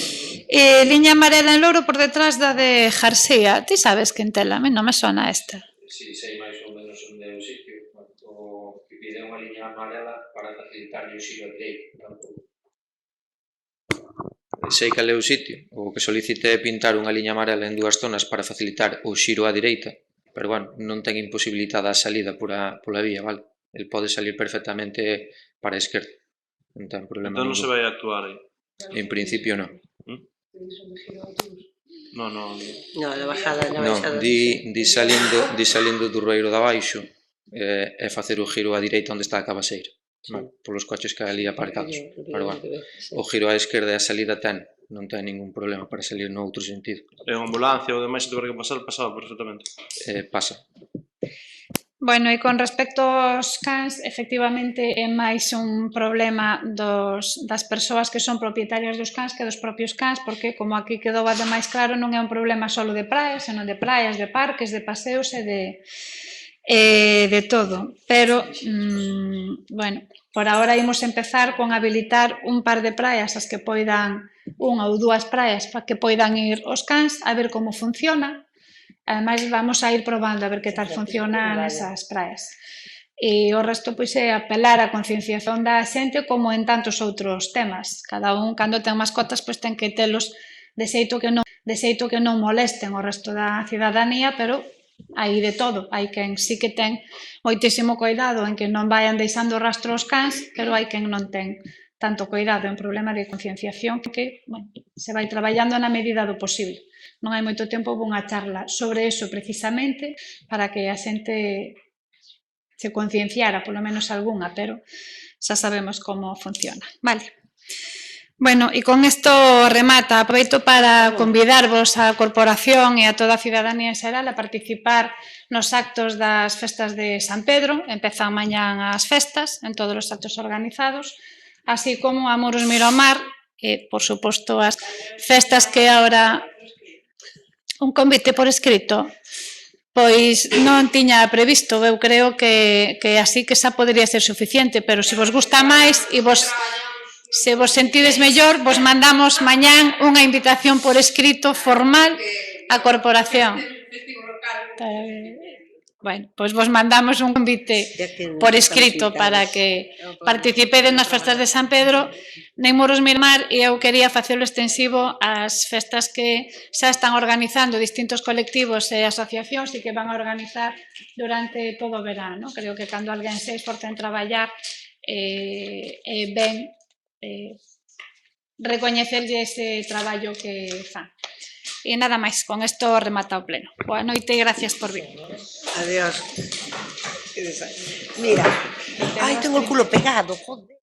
Liña amarela en Louro por detrás da de Jarcía. Ti sabes que en tela, a mí non me sona esta. Si sei máis ou menos onde é o sitio, o que pide unha liña amarela para facilitar o xiro a direita, tampouco. Sei cal é o sitio, o que solicite é pintar unha liña amarela en dúas zonas para facilitar o xiro á direita, pero, bueno, non ten imposibilitada a salida pola vía, vale? El pode salir perfectamente para a esquerda, non ten problema Entón non se ningún. vai a actuar aí. En principio, non. Non. No, na bajada, na Non, baixada. di salindo do Rueiro de abaixo e facer o giro á direita onde está a cabaseira, vale? Polos coches que hai ali aparcados, pero, bueno, o giro á esquerda e a salida non ten ningún problema para salir no outro sentido. E a ambulancia ou demais se tiver que pasar, pasaba perfectamente. Pasa. Bueno, e con respecto aos cans, efectivamente é máis un problema das persoas que son propietarias dos cans que dos propios cans, porque, como aquí quedou ademais claro, non é un problema só de praias, senón de praias, de parques, de paseos e de todo. Pero, bueno, por agora imos empezar con habilitar un par de praias as que poidan, unha ou dúas praias para que poidan ir os cans, a ver como funciona. Ademais, vamos a ir probando a ver que tal funciona nesas praias. E o resto, pois, é apelar á concienciación da xente como en tantos outros temas. Cada un, cando ten mascotas, pois ten que telos de xeito que non molesten o resto da cidadanía, pero hai de todo. Hai quen sí que ten moitísimo cuidado en que non vayan deixando rastro os cans, pero hai quen non ten tanto cuidado. É un problema de concienciación que, bueno, se vai traballando na medida do posible. Non hai moito tempo houve unha charla sobre eso precisamente para que a xente se concienciara, polo menos algunha, pero xa sabemos como funciona. Vale. Bueno, e con isto remata. Aproveito para convidarvos á corporación e a toda a cidadanía en xeral a participar nos actos das festas de San Pedro. Empezan mañán as festas en todos os actos organizados, así como a Muros Miromar e, por suposto, as festas que agora... Un convite por escrito, pois non tiña previsto, eu creo que así que xa podría ser suficiente, pero se vos gusta máis e se vos sentides mellor, vos mandamos mañán unha invitación por escrito formal á corporación. Bueno, pois vos mandamos un convite por escrito para que participedes nas festas de San Pedro en Muros Miromar, e eu quería facelo extensivo ás festas que xa están organizando distintos colectivos e asociacións e que van a organizar durante todo o verano. Creo que cando alguén se esforza en traballar é ben recoñecerlle ese traballo que fan. E nada máis, con isto remata o pleno. Boa noite e gracias por vir. Adiós. Mira, ai, tengo o culo pegado, joder.